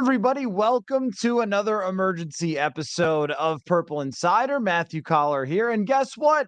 Everybody, welcome to another emergency episode of Purple Insider. Matthew Coller here. And guess what?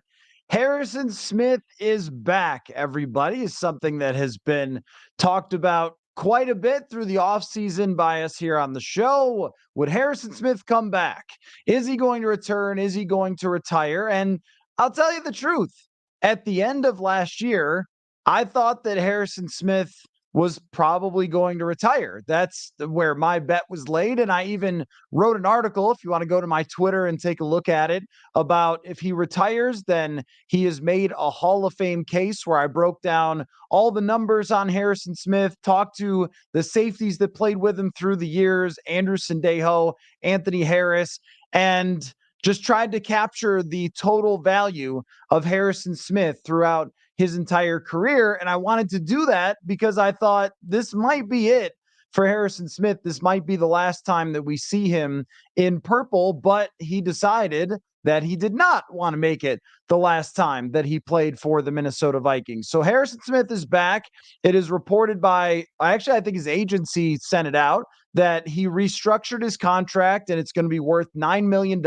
Harrison Smith is back, everybody. Is something that has been talked about quite a bit through the offseason by us here on the show. Would Harrison Smith come back? Is he going to return? Is he going to retire? And I'll tell you the truth. At the end of last year, I thought that Harrison Smith was probably going to retire. That's where my bet was laid. And I even wrote an article, if you want to go to my Twitter and take a look at it, about if he retires, then he has made a Hall of Fame case, where I broke down all the numbers on Harrison Smith, talked to the safeties that played with him through the years, Andrew Sendejo, Anthony Harris, and just tried to capture the total value of Harrison Smith throughout his entire career. And I wanted to do that because I thought this might be it for Harrison Smith. This might be the last time that we see him in purple, but he decided that he did not want to make it the last time that he played for the Minnesota Vikings. So Harrison Smith is back. It is reported by, I think his agency sent it out, that he restructured his contract and it's going to be worth $9 million,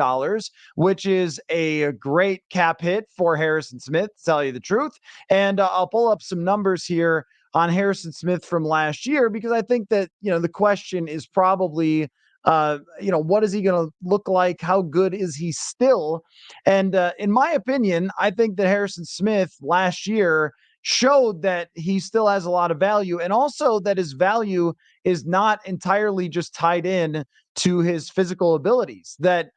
which is a great cap hit for Harrison Smith, to tell you the truth. And I'll pull up some numbers here on Harrison Smith from last year, because I think that, the question is probably, what is he going to look like? How good is he still? And in my opinion, I think that Harrison Smith last year showed that he still has a lot of value, and also that his value is not entirely just tied in to his physical abilities, that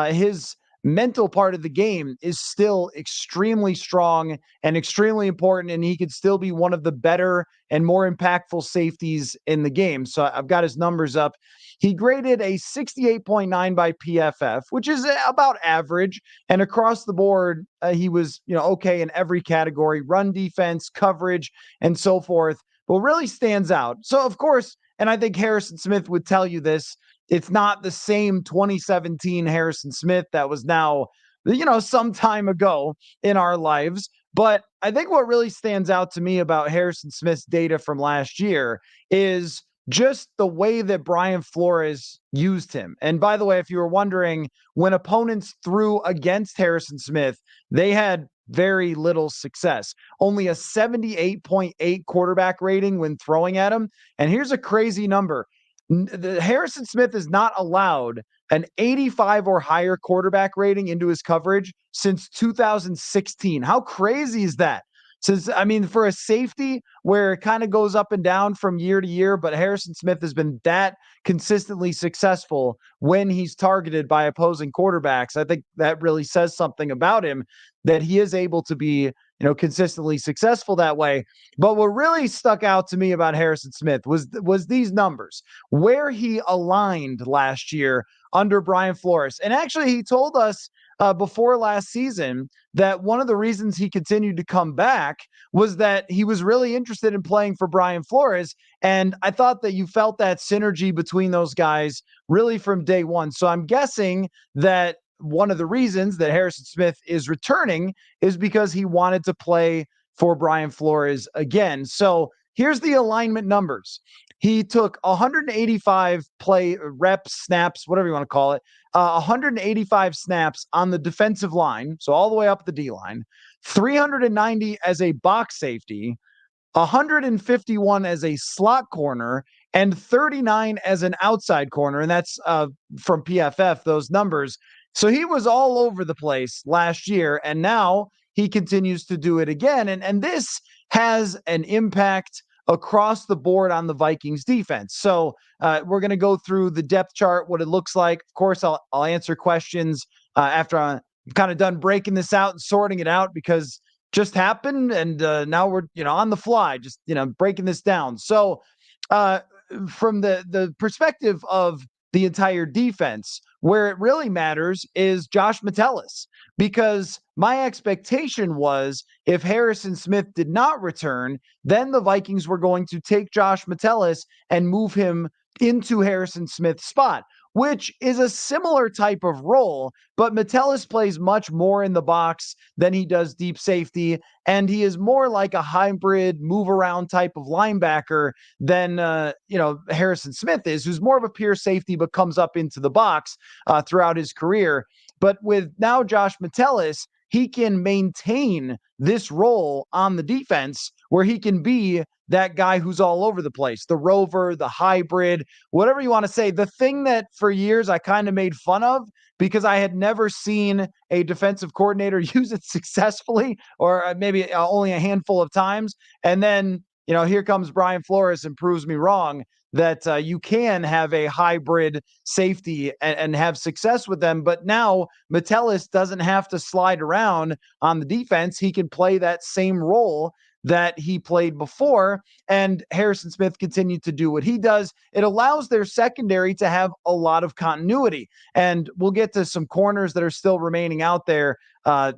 his mental part of the game is still extremely strong and extremely important, and he could still be one of the better and more impactful safeties in the game. So I've got his numbers up. He graded a 68.9 by PFF, which is about average. And across the board, he was, okay in every category: run defense, coverage, and so forth. But what really stands out, so of course, and I think Harrison Smith would tell you this, it's not the same 2017 Harrison Smith that was now, some time ago in our lives. But I think what really stands out to me about Harrison Smith's data from last year is just the way that Brian Flores used him. And by the way, if you were wondering, when opponents threw against Harrison Smith, they had very little success. Only a 78.8 quarterback rating when throwing at him. And here's a crazy number. Harrison Smith is not allowed an 85 or higher quarterback rating into his coverage since 2016. How crazy is that? For a safety where it kind of goes up and down from year to year, but Harrison Smith has been that consistently successful when he's targeted by opposing quarterbacks. I think that really says something about him, that he is able to be, consistently successful that way. But what really stuck out to me about Harrison Smith was these numbers, where he aligned last year under Brian Flores. And actually, he told us before last season that one of the reasons he continued to come back was that he was really interested in playing for Brian Flores. And I thought that you felt that synergy between those guys really from day one. So I'm guessing that one of the reasons that Harrison Smith is returning is because he wanted to play for Brian Flores again. So here's the alignment numbers. He took 185 play reps, snaps, whatever you want to call it, 185 snaps on the defensive line, so all the way up the D line, 390 as a box safety, 151 as a slot corner, and 39 as an outside corner. And that's from PFF, those numbers. So he was all over the place last year, and now he continues to do it again. And this has an impact across the board on the Vikings defense. So we're going to go through the depth chart, what it looks like. Of course, I'll answer questions after I'm kind of done breaking this out and sorting it out, because just happened. And now we're, on the fly, just, breaking this down. So from the perspective of the entire defense, where it really matters is Josh Metellus, because my expectation was if Harrison Smith did not return, then the Vikings were going to take Josh Metellus and move him into Harrison Smith's spot. which is a similar type of role, but Metellus plays much more in the box than he does deep safety, and he is more like a hybrid move around type of linebacker than Harrison Smith is, who's more of a pure safety but comes up into the box throughout his career. But with now Josh Metellus, he can maintain this role on the defense where he can be that guy who's all over the place, the rover, the hybrid, whatever you want to say. The thing that for years I kind of made fun of because I had never seen a defensive coordinator use it successfully, or maybe only a handful of times. And then, here comes Brian Flores and proves me wrong that you can have a hybrid safety and have success with them. But now Metellus doesn't have to slide around on the defense. He can play that same role that he played before, and Harrison Smith continued to do what he does. It allows their secondary to have a lot of continuity, and we'll get to some corners that are still remaining out there.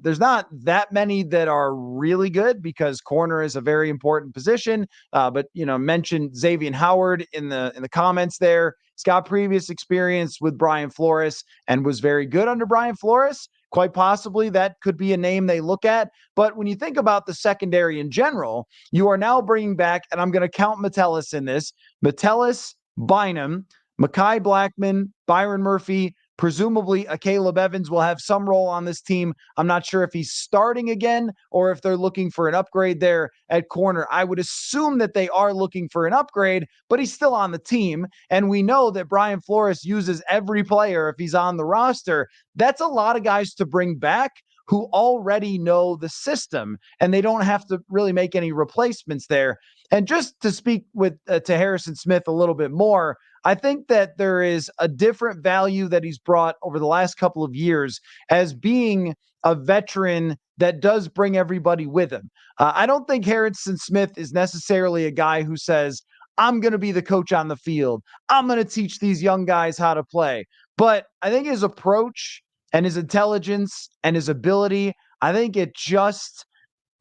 There's not that many that are really good because corner is a very important position. But mentioned Xavier Howard in the comments there. He's got previous experience with Brian Flores and was very good under Brian Flores. Quite possibly that could be a name they look at. But when you think about the secondary in general, you are now bringing back, and I'm going to count Metellus in this, Metellus, Bynum, Mekhi Blackman, Byron Murphy, presumably Caleb Evans will have some role on this team. I'm not sure if he's starting again or if they're looking for an upgrade there at corner. I would assume that they are looking for an upgrade, but he's still on the team. And we know that Brian Flores uses every player if he's on the roster. That's a lot of guys to bring back who already know the system, and they don't have to really make any replacements there. And just to speak with to Harrison Smith a little bit more, I think that there is a different value that he's brought over the last couple of years as being a veteran that does bring everybody with him. I don't think Harrison Smith is necessarily a guy who says, I'm going to be the coach on the field. I'm going to teach these young guys how to play. But I think his approach and his intelligence and his ability, I think it just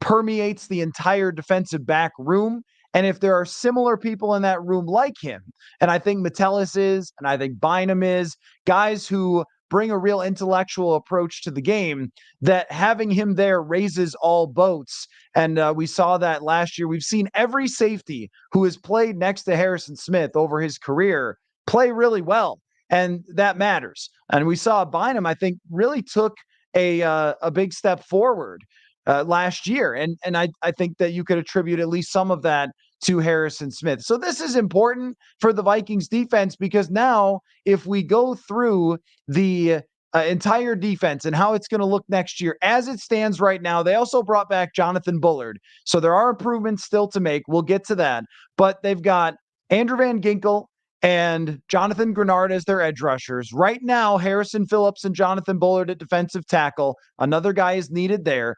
permeates the entire defensive back room. And if there are similar people in that room like him, and I think Metellus is, and I think Bynum is, guys who bring a real intellectual approach to the game, that having him there raises all boats. And we saw that last year. We've seen every safety who has played next to Harrison Smith over his career play really well. And that matters. And we saw Bynum, I think, really took a big step forward last year. And I think that you could attribute at least some of that to Harrison Smith. So this is important for the Vikings defense because now if we go through the entire defense and how it's going to look next year, as it stands right now, they also brought back Jonathan Bullard. So there are improvements still to make. We'll get to that. But they've got Andrew Van Ginkel and Jonathan Grenard as their edge rushers. Right now, Harrison Phillips and Jonathan Bullard at defensive tackle. Another guy is needed there.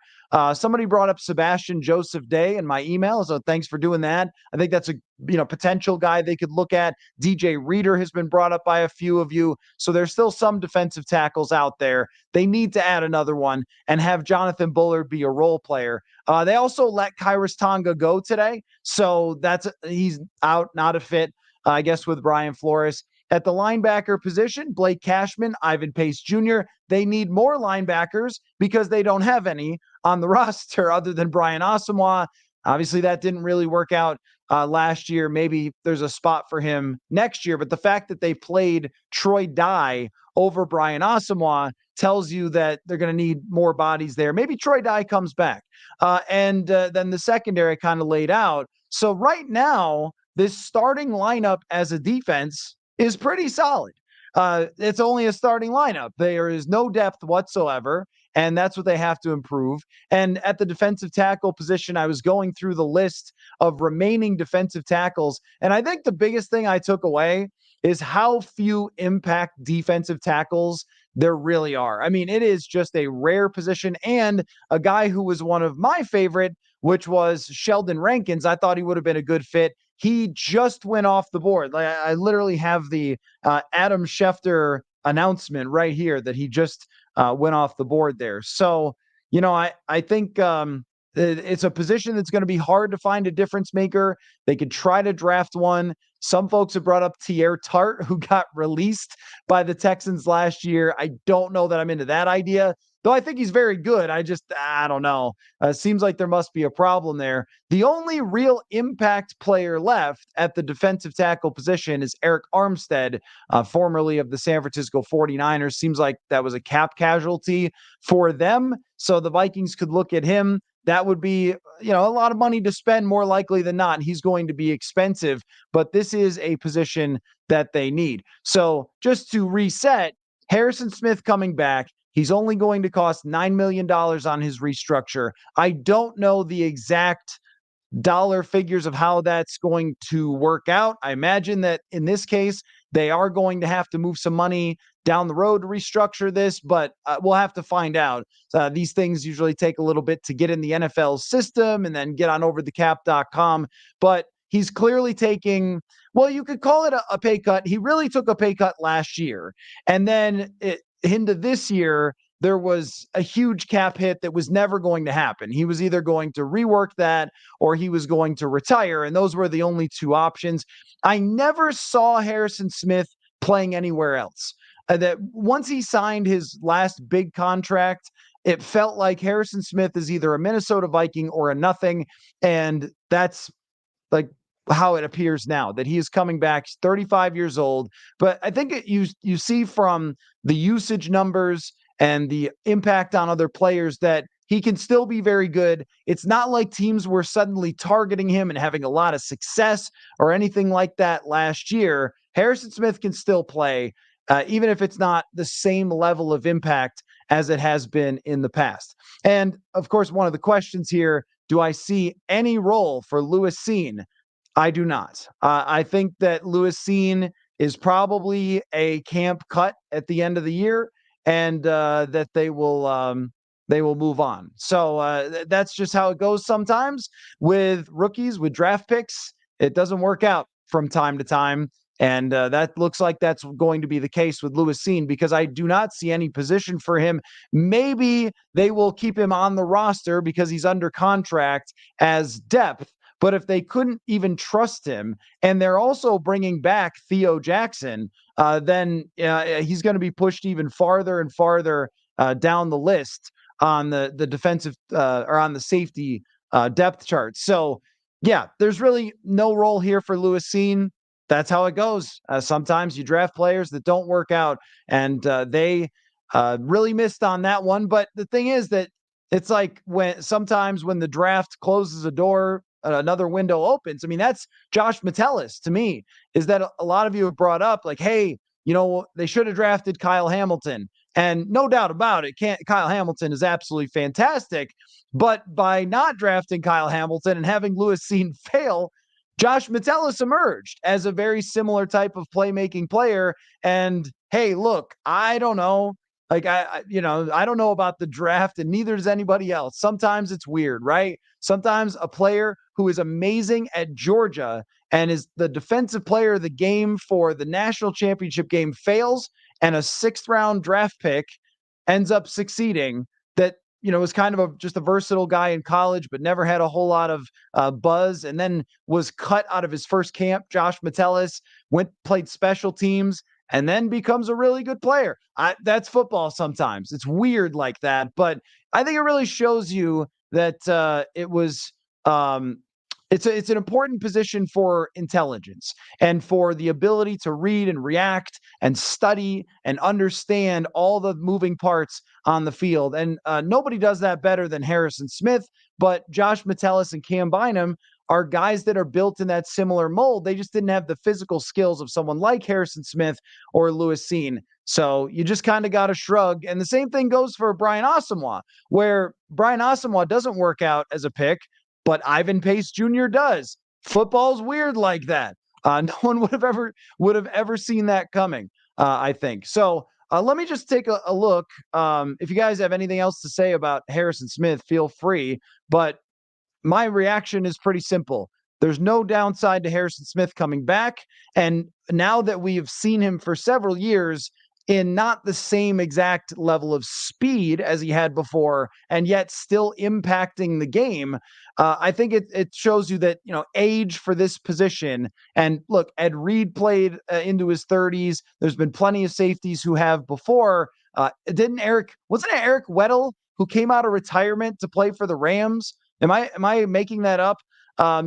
Somebody brought up Sebastian Joseph Day in my email, so thanks for doing that. I think that's a potential guy they could look at. DJ Reader has been brought up by a few of you. So there's still some defensive tackles out there. They need to add another one and have Jonathan Bullard be a role player. They also let Kairos Tonga go today. So he's out, not a fit. I guess with Brian Flores. At the linebacker position, Blake Cashman, Ivan Pace Jr., they need more linebackers because they don't have any on the roster other than Brian Asamoah. Obviously, that didn't really work out last year. Maybe there's a spot for him next year, but the fact that they played Troy Dye over Brian Asamoah tells you that they're going to need more bodies there. Maybe Troy Dye comes back. And then the secondary kind of laid out. So right now, this starting lineup as a defense is pretty solid. It's only a starting lineup. There is no depth whatsoever, and that's what they have to improve. And at the defensive tackle position, I was going through the list of remaining defensive tackles, and I think the biggest thing I took away is how few impact defensive tackles there really are. I mean, it is just a rare position, and a guy who was one of my favorite, which was Sheldon Rankins. I thought he would have been a good fit. He just went off the board. Like I literally have the Adam Schefter announcement right here that he just went off the board there. So, I think it's a position that's going to be hard to find a difference maker. They could try to draft one. Some folks have brought up Tier Tart, who got released by the Texans last year. I don't know that I'm into that idea, though I think he's very good. I don't know. Seems like there must be a problem there. The only real impact player left at the defensive tackle position is Eric Armstead, formerly of the San Francisco 49ers. Seems like that was a cap casualty for them. So the Vikings could look at him. That would be, a lot of money to spend, more likely than not. He's going to be expensive, but this is a position that they need. So just to reset, Harrison Smith coming back, he's only going to cost $9 million on his restructure. I don't know the exact dollar figures of how that's going to work out. I imagine that in this case, they are going to have to move some money down the road to restructure this, but we'll have to find out. These things usually take a little bit to get in the NFL system and then get on overthecap.com. But he's clearly taking, well, you could call it a pay cut. He really took a pay cut last year. And then into this year, there was a huge cap hit that was never going to happen. He was either going to rework that or he was going to retire. And those were the only two options. I never saw Harrison Smith playing anywhere else. That once he signed his last big contract, it felt like Harrison Smith is either a Minnesota Viking or a nothing. And that's like how it appears now, that he is coming back. He's 35 years old. But I think you see from the usage numbers and the impact on other players that he can still be very good. It's not like teams were suddenly targeting him and having a lot of success or anything like that last year. Harrison Smith can still play, even if it's not the same level of impact as it has been in the past. And of course, one of the questions here, do I see any role for Lewis Cine? I do not. I think that Lewis Cine is probably a camp cut at the end of the year, and that they will move on. So that's just how it goes sometimes with rookies, with draft picks. It doesn't work out from time to time. And that looks like that's going to be the case with Lewis Cine, because I do not see any position for him. Maybe they will keep him on the roster because he's under contract as depth. But if they couldn't even trust him, and they're also bringing back Theo Jackson, then he's going to be pushed even farther and farther down the list on the defensive or on the safety depth chart. So, yeah, there's really no role here for Lewis Cine. That's how it goes. Sometimes you draft players that don't work out, and they really missed on that one. But the thing is that it's like sometimes when the draft closes a door, another window opens. I mean, that's Josh Metellus to me, is that a lot of you have brought up like, hey, they should have drafted Kyle Hamilton. And no doubt about it, Kyle Hamilton is absolutely fantastic. But by not drafting Kyle Hamilton and having Lewis Cine fail, Josh Metellus emerged as a very similar type of playmaking player. And hey, look, I don't know. Like, I don't know about the draft, and neither does anybody else. Sometimes it's weird, right? Sometimes a player who is amazing at Georgia and is the defensive player of the game for the national championship game fails, and a 6th-round draft pick ends up succeeding. That was kind of just a versatile guy in college, but never had a whole lot of buzz, and then was cut out of his first camp. Josh Metellus played special teams, and then becomes a really good player. That's football sometimes. It's weird like that, but I think it really shows you that it's an important position for intelligence and for the ability to read and react and study and understand all the moving parts on the field. And nobody does that better than Harrison Smith, but Josh Metellus and Cam Bynum are guys that are built in that similar mold. They just didn't have the physical skills of someone like Harrison Smith or Lewis Cine. So you just kind of got to shrug. And the same thing goes for Brian Asamoah, where Brian Asamoah doesn't work out as a pick, but Ivan Pace Jr. does. Football's weird like that. No one would have ever seen that coming, I think. So let me just take a look. If you guys have anything else to say about Harrison Smith, feel free. But my reaction is pretty simple. There's no downside to Harrison Smith coming back. And now that we have seen him for several years, in not the same exact level of speed as he had before, and yet still impacting the game. I think it shows you that, age for this position. And look, Ed Reed played into his 30s. There's been plenty of safeties who have before. Wasn't it Eric Weddle who came out of retirement to play for the Rams? Am I making that up?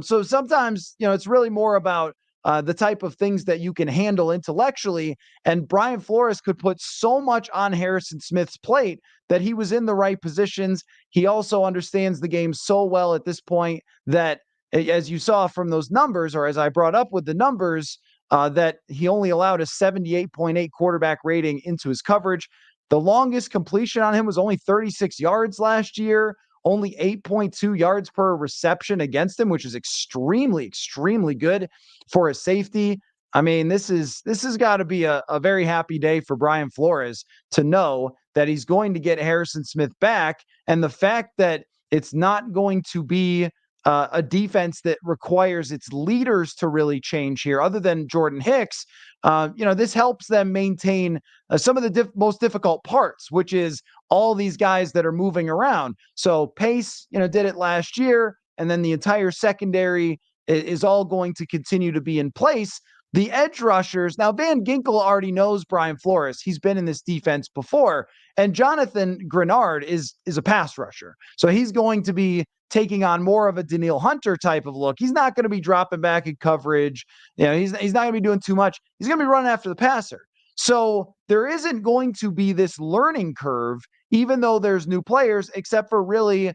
So sometimes, it's really more about the type of things that you can handle intellectually. And Brian Flores could put so much on Harrison Smith's plate that he was in the right positions. He also understands the game so well at this point that, as you saw from those numbers, or as I brought up with the numbers, that he only allowed a 78.8 quarterback rating into his coverage. The longest completion on him was only 36 yards last year, only 8.2 yards per reception against him, which is extremely, extremely good for a safety. I mean, this has got to be a very happy day for Brian Flores to know that he's going to get Harrison Smith back. And the fact that it's not going to be a defense that requires its leaders to really change here, other than Jordan Hicks, this helps them maintain some of the most difficult parts, which is all these guys that are moving around. So Pace, did it last year, and then the entire secondary is all going to continue to be in place. The edge rushers, now Van Ginkel already knows Brian Flores. He's been in this defense before. And Jonathan Grenard is a pass rusher. So he's going to be taking on more of a Daniil Hunter type of look. He's not going to be dropping back in coverage. He's not going to be doing too much. He's going to be running after the passer. So there isn't going to be this learning curve, even though there's new players, except for really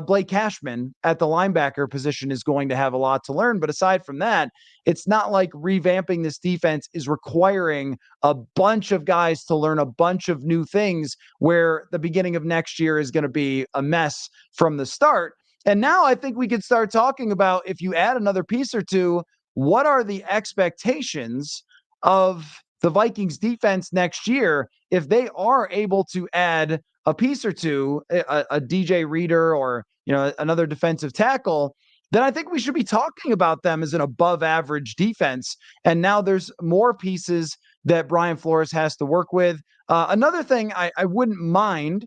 Blake Cashman at the linebacker position is going to have a lot to learn. But aside from that, it's not like revamping this defense is requiring a bunch of guys to learn a bunch of new things, where the beginning of next year is going to be a mess from the start. And now I think we could start talking about, if you add another piece or two, what are the expectations of the Vikings defense next year if they are able to add a piece or two, a DJ Reader or, another defensive tackle, then I think we should be talking about them as an above average defense. And now there's more pieces that Brian Flores has to work with. Another thing I wouldn't mind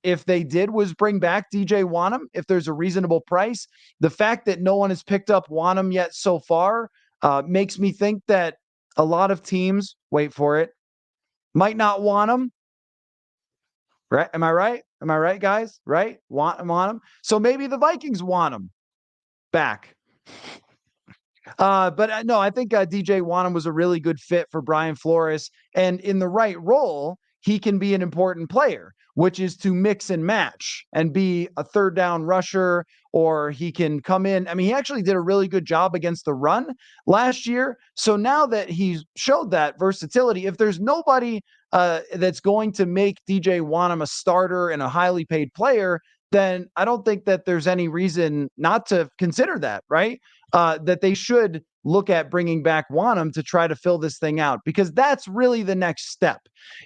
if they did was bring back DJ Wanham if there's a reasonable price. The fact that no one has picked up Wanham yet so far makes me think that a lot of teams, wait for it, might not want him. Right? Am I right? Am I right, guys? Right? Want him? So maybe the Vikings want him back. But no, I think DJ Wanham was a really good fit for Brian Flores. And in the right role, he can be an important player, which is to mix and match and be a third down rusher, or he can come in. I mean, he actually did a really good job against the run last year. So now that he's showed that versatility, if there's nobody that's going to make DJ Wanham a starter and a highly paid player, then I don't think that there's any reason not to consider that, right? That they should look at bringing back Wanham to try to fill this thing out, because that's really the next step.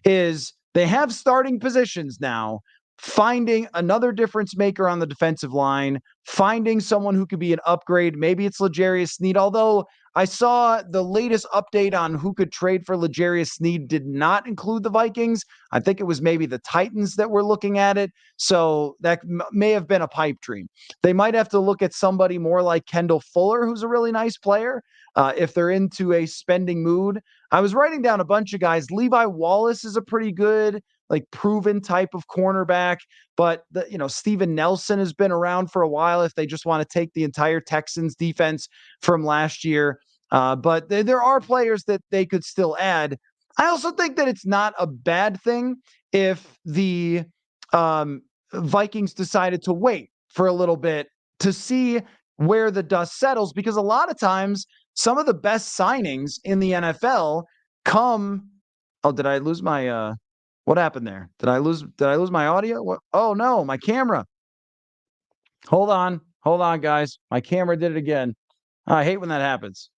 Is they have starting positions now, finding another difference maker on the defensive line, finding someone who could be an upgrade. Maybe it's L'Jarius Sneed, although I saw the latest update on who could trade for L'Jarius Sneed did not include the Vikings. I think it was maybe the Titans that were looking at it. So that may have been a pipe dream. They might have to look at somebody more like Kendall Fuller, who's a really nice player, if they're into a spending mood. I was writing down a bunch of guys. Levi Wallace is a pretty good, like, proven type of cornerback, but Steven Nelson has been around for a while if they just want to take the entire Texans defense from last year. But there are players that they could still add. I also think that it's not a bad thing if the Vikings decided to wait for a little bit to see where the dust settles, because a lot of times some of the best signings in the NFL come. Oh, did I lose my what happened there? Did I lose my audio? What? Oh no, my camera. Hold on. Hold on, guys. My camera did it again. I hate when that happens.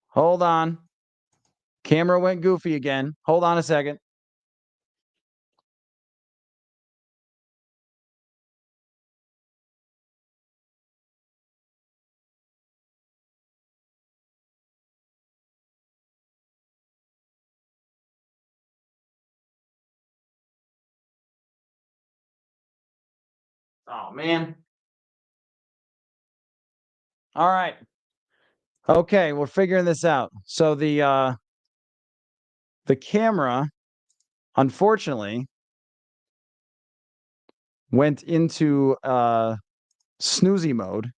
Hold on. Camera went goofy again. Hold on a second. Oh man. All right. Okay, we're figuring this out. So the camera unfortunately went into snoozy mode.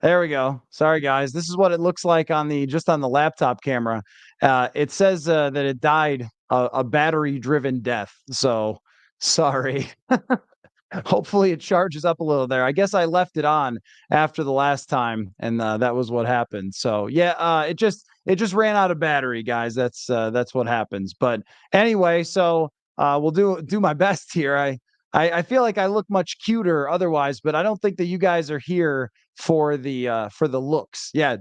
There we go. Sorry guys. This is what it looks like on the just on the laptop camera. It says that it died a battery driven death. So sorry. Hopefully it charges up a little there. I guess I left it on after the last time, and that was what happened. So yeah, it just ran out of battery, guys. That's what happens. But anyway, so we'll do my best here. I feel like I look much cuter otherwise, but I don't think that you guys are here for the looks. Yeah,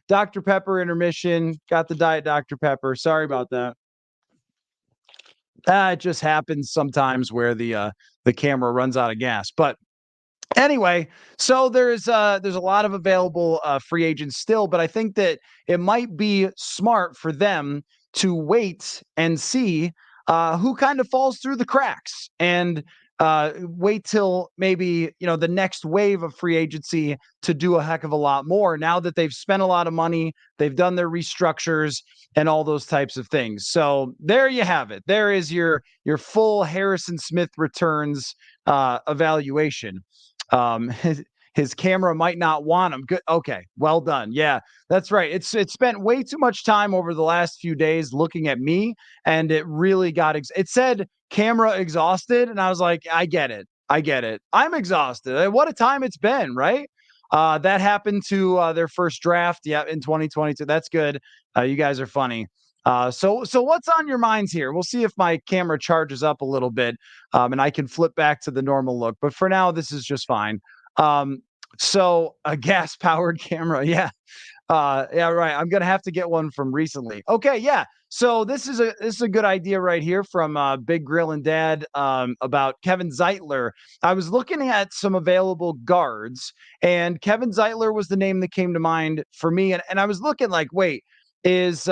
Dr. Pepper intermission. Got the Diet Dr. Pepper. Sorry about that. It just happens sometimes where the camera runs out of gas. But anyway, so there's a lot of available free agents still, but I think that it might be smart for them to wait and see who kind of falls through the cracks and wait till maybe the next wave of free agency to do a heck of a lot more. Now that they've spent a lot of money, they've done their restructures and all those types of things. So there you have it. There is your full Harrison Smith returns evaluation. His camera might not want him. Good. Okay. Well done. Yeah, that's right. It spent way too much time over the last few days looking at me, and it really got. It said camera exhausted, and I was like, I get it. I get it. I'm exhausted. What a time it's been, right? That happened to their first draft. Yeah, in 2022. That's good. You guys are funny. So what's on your minds here? We'll see if my camera charges up a little bit, and I can flip back to the normal look. But for now, this is just fine. Um, so a gas powered camera, yeah, yeah, right. I'm gonna have to get one from recently. Okay, yeah. So this is a good idea right here from Big Grill and Dad about Kevin Zeitler. I was looking at some available guards, and Kevin Zeitler was the name that came to mind for me. And I was looking like, wait, is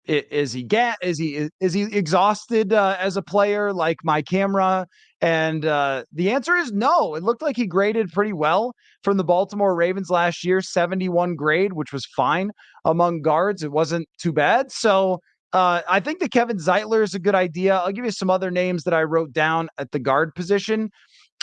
is he is he exhausted as a player like my camera? And the answer is no. It looked like he graded pretty well from the Baltimore Ravens last year, 71 grade, which was fine among guards. It wasn't too bad. So I think that Kevin Zeitler is a good idea. I'll give you some other names that I wrote down at the guard position.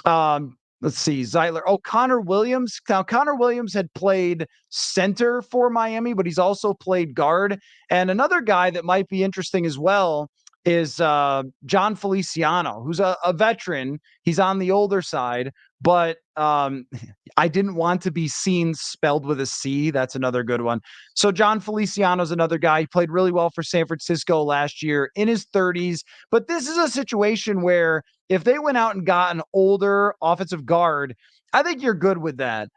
Let's see, Zeitler. Oh, Connor Williams. Now, Connor Williams had played center for Miami, but he's also played guard. And another guy that might be interesting as well is John Feliciano, who's a veteran. He's on the older side, but I didn't want to be seen spelled with a C. That's another good one. So John Feliciano is another guy. He played really well for San Francisco last year in his 30s. But this is a situation where if they went out and got an older offensive guard, I think you're good with that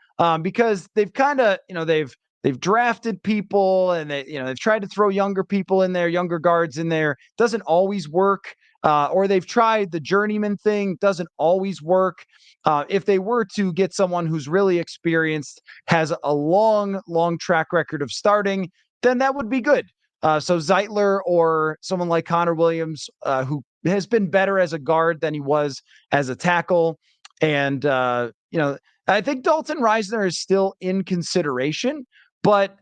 because they've kind of, they've drafted people and they've tried to throw younger people in there, younger guards in there. Doesn't always work. Or they've tried the journeyman thing, doesn't always work. If they were to get someone who's really experienced, has a long, long track record of starting, then that would be good. So Zeitler or someone like Connor Williams, who has been better as a guard than he was as a tackle. And, I think Dalton Reisner is still in consideration. But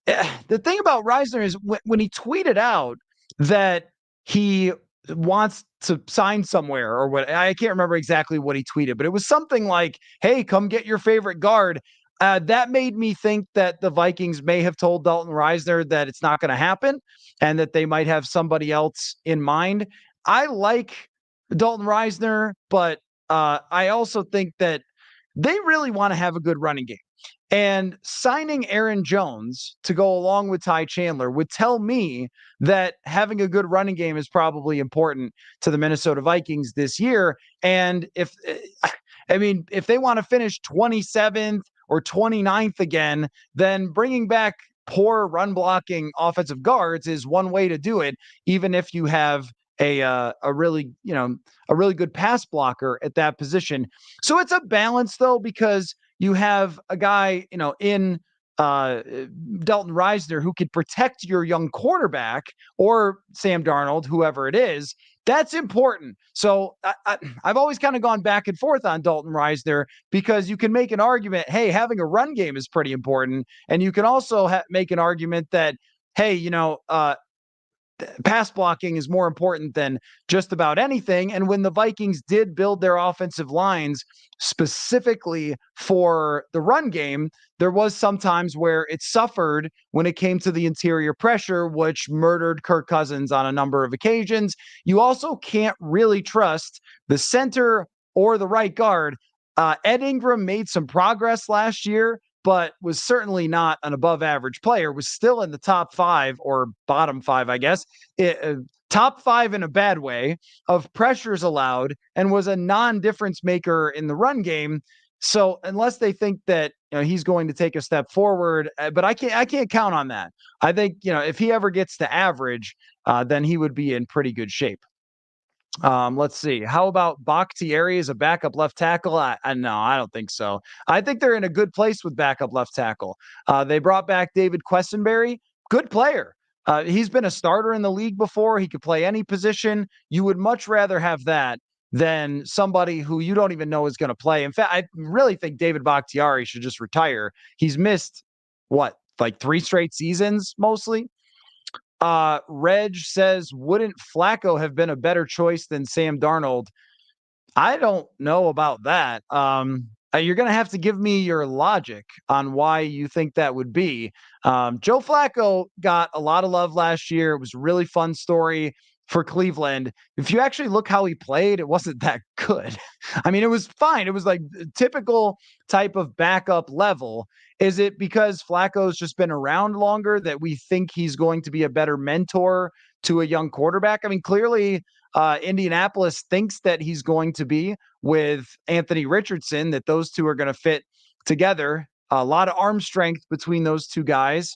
the thing about Reisner is when he tweeted out that he wants to sign somewhere or what, I can't remember exactly what he tweeted, but it was something like, hey, come get your favorite guard. That made me think that the Vikings may have told Dalton Reisner that it's not going to happen and that they might have somebody else in mind. I like Dalton Reisner, but I also think that they really want to have a good running game. And signing Aaron Jones to go along with Ty Chandler would tell me that having a good running game is probably important to the Minnesota Vikings this year. And if they want to finish 27th or 29th again, then bringing back poor run blocking offensive guards is one way to do it, even if you have a really good pass blocker at that position. So it's a balance though, because you have a guy, in Dalton Reisner who could protect your young quarterback or Sam Darnold, whoever it is, That's important. So I've always kind of gone back and forth on Dalton Reisner because you can make an argument, hey, having a run game is pretty important. And you can also make an argument that, hey, pass blocking is more important than just about anything. And when the Vikings did build their offensive lines specifically for the run game, there was sometimes where it suffered when it came to the interior pressure, which murdered Kirk Cousins on a number of occasions. You also can't really trust the center or the right guard. Ed Ingram made some progress last year, but was certainly not an above average player, was still in the top 5 or bottom 5, I guess, top 5 in a bad way of pressures allowed, and was a non-difference maker in the run game. So unless they think that he's going to take a step forward, but I can't count on that. I think if he ever gets to average, then he would be in pretty good shape. Let's see. How about Bakhtiari as a backup left tackle? No, I don't think so. I think they're in a good place with backup left tackle. They brought back David Questenberry, good player. He's been a starter in the league before. He could play any position. You would much rather have that than somebody who you don't even know is going to play. In fact, I really think David Bakhtiari should just retire. He's missed like 3 straight seasons mostly. Reg says, wouldn't Flacco have been a better choice than Sam Darnold? I don't know about that. You're going to have to give me your logic on why you think that would be. Joe Flacco got a lot of love last year. It was a really fun story for Cleveland. If you actually look how he played, it wasn't that good. I mean, it was fine. It was like typical type of backup level. Is it because Flacco's just been around longer that we think he's going to be a better mentor to a young quarterback? I mean, clearly Indianapolis thinks that he's going to be with Anthony Richardson, that those two are going to fit together. A lot of arm strength between those two guys.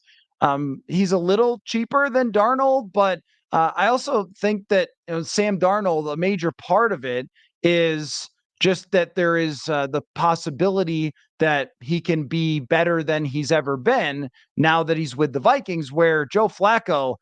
He's a little cheaper than Darnold, but I also think that Sam Darnold, a major part of it is just that there is the possibility that he can be better than he's ever been now that he's with the Vikings, where Joe Flacco,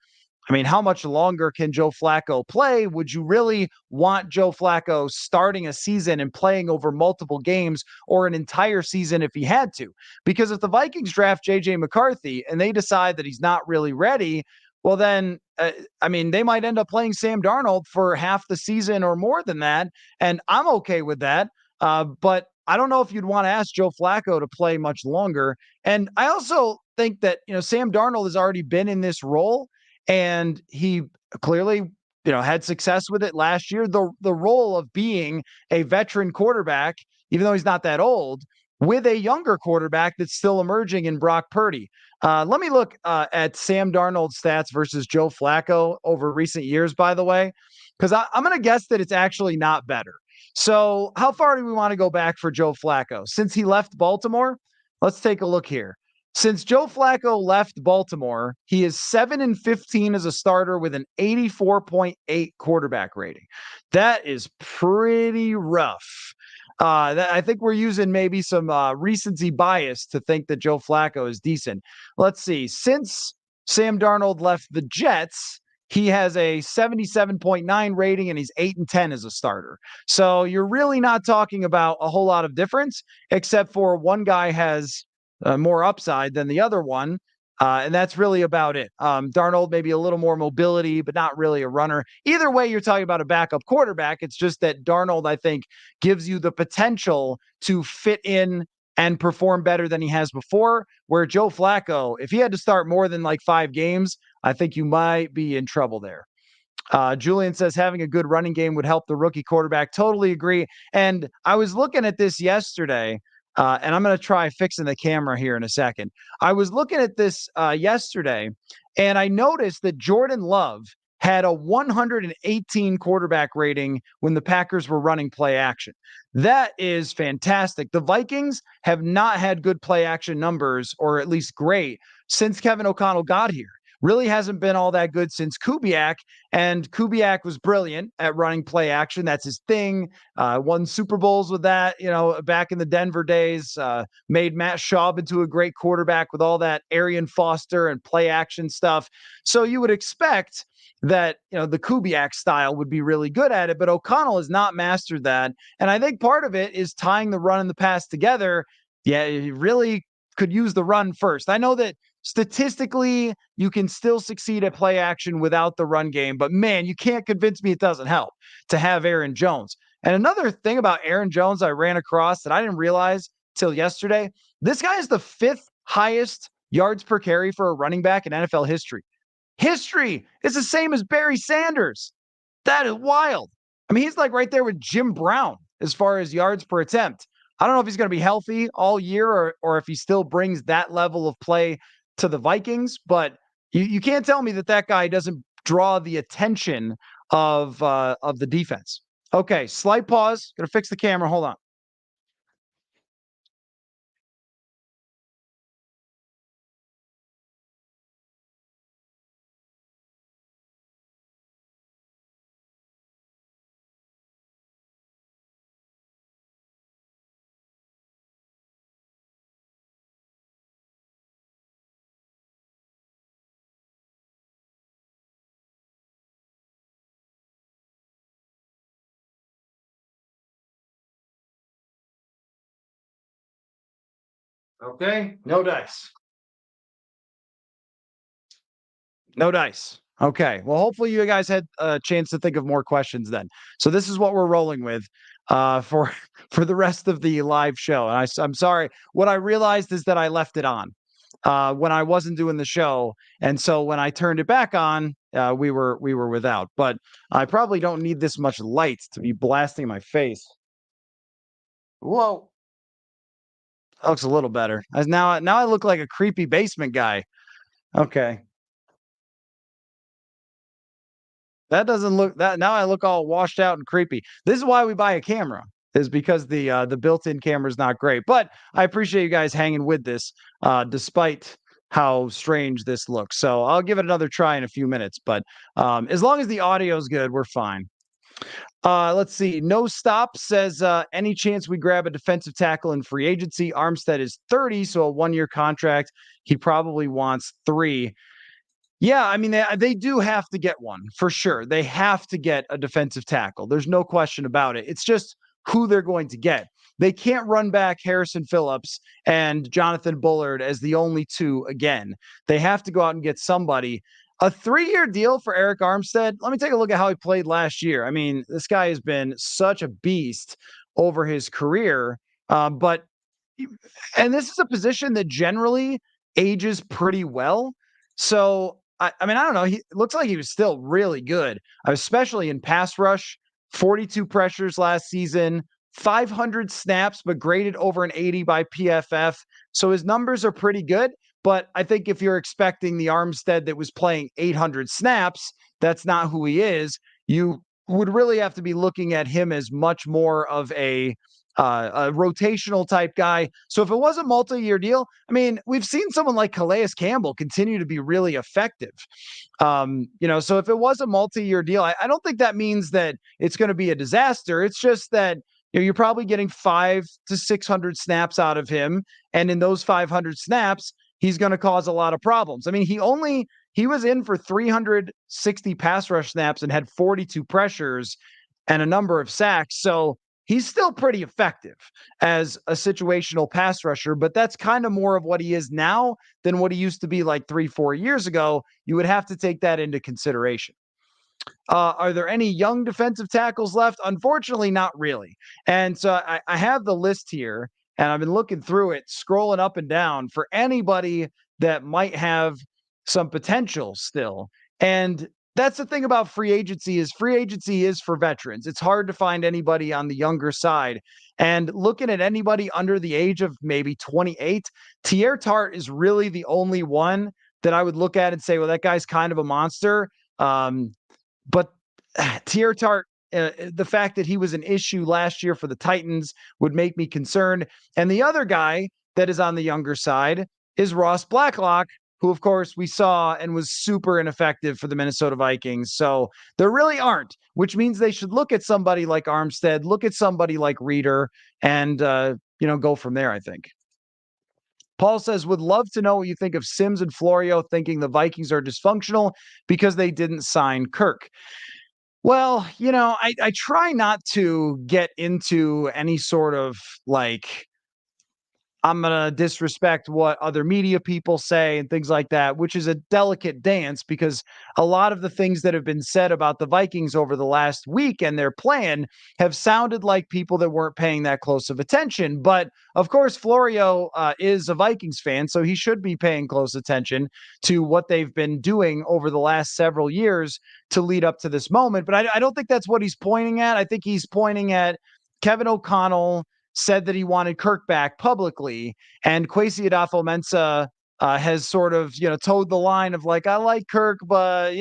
I mean, how much longer can Joe Flacco play? Would you really want Joe Flacco starting a season and playing over multiple games or an entire season if he had to? Because if the Vikings draft J.J. McCarthy and they decide that he's not really ready, well, then, I mean, they might end up playing Sam Darnold for half the season or more than that. And I'm okay with that. But I don't know if you'd want to ask Joe Flacco to play much longer. And I also think that, Sam Darnold has already been in this role and he clearly, had success with it last year. The role of being a veteran quarterback, even though he's not that old, with a younger quarterback that's still emerging in Brock Purdy. Let me look at Sam Darnold's stats versus Joe Flacco over recent years, by the way, because I'm going to guess that it's actually not better. So how far do we want to go back for Joe Flacco? Since he left Baltimore, let's take a look here. Since Joe Flacco left Baltimore, he is 7-15 as a starter with an 84.8 quarterback rating. That is pretty rough. I think we're using maybe some recency bias to think that Joe Flacco is decent. Let's see. Since Sam Darnold left the Jets, he has a 77.9 rating and he's 8-10 as a starter. So you're really not talking about a whole lot of difference, except for one guy has more upside than the other one. And that's really about it. Darnold, maybe a little more mobility, but not really a runner. Either way, you're talking about a backup quarterback. It's just that Darnold, I think, gives you the potential to fit in and perform better than he has before, where Joe Flacco, if he had to start more than like 5 games, I think you might be in trouble there. Julian says having a good running game would help the rookie quarterback. Totally agree. And I was looking at this yesterday, and I'm going to try fixing the camera here in a second. I was looking at this yesterday, and I noticed that Jordan Love had a 118 quarterback rating when the Packers were running play action. That is fantastic. The Vikings have not had good play action numbers, or at least great, since Kevin O'Connell got here. really hasn't been all that good since Kubiak. And Kubiak was brilliant at running play action. That's his thing. Won Super Bowls with that, back in the Denver days. Made Matt Schaub into a great quarterback with all that Arian Foster and play action stuff. So you would expect that the Kubiak style would be really good at it, but O'Connell has not mastered that. And I think part of it is tying the run and the pass together. Yeah, he really could use the run first. I know that statistically you can still succeed at play action without the run game, but man, you can't convince me it doesn't help to have Aaron Jones. And another thing about Aaron Jones I ran across that I didn't realize till yesterday, this guy is the 5th highest yards per carry for a running back in NFL history. History is the same as Barry Sanders. That is wild. I mean, he's like right there with Jim Brown as far as yards per attempt. I don't know if he's going to be healthy all year or if he still brings that level of play to the Vikings, but you can't tell me that guy doesn't draw the attention of the defense. Okay, slight pause. Gonna fix the camera. Hold on. Okay, no dice. No dice. Okay. Well, hopefully you guys had a chance to think of more questions then. So this is what we're rolling with for for the rest of the live show. And I'm sorry. What I realized is that I left it on when I wasn't doing the show, and so when I turned it back on, we were without. But I probably don't need this much light to be blasting my face. Whoa, that looks a little better. As now I look like a creepy basement guy. Okay. That doesn't look that now I look all washed out and creepy. This is why we buy a camera, is because the built-in camera is not great. But I appreciate you guys hanging with this, despite how strange this looks. So I'll give it another try in a few minutes. But as long as the audio is good, we're fine. Let's see. No Stop says any chance we grab a defensive tackle in free agency. Armstead is 30, so a 1-year contract. He probably wants 3. Yeah, I mean, they do have to get one for sure. They have to get a defensive tackle. There's no question about it. It's just who they're going to get. They can't run back Harrison Phillips and Jonathan Bullard as the only two again. They have to go out and get somebody. A 3-year deal for Eric Armstead. Let me take a look at how he played last year. I mean, this guy has been such a beast over his career. But and this is a position that generally ages pretty well. So I mean, I don't know. He looks like he was still really good, especially in pass rush. 42 pressures last season, 500 snaps, but graded over an 80 by PFF. So his numbers are pretty good. But I think if you're expecting the Armstead that was playing 800 snaps, that's not who he is. You would really have to be looking at him as much more of a rotational type guy. So if it was a multi-year deal, I mean, we've seen someone like Calais Campbell continue to be really effective. So if it was a multi-year deal, I don't think that means that it's going to be a disaster. It's just that you're probably getting 500 to 600 snaps out of him, and in those 500 snaps, he's going to cause a lot of problems. I mean, he was in for 360 pass rush snaps and had 42 pressures and a number of sacks. So he's still pretty effective as a situational pass rusher, but that's kind of more of what he is now than what he used to be like 3-4 years ago. You would have to take that into consideration. Are there any young defensive tackles left? Unfortunately, not really. And so I have the list here, and I've been looking through it, scrolling up and down for anybody that might have some potential still. And that's the thing about free agency is for veterans. It's hard to find anybody on the younger side. And looking at anybody under the age of maybe 28, Tier Tart is really the only one that I would look at and say, well, that guy's kind of a monster. But Tier Tart, the fact that he was an issue last year for the Titans would make me concerned. And the other guy that is on the younger side is Ross Blacklock, who, of course, we saw and was super ineffective for the Minnesota Vikings. So there really aren't, which means they should look at somebody like Armstead, look at somebody like Reeder, and go from there, I think. Paul says, would love to know what you think of Sims and Florio thinking the Vikings are dysfunctional because they didn't sign Kirk. Well, I try not to get into any sort of like I'm going to disrespect what other media people say and things like that, which is a delicate dance because a lot of the things that have been said about the Vikings over the last week and their plan have sounded like people that weren't paying that close of attention. But of course, Florio is a Vikings fan, so he should be paying close attention to what they've been doing over the last several years to lead up to this moment. But I don't think that's what he's pointing at. I think he's pointing at Kevin O'Connell said that he wanted Kirk back publicly, and Kwesi Adofo-Mensah has sort of, towed the line of like, I like Kirk, but,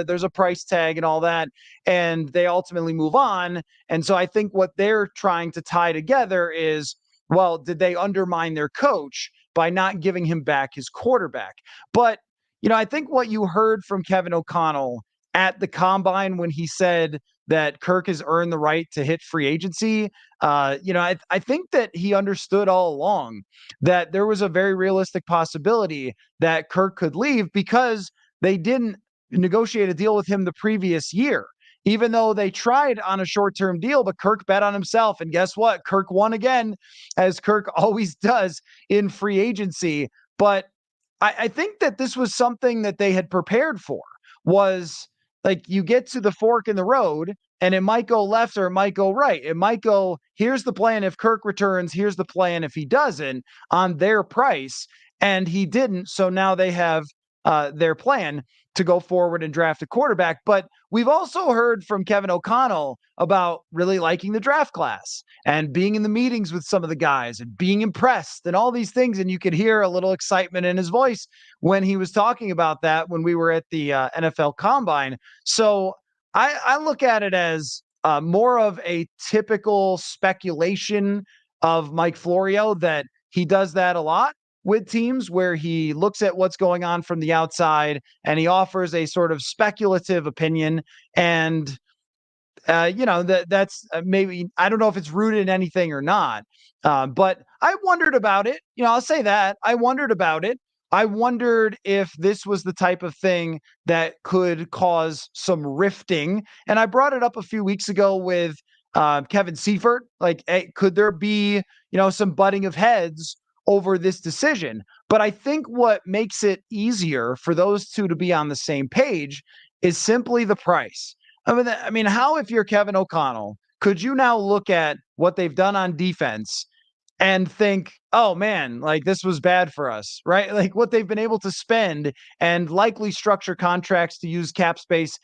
there's a price tag and all that. And they ultimately move on. And so I think what they're trying to tie together is, well, did they undermine their coach by not giving him back his quarterback? But, I think what you heard from Kevin O'Connell at the combine when he said that Kirk has earned the right to hit free agency, I think that he understood all along that there was a very realistic possibility that Kirk could leave because they didn't negotiate a deal with him the previous year. Even though they tried on a short-term deal, but Kirk bet on himself. And guess what? Kirk won again, as Kirk always does in free agency. But I think that this was something that they had prepared for, was like you get to the fork in the road and it might go left or it might go right. It might go, here's the plan if Kirk returns, here's the plan if he doesn't, on their price. And he didn't. So now they have their plan to go forward and draft a quarterback. But we've also heard from Kevin O'Connell about really liking the draft class and being in the meetings with some of the guys and being impressed and all these things. And you could hear a little excitement in his voice when he was talking about that when we were at the NFL Combine. So I look at it as more of a typical speculation of Mike Florio, that he does that a lot with teams, where he looks at what's going on from the outside and he offers a sort of speculative opinion. And that's maybe, I don't know if it's rooted in anything or not. But I wondered about it. I'll say that I wondered about it. I wondered if this was the type of thing that could cause some rifting. And I brought it up a few weeks ago with Kevin Seifert. Like, hey, could there be, some butting of heads over this decision? But I think what makes it easier for those two to be on the same page is simply the price. I mean, how, if you're Kevin O'Connell, could you now look at what they've done on defense and think, oh man, like this was bad for us, right? Like what they've been able to spend and likely structure contracts to use cap space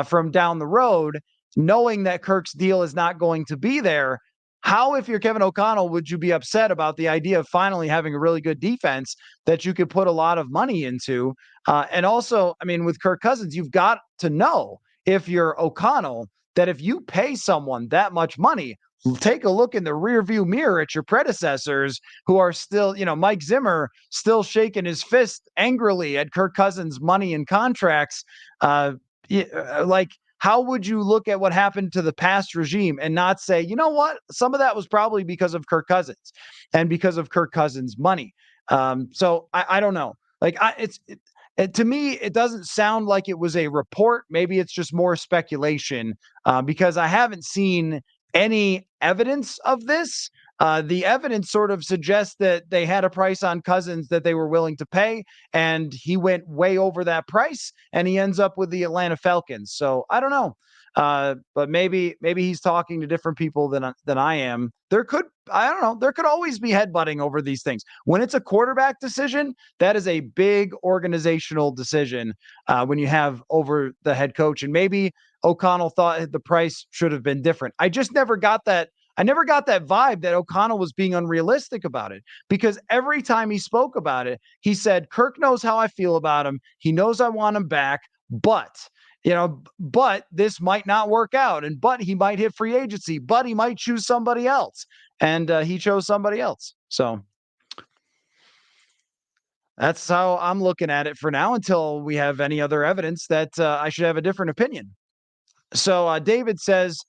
from down the road, knowing that Kirk's deal is not going to be there. How, if you're Kevin O'Connell, would you be upset about the idea of finally having a really good defense that you could put a lot of money into? And also, I mean, with Kirk Cousins, you've got to know, if you're O'Connell, that if you pay someone that much money, take a look in the rearview mirror at your predecessors who are still, Mike Zimmer still shaking his fist angrily at Kirk Cousins' money and contracts. Like, how would you look at what happened to the past regime and not say, you know what, some of that was probably because of Kirk Cousins and because of Kirk Cousins' money? So I don't know. Like, to me, it doesn't sound like it was a report. Maybe it's just more speculation because I haven't seen any evidence of this. The evidence sort of suggests that they had a price on Cousins that they were willing to pay, and he went way over that price, and he ends up with the Atlanta Falcons. So I don't know. But maybe he's talking to different people than I am. I don't know. There could always be headbutting over these things. When it's a quarterback decision, that is a big organizational decision when you have over the head coach. And maybe O'Connell thought the price should have been different. I just never got that. I never got that vibe that O'Connell was being unrealistic about it, because every time he spoke about it, he said, Kirk knows how I feel about him. He knows I want him back, but this might not work out. But he might hit free agency, but he might choose somebody else. And he chose somebody else. So That's how I'm looking at it for now until we have any other evidence that I should have a different opinion. So David says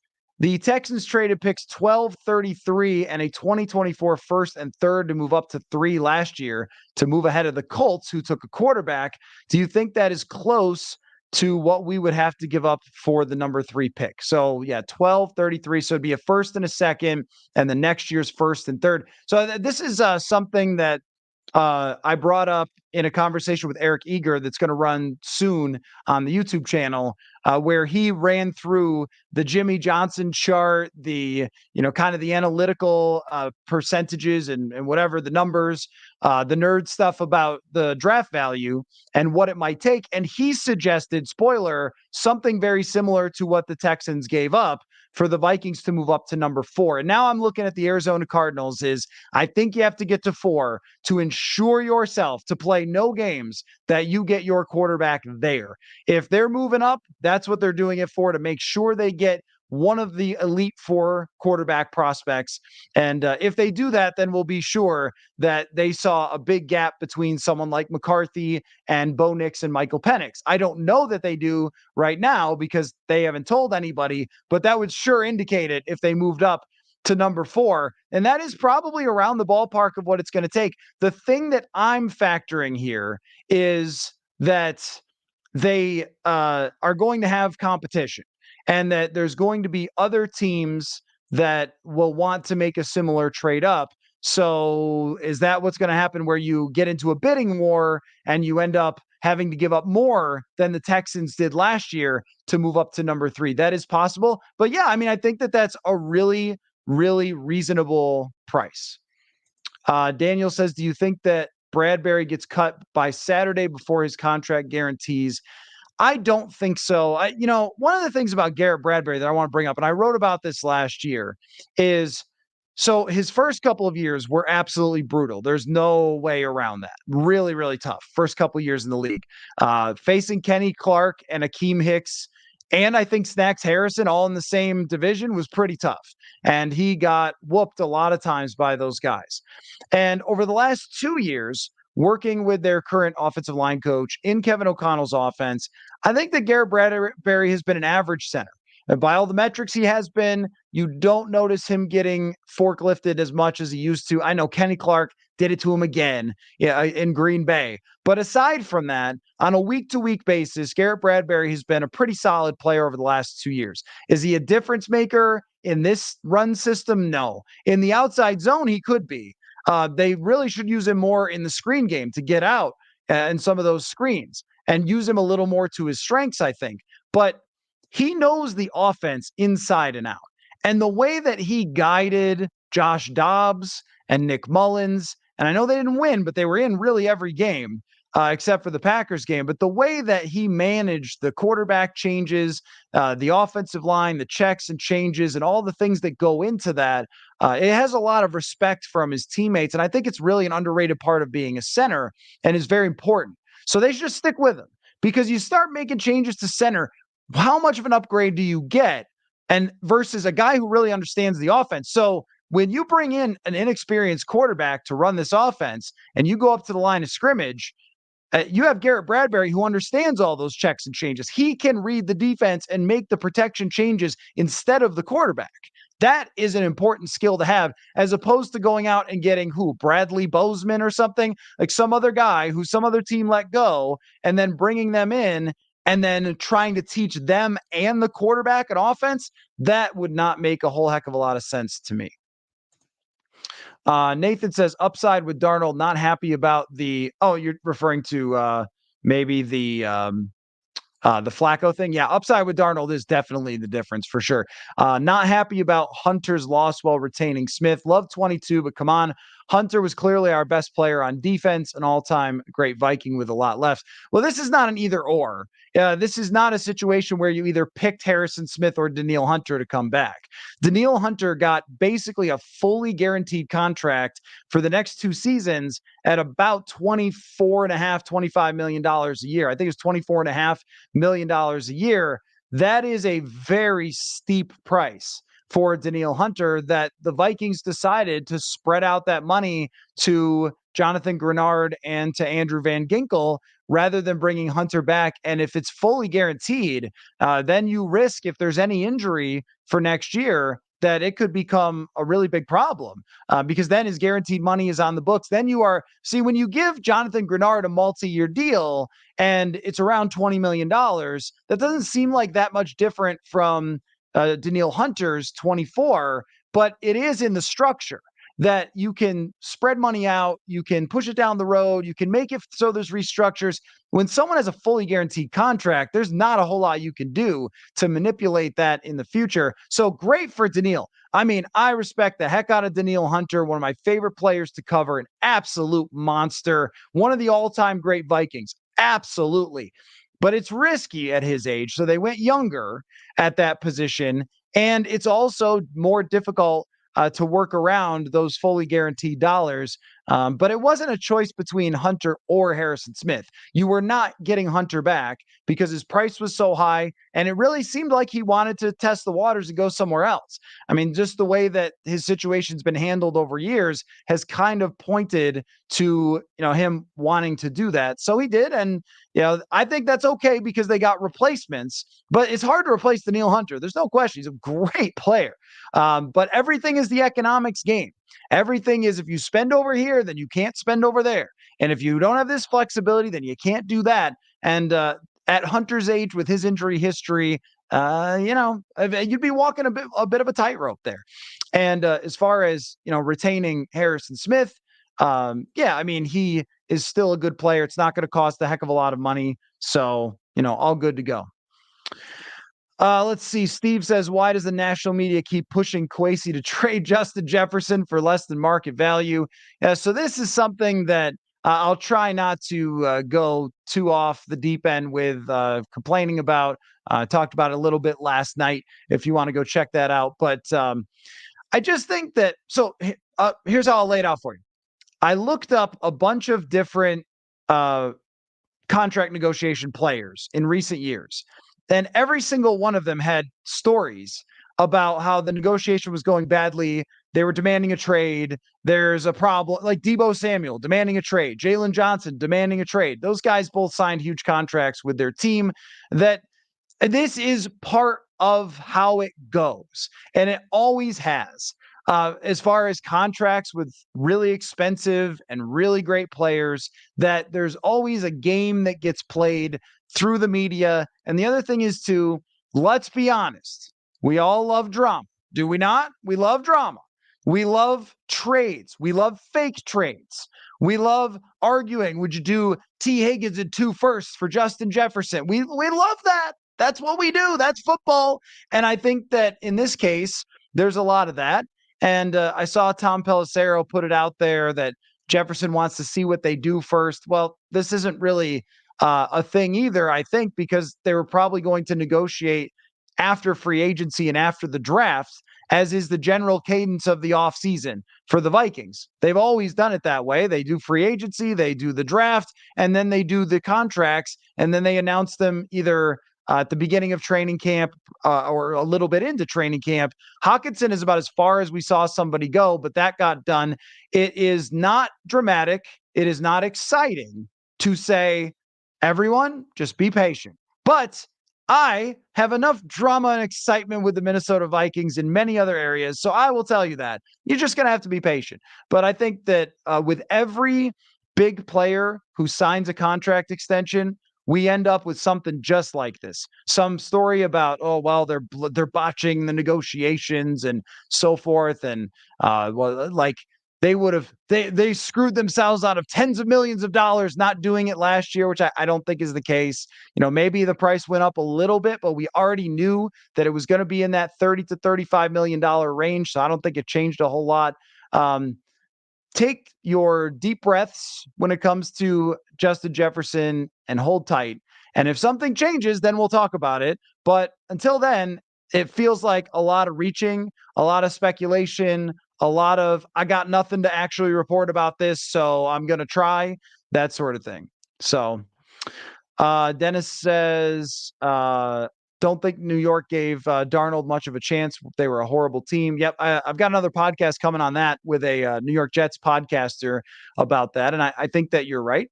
the Texans traded picks 12, 33, and a 2024 first and third to move up to 3 last year to move ahead of the Colts, who took a quarterback. Do you think that is close to what we would have to give up for the number 3 pick? So yeah, 12, 33. So it'd be a first and a second, and the next year's first and third. So this is something that I brought up in a conversation with Eric Eager that's going to run soon on the YouTube channel, where he ran through the Jimmy Johnson chart, the kind of the analytical percentages and whatever the numbers, the nerd stuff about the draft value and what it might take. And he suggested, spoiler, something very similar to what the Texans gave up for the Vikings to move up to number 4. And now I'm looking at the Arizona Cardinals is I think you have to get to 4 to ensure yourself to play no games that you get your quarterback there. If they're moving up, that's what they're doing it for, to make sure they get one of the elite 4 quarterback prospects. And if they do that, then we'll be sure that they saw a big gap between someone like McCarthy and Bo Nix and Michael Penix. I don't know that they do right now because they haven't told anybody, but that would sure indicate it if they moved up to number 4. And that is probably around the ballpark of what it's going to take. The thing that I'm factoring here is that they are going to have competition and that there's going to be other teams that will want to make a similar trade up. So is that what's going to happen where you get into a bidding war and you end up having to give up more than the Texans did last year to move up to number 3? That is possible. But yeah, I mean, I think that that's a really reasonable price. Daniel says, do you think that Bradbury gets cut by Saturday before his contract guarantees? I don't think so. One of the things about Garrett Bradbury that I want to bring up, and I wrote about this last year, is so his first couple of years were absolutely brutal. There's no way around that. Really tough. First couple of years in the league. Facing Kenny Clark and Akeem Hicks, and I think Snacks Harrison all in the same division was pretty tough. And he got whooped a lot of times by those guys. And over the last 2 years, working with their current offensive line coach in Kevin O'Connell's offense, I think that Garrett Bradbury has been an average center. And by all the metrics he has been, you don't notice him getting forklifted as much as he used to. I know Kenny Clark did it to him again in Green Bay. But aside from that, on a week-to-week basis, Garrett Bradbury has been a pretty solid player over the last 2 years. Is he a difference maker in this run system? No. In the outside zone, he could be. They really should use him more in the screen game to get out in some of those screens and use him a little more to his strengths, I think. But he knows the offense inside and out. And the way that he guided Josh Dobbs and Nick Mullins, and I know they didn't win, but they were in really every game except for the Packers game. But the way that he managed the quarterback changes, the offensive line, the checks and changes, and all the things that go into that, it has a lot of respect from his teammates. And I think it's really an underrated part of being a center and is very important. So they should just stick with him because you start making changes to center. How much of an upgrade do you get? And versus a guy who really understands the offense. So when you bring in an inexperienced quarterback to run this offense and you go up to the line of scrimmage, you have Garrett Bradbury who understands all those checks and changes. He can read the defense and make the protection changes instead of the quarterback. That is an important skill to have, as opposed to going out and getting Bradley Bozeman or something, like some other guy who some other team let go, and then bringing them in and then trying to teach them and the quarterback an offense. That would not make a whole heck of a lot of sense to me. Nathan says upside with Darnold, not happy about you're referring to maybe the Flacco thing. Yeah, upside with Darnold is definitely the difference for sure. Not happy about Hunter's loss while retaining Smith. Love 22, but come on. Hunter was clearly our best player on defense, an all-time great Viking with a lot left. Well, this is not an either or. This is not a situation where you either picked Harrison Smith or Danielle Hunter to come back. Danielle Hunter got basically a fully guaranteed contract for the next 2 seasons at about $24.5–25 million a year. I think it's $24.5 million a year. That is a very steep price for Danielle Hunter that the Vikings decided to spread out that money to Jonathan Grenard and to Andrew Van Ginkel rather than bringing Hunter back. And if it's fully guaranteed, then you risk, if there's any injury for next year, that it could become a really big problem because then his guaranteed money is on the books. Then you are, see, when you give Jonathan Grenard a multi-year deal and it's around $20 million, that doesn't seem like that much different from Danielle Hunter's 24, but it is in the structure that you can spread money out, you can push it down the road, you can make it so there's restructures. When someone has a fully guaranteed contract, there's not a whole lot you can do to manipulate that in the future. So great for Danielle. I mean, I respect the heck out of Danielle Hunter, one of my favorite players to cover, an absolute monster, one of the all-time great Vikings. Absolutely. But it's risky at his age. So they went younger at that position. And it's also more difficult to work around those fully guaranteed dollars. But it wasn't a choice between Hunter or Harrison Smith. You were not getting Hunter back because his price was so high, and it really seemed like he wanted to test the waters and go somewhere else. I mean, just the way that his situation's been handled over years has kind of pointed to, him wanting to do that. So he did, and I think that's okay because they got replacements, but it's hard to replace Danielle Hunter. There's no question. He's a great player. But everything is the economics game. Everything is, if you spend over here, then you can't spend over there. And if you don't have this flexibility, then you can't do that. And at Hunter's age, with his injury history, you'd be walking a bit of a tightrope there. And as far as, retaining Harrison Smith, I mean, he is still a good player. It's not going to cost a heck of a lot of money. So, all good to go. Let's see. Steve says, why does the national media keep pushing Kwesi to trade Justin Jefferson for less than market value? So this is something that I'll try not to go too off the deep end with complaining about. Talked about it a little bit last night if you want to go check that out. But I just think that, so here's how I'll lay it out for you. I looked up a bunch of different contract negotiation players in recent years. And every single one of them had stories about how the negotiation was going badly. They were demanding a trade. There's a problem, like Deebo Samuel demanding a trade, Jalen Johnson demanding a trade. Those guys both signed huge contracts with their team. That this is part of how it goes, and it always has. As far as contracts with really expensive and really great players, that there's always a game that gets played through the media. And the other thing is to, let's be honest, we all love drama. Do we not? We love drama. We love trades. We love fake trades. We love arguing. Would you do T. Higgins and 2 firsts for Justin Jefferson? We love that. That's what we do. That's football. And I think that in this case, there's a lot of that. And I saw Tom Pelissero put it out there that Jefferson wants to see what they do first. Well, this isn't really a thing either, I think, because they were probably going to negotiate after free agency and after the draft, as is the general cadence of the offseason for the Vikings. They've always done it that way. They do free agency, they do the draft, and then they do the contracts, and then they announce them either at the beginning of training camp or a little bit into training camp. Hockenson is about as far as we saw somebody go, but that got done. It is not dramatic. It is not exciting to say, everyone, just be patient. But I have enough drama and excitement with the Minnesota Vikings in many other areas, so I will tell you that. You're just going to have to be patient. But I think that with every big player who signs a contract extension, we end up with something just like this. Some story about, oh, well, they're botching the negotiations and so forth. And they screwed themselves out of tens of millions of dollars not doing it last year, which I don't think is the case. Maybe the price went up a little bit, but we already knew that it was going to be in that $30 to $35 million range. So I don't think it changed a whole lot. Take your deep breaths when it comes to Justin Jefferson and hold tight. And if something changes, then we'll talk about it. But until then, it feels like a lot of reaching, a lot of speculation, a lot of, I got nothing to actually report about this, so I'm going to try, that sort of thing. So Dennis says, don't think New York gave Darnold much of a chance. They were a horrible team. Yep, I've got another podcast coming on that with a New York Jets podcaster about that, and I think that you're right.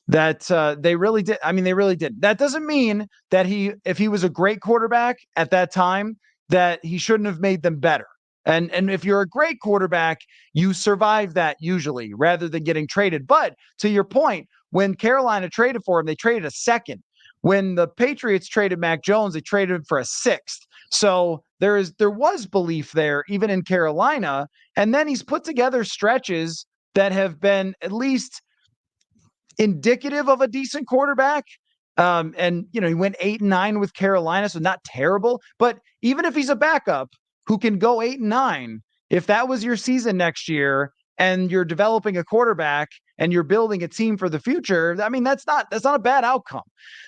That they really did. I mean, they really did. That doesn't mean that if he was a great quarterback at that time, that he shouldn't have made them better. And if you're a great quarterback, you survive that usually rather than getting traded. But to your point, when Carolina traded for him, they traded a second. When the Patriots traded Mac Jones, they traded him for a sixth. So there was belief there, even in Carolina. And then he's put together stretches that have been at least indicative of a decent quarterback. And he went 8-9 with Carolina, so not terrible. But even if he's a backup who can go 8-9, if that was your season next year and you're developing a quarterback and you're building a team for the future, I mean, that's not a bad outcome.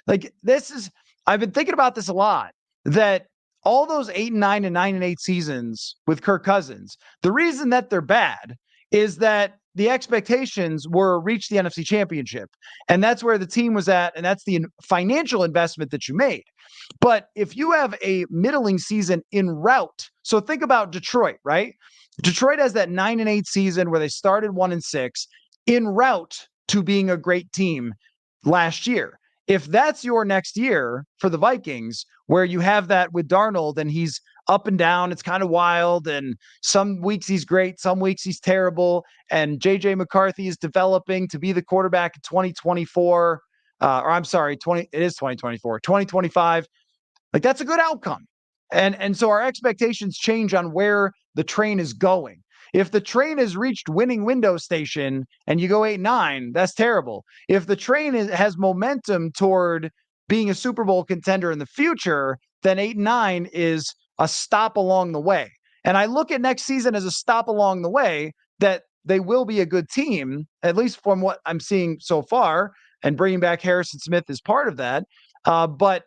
Like I've been thinking about this a lot, that all those 8-9 and 9-8 seasons with Kirk Cousins, the reason that they're bad is that the expectations were reach the NFC Championship. And that's where the team was at. And that's the financial investment that you made. But if you have a middling season en route, so think about Detroit, right? Detroit has that 9-8 season where they started 1-6 en route to being a great team last year. If that's your next year for the Vikings, where you have that with Darnold and he's up and down, it's kind of wild, and some weeks he's great, some weeks he's terrible, and JJ McCarthy is developing to be the quarterback in 2024, or I'm sorry, it is 2024, 2025. Like, that's a good outcome. And so our expectations change on where the train is going. If the train has reached winning window station and you go 8-9, that's terrible. If the train has momentum toward being a Super Bowl contender in the future, then 8-9 is a stop along the way. And I look at next season as a stop along the way, that they will be a good team, at least from what I'm seeing so far, and bringing back Harrison Smith is part of that, but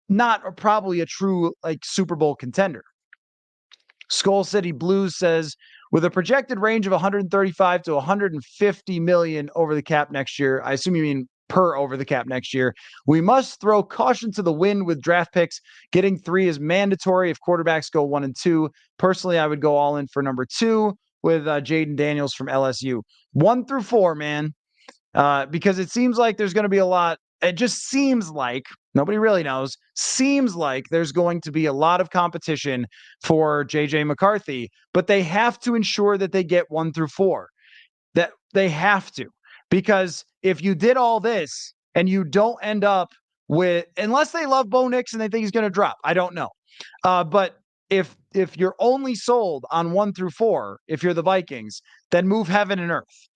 not probably a true Super Bowl contender. Skol City Blues says, with a projected range of 135 to 150 million over the cap next year, I assume you mean per over the cap next year, we must throw caution to the wind with draft picks. Getting 3 is mandatory if quarterbacks go 1 and 2. Personally, I would go all in for number 2 with Jaden Daniels from LSU. 1 through 4, man, because it seems like there's going to be a lot. It just seems like, nobody really knows, seems like there's going to be a lot of competition for JJ McCarthy, but they have to ensure that they get 1 through 4. That they have to, because if you did all this and you don't end up with, unless they love Bo Nix and they think he's going to drop, I don't know. But if you're only sold on 1 through 4, if you're the Vikings, then move heaven and earth.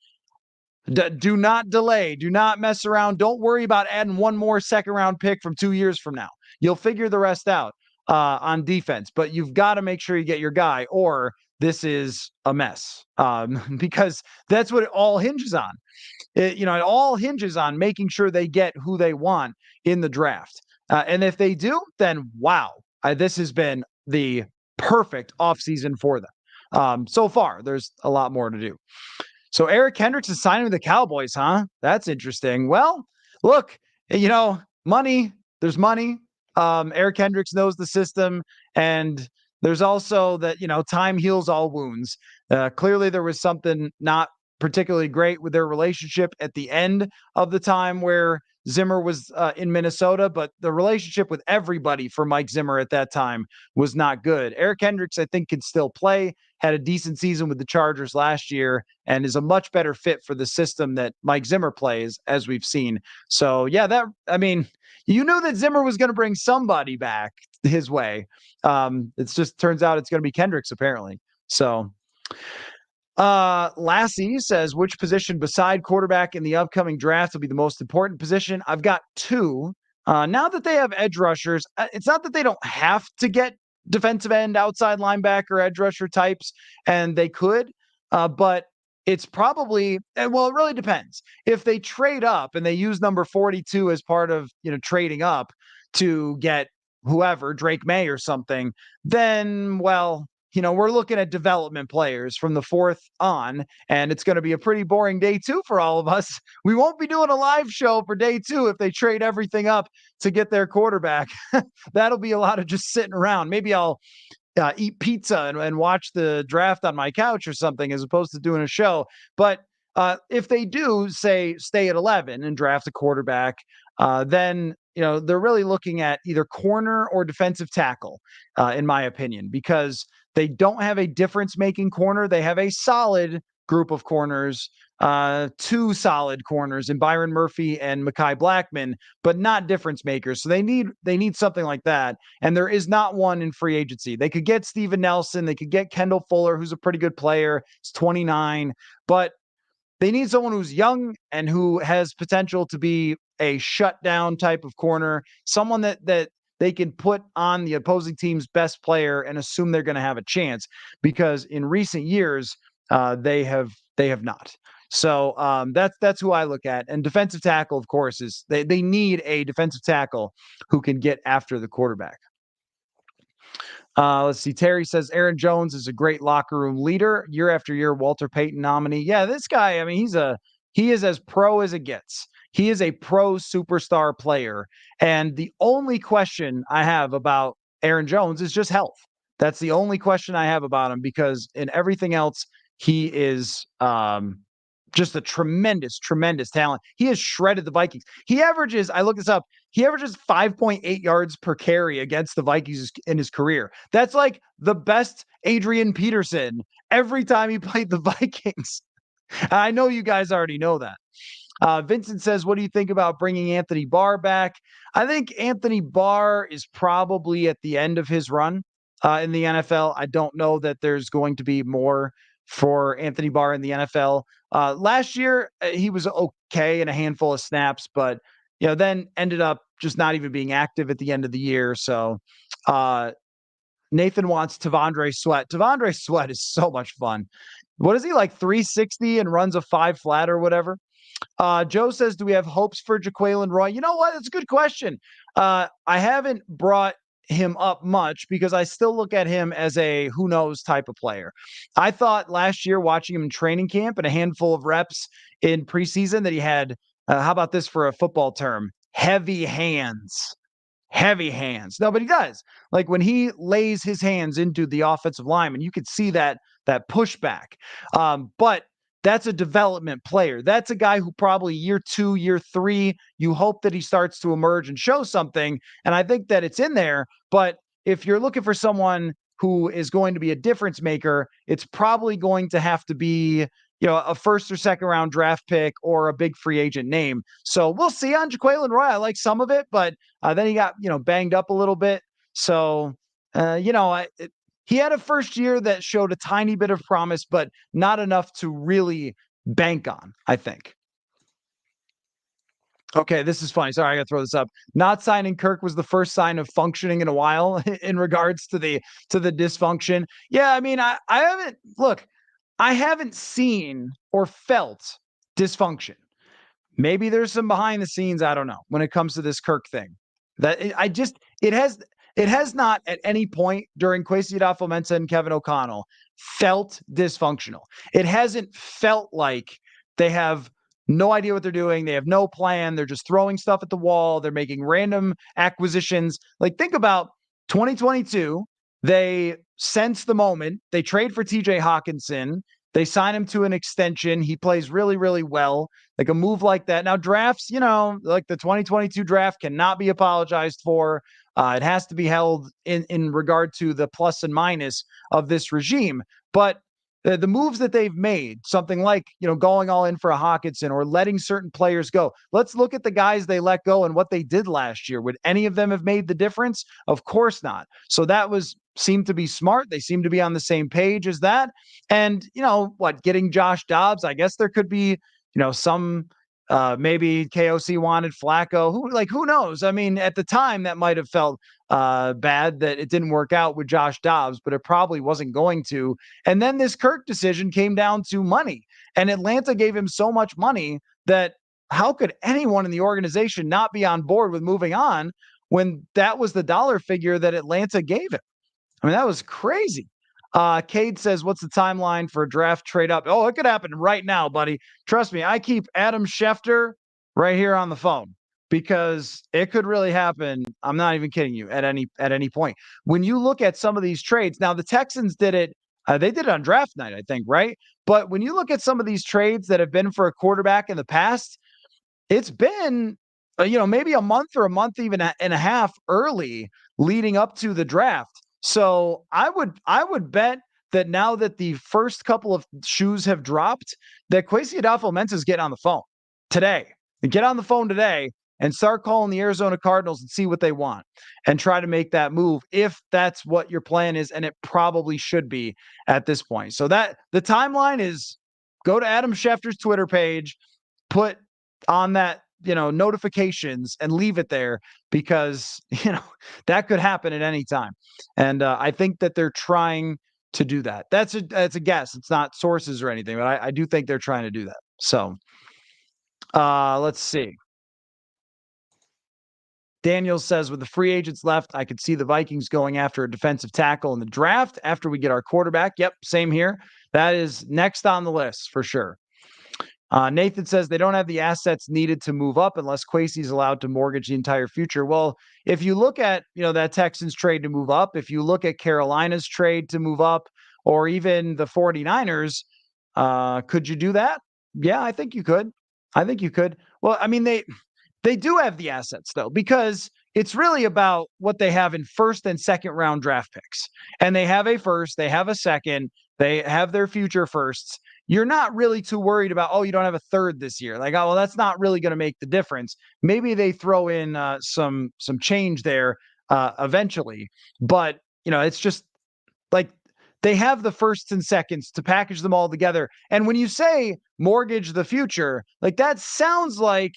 Do not delay. Do not mess around. Don't worry about adding one more second-round pick from 2 years from now. You'll figure the rest out on defense, but you've got to make sure you get your guy, or this is a mess, because that's what it all hinges on. It all hinges on making sure they get who they want in the draft. And if they do, then wow, this has been the perfect offseason for them. So far, there's a lot more to do. So Eric Hendricks is signing with the Cowboys, huh? That's interesting. Well, look, money, there's money. Eric Hendricks knows the system, and there's also that, time heals all wounds. Clearly there was something not particularly great with their relationship at the end of the time where Zimmer was in Minnesota, but the relationship with everybody for Mike Zimmer at that time was not good. Eric Hendricks, I think, can still play, had a decent season with the Chargers last year, and is a much better fit for the system that Mike Zimmer plays, as we've seen. So, yeah, you knew that Zimmer was going to bring somebody back his way. It's just turns out it's going to be Kendricks, apparently. So, Lassie says, which position beside quarterback in the upcoming draft will be the most important position? I've got 2. Now that they have edge rushers, it's not that they don't have to get defensive end, outside linebacker, edge rusher types, and they could, but it's probably, well, it really depends. If they trade up and they use number 42 as part of, trading up to get whoever, Drake May or something, then, well, we're looking at development players from the fourth on, and it's going to be a pretty boring day two for all of us. We won't be doing a live show for day two if they trade everything up to get their quarterback. That'll be a lot of just sitting around. Maybe I'll eat pizza and watch the draft on my couch or something as opposed to doing a show. But if they do say stay at 11 and draft a quarterback, then they're really looking at either corner or defensive tackle, in my opinion, because they don't have a difference-making corner. They have a solid group of corners, two solid corners in Byron Murphy and Mekhi Blackman, but not difference makers. So they need something like that. And there is not one in free agency. They could get Steven Nelson. They could get Kendall Fuller, who's a pretty good player. He's 29, but they need someone who's young and who has potential to be a shutdown type of corner, someone that they can put on the opposing team's best player and assume they're going to have a chance, because in recent years they have not. So that's who I look at. And defensive tackle, of course, is they need a defensive tackle who can get after the quarterback. Let's see. Terry says Aaron Jones is a great locker room leader. Year after year, Walter Payton nominee. Yeah, this guy, I mean, he is as pro as it gets. He is a pro superstar player. And the only question I have about Aaron Jones is just health. That's the only question I have about him, because in everything else, he is just a tremendous, tremendous talent. He has shredded the Vikings. He averages, I looked this up, he averages 5.8 yards per carry against the Vikings in his career. That's like the best Adrian Peterson every time he played the Vikings. I know you guys already know that. Vincent says, what do you think about bringing Anthony Barr back? I think Anthony Barr is probably at the end of his run in the NFL. I don't know that there's going to be more for Anthony Barr in the NFL. Last year, he was okay in a handful of snaps, but then ended up just not even being active at the end of the year. So Nathan wants Tavondre Sweat. Tavondre Sweat is so much fun. What is he, like 360 and runs a 5 flat or whatever? Joe says, do we have hopes for Jaquelin Roy? You know what? It's a good question. I haven't brought him up much because I still look at him as a who knows type of player. I thought last year, watching him in training camp and a handful of reps in preseason, that he had, how about this for a football term? Heavy hands. Heavy hands. No, but he does. Like when he lays his hands into the offensive lineman, you could see that pushback. But that's a development player. That's a guy who probably year 2, year 3, you hope that he starts to emerge and show something. And I think that it's in there. But if you're looking for someone who is going to be a difference maker, it's probably going to have to be, a first or second round draft pick or a big free agent name. So we'll see on Jaquelin Roy. I like some of it, but then he got, banged up a little bit. So, he had a first year that showed a tiny bit of promise, but not enough to really bank on, I think. Okay, this is funny. Sorry, I got to throw this up. Not signing Kirk was the first sign of functioning in a while in regards to the dysfunction. Yeah, I mean, I haven't seen or felt dysfunction. Maybe there's some behind the scenes, I don't know, when it comes to this Kirk thing. It has not at any point during Kwesi Adofo-Mensah and Kevin O'Connell felt dysfunctional. It hasn't felt like they have no idea what they're doing. They have no plan. They're just throwing stuff at the wall. They're making random acquisitions. Like, think about 2022. They sense the moment. They trade for TJ Hawkinson. They sign him to an extension. He plays really, really well. Like a move like that. Now, drafts, like the 2022 draft cannot be apologized for. It has to be held in regard to the plus and minus of this regime. But the moves that they've made, something like, going all in for a Hawkinson or letting certain players go. Let's look at the guys they let go and what they did last year. Would any of them have made the difference? Of course not. So that seemed to be smart. They seem to be on the same page as that. And, getting Josh Dobbs, I guess there could be, some maybe KOC wanted Flacco. Who knows? I mean, at the time that might have felt bad that it didn't work out with Josh Dobbs, but it probably wasn't going to. And then this Kirk decision came down to money, and Atlanta gave him so much money that how could anyone in the organization not be on board with moving on when that was the dollar figure that Atlanta gave him? I mean, that was crazy. Cade says, what's the timeline for a draft trade up? Oh, it could happen right now, buddy. Trust me, I keep Adam Schefter right here on the phone because it could really happen. I'm not even kidding you at any point. When you look at some of these trades, now the Texans did it. They did it on draft night, I think, right? But when you look at some of these trades that have been for a quarterback in the past, it's been, maybe a month or a month even and a half early leading up to the draft. So I would bet that now that the first couple of shoes have dropped, that Kwesi Adofo-Mensah is getting on the phone today. Get on the phone today and start calling the Arizona Cardinals and see what they want and try to make that move if that's what your plan is, and it probably should be at this point. So that the timeline is go to Adam Schefter's Twitter page, put on that, notifications and leave it there because, that could happen at any time. And I think that they're trying to do that. That's a guess. It's not sources or anything, but I do think they're trying to do that. So let's see. Daniel says, with the free agents left, I could see the Vikings going after a defensive tackle in the draft after we get our quarterback. Yep, same here. That is next on the list for sure. Nathan says they don't have the assets needed to move up unless Kwesi's allowed to mortgage the entire future. Well, if you look at, that Texans trade to move up, if you look at Carolina's trade to move up, or even the 49ers, could you do that? Yeah, I think you could. I think you could. Well, I mean, they do have the assets though, because it's really about what they have in first and second round draft picks. And they have a first, they have a second, they have their future firsts. You're not really too worried about, oh, you don't have a third this year. Like, oh, well, that's not really going to make the difference. Maybe they throw in some change there eventually, but it's just like they have the firsts and seconds to package them all together. And when you say mortgage the future, like that sounds like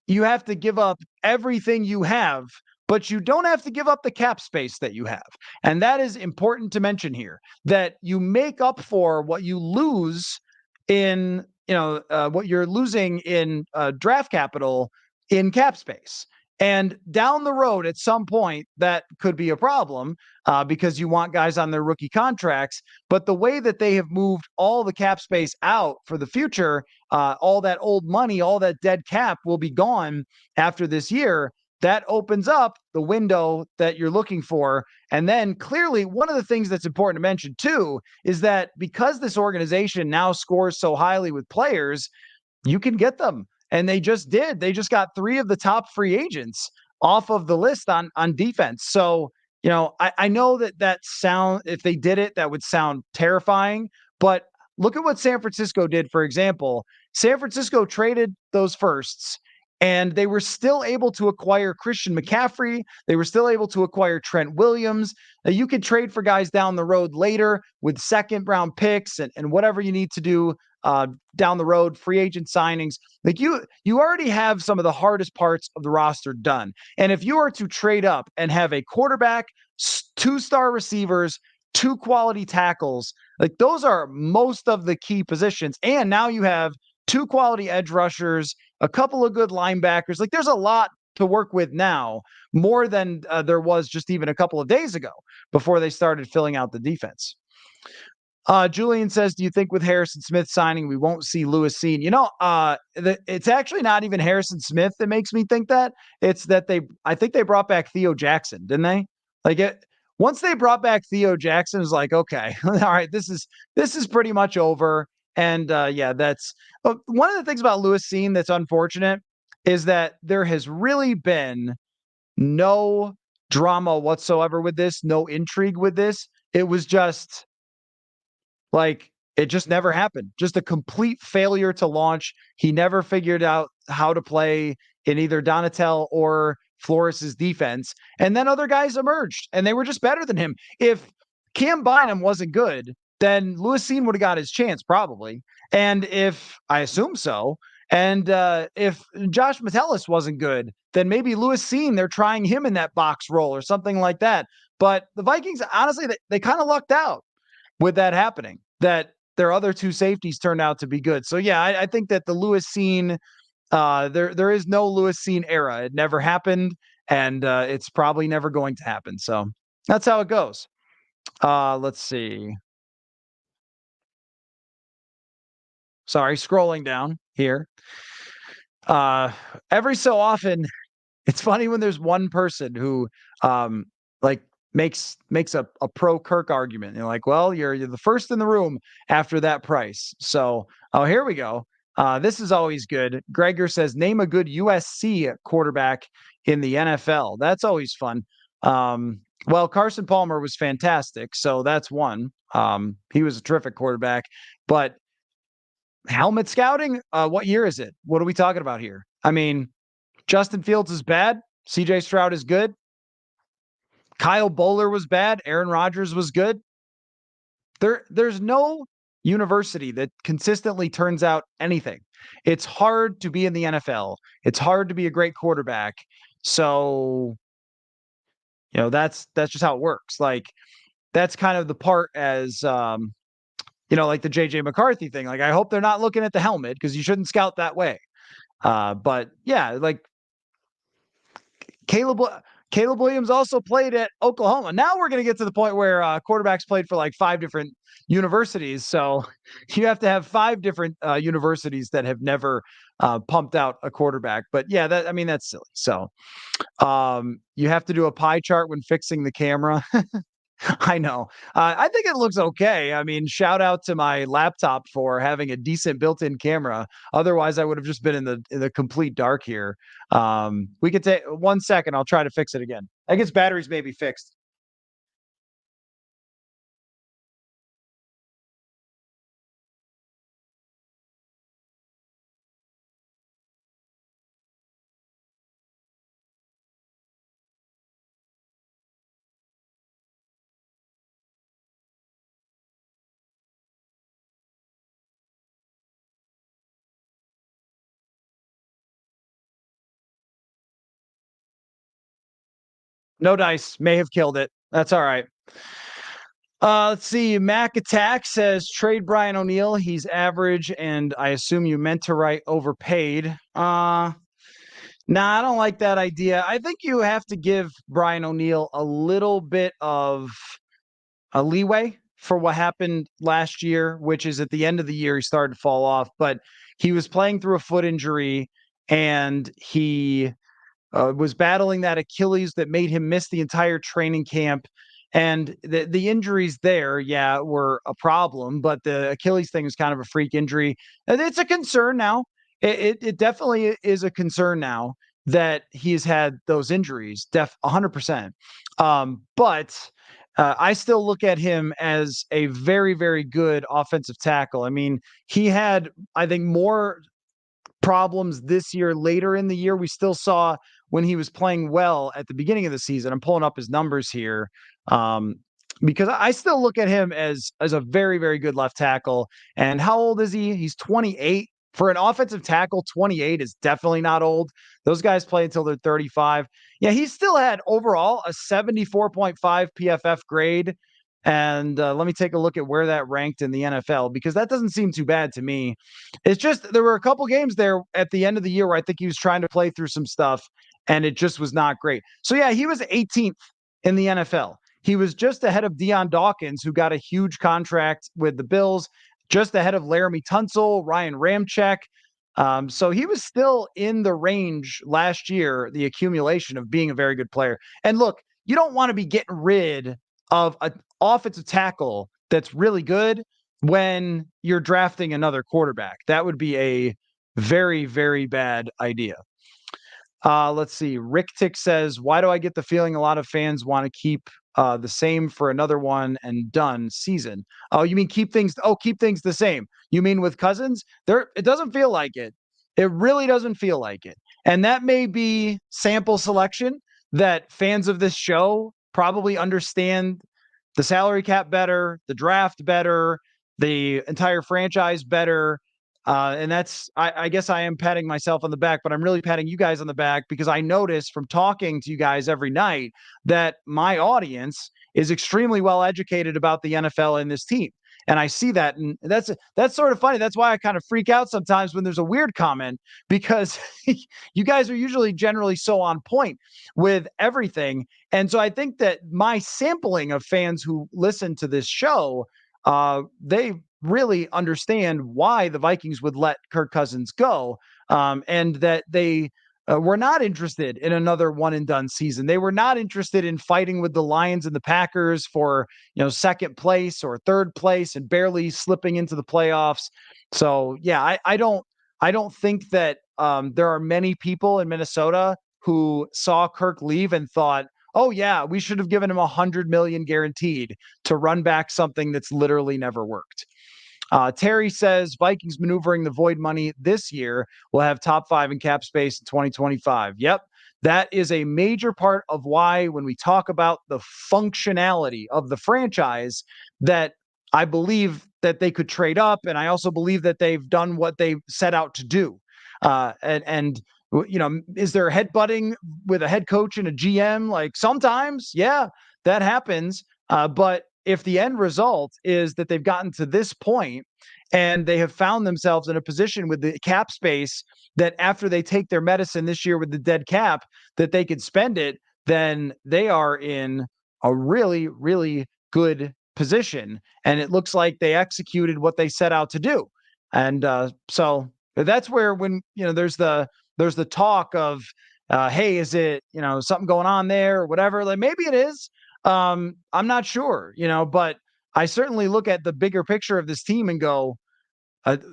you have to give up everything you have, but you don't have to give up the cap space that you have. And that is important to mention here, that you make up for what you lose in, what you're losing in draft capital in cap space. And down the road, at some point, that could be a problem because you want guys on their rookie contracts. But the way that they have moved all the cap space out for the future, all that old money, all that dead cap will be gone after this year. That opens up the window that you're looking for. And then clearly, one of the things that's important to mention too is that because this organization now scores so highly with players, you can get them. And they just did. They just got 3 of the top free agents off of the list on defense. So, I know that sound, if they did it, that would sound terrifying. But look at what San Francisco did, for example. San Francisco traded those firsts, and they were still able to acquire Christian McCaffrey. They were still able to acquire Trent Williams. You could trade for guys down the road later with second round picks and whatever you need to do down the road, free agent signings. Like you already have some of the hardest parts of the roster done. And if you are to trade up and have a quarterback, 2-star receivers, 2 quality tackles, like those are most of the key positions. And now you have 2 quality edge rushers, a couple of good linebackers. Like there's a lot to work with now, more than there was just even a couple of days ago before they started filling out the defense. Julian says, do you think with Harrison Smith signing, we won't see Lewis Cine? It's actually not even Harrison Smith that makes me think that. It's that I think they brought back Theo Jackson, didn't they? Once they brought back Theo Jackson, it's like, okay, all right, this is pretty much over. And that's one of the things about Lewis Cine that's unfortunate is that there has really been no drama whatsoever with this, no intrigue with this. It was just like, it just never happened. Just a complete failure to launch. He never figured out how to play in either Donatel or Flores's defense. And then other guys emerged and they were just better than him. If Cam Bynum wasn't good, then Lewis Cine would have got his chance probably. And I assume so. And if Josh Metellus wasn't good, then maybe Lewis Cine, they're trying him in that box role or something like that. But the Vikings, honestly, they kind of lucked out with that happening, that their other 2 safeties turned out to be good. So yeah, I think that the Lewis Cine, there is no Lewis Cine era. It never happened, and it's probably never going to happen. So that's how it goes. Let's see. Sorry, scrolling down here. Uh, every so often, it's funny when there's one person who, um, like makes a pro Kirk argument. You're like, well, you're the first in the room after that price. So, oh, here we go. This is always good. Gregor says, name a good USC quarterback in the NFL. That's always fun. Well, Carson Palmer was fantastic, so that's one. He was a terrific quarterback, but helmet scouting, what year is it? What are we talking about here? I mean, Justin Fields is bad. CJ Stroud is good. Kyle Bowler was bad. Aaron Rodgers was good. There's no university that consistently turns out anything. It's hard to be in the NFL. It's hard to be a great quarterback. So, that's just how it works. Like that's kind of the part as like the JJ McCarthy thing. Like I hope they're not looking at the helmet because you shouldn't scout that way. But yeah, like Caleb Caleb Williams also played at Oklahoma. Now we're going to get to the point where quarterbacks played for like 5 different universities. So you have to have 5 different universities that have never pumped out a quarterback. But yeah, that's silly. So you have to do a pie chart when fixing the camera. I know. I think it looks okay. I mean, shout out to my laptop for having a decent built-in camera. Otherwise, I would have just been in the complete dark here. We could take 1 second. I'll try to fix it again. I guess batteries may be fixed. No dice. May have killed it. That's all right. Let's see. Mac Attack says trade Brian O'Neill. He's average, and I assume you meant to write overpaid. Nah, I don't like that idea. I think you have to give Brian O'Neill a little bit of a leeway for what happened last year, which is at the end of the year he started to fall off, but he was playing through a foot injury and he was battling that Achilles that made him miss the entire training camp. And the injuries there, yeah, were a problem, but the Achilles thing is kind of a freak injury. And it's a concern now. It definitely is a concern now that he's had those injuries, 100%. But I still look at him as a very, very good offensive tackle. I mean, he had, I think, more problems this year later in the year. We still saw when he was playing well at the beginning of the season. I'm pulling up his numbers here um, because I still look at him as a very, very good left tackle. And how old is he? He's 28. For an offensive tackle, 28 is definitely not old. Those guys play until they're 35. Yeah, he still had overall a 74.5 PFF grade. And let me take a look at where that ranked in the NFL because that doesn't seem too bad to me. It's just there were a couple games there at the end of the year where I think he was trying to play through some stuff and it just was not great. So yeah, he was 18th in the NFL. He was just ahead of Deion Dawkins, who got a huge contract with the Bills, just ahead of Laramie Tunsil, Ryan Ramczyk. So he was still in the range last year, the accumulation of being a very good player. And look, you don't want to be getting rid of an offensive tackle that's really good when you're drafting another quarterback. That would be a very, very bad idea. Let's see. Rick Tick says, why do I get the feeling a lot of fans want to keep the same for another one and done season? Oh, you mean keep things the same. You mean with Cousins? It doesn't feel like it. It really doesn't feel like it. And that may be sample selection that fans of this show probably understand the salary cap better, the draft better, the entire franchise better. And I guess I am patting myself on the back, but I'm really patting you guys on the back because I notice from talking to you guys every night that my audience is extremely well educated about the NFL and this team. And I see that, and that's sort of funny. That's why I kind of freak out sometimes when there's a weird comment, because you guys are usually generally so on point with everything. And so I think that my sampling of fans who listen to this show, they really understand why the Vikings would let Kirk Cousins go, and that they were not interested in another one and done season. They were not interested in fighting with the Lions and the Packers for, second place or third place and barely slipping into the playoffs. So yeah, I don't think that there are many people in Minnesota who saw Kirk leave and thought, oh yeah, we should have given him $100 million guaranteed to run back something that's literally never worked. Terry says Vikings maneuvering the void money this year will have top 5 in cap space in 2025. Yep. That is a major part of why, when we talk about the functionality of the franchise, that I believe that they could trade up. And I also believe that they've done what they set out to do. Is there headbutting with a head coach and a GM? Like sometimes, yeah, that happens. But if the end result is that they've gotten to this point and they have found themselves in a position with the cap space that after they take their medicine this year with the dead cap, that they could spend it, then they are in a really, really good position. And it looks like they executed what they set out to do. And so that's where, when, there's the talk of, hey, is it, something going on there or whatever? Like maybe it is. I'm not sure, but I certainly look at the bigger picture of this team and go,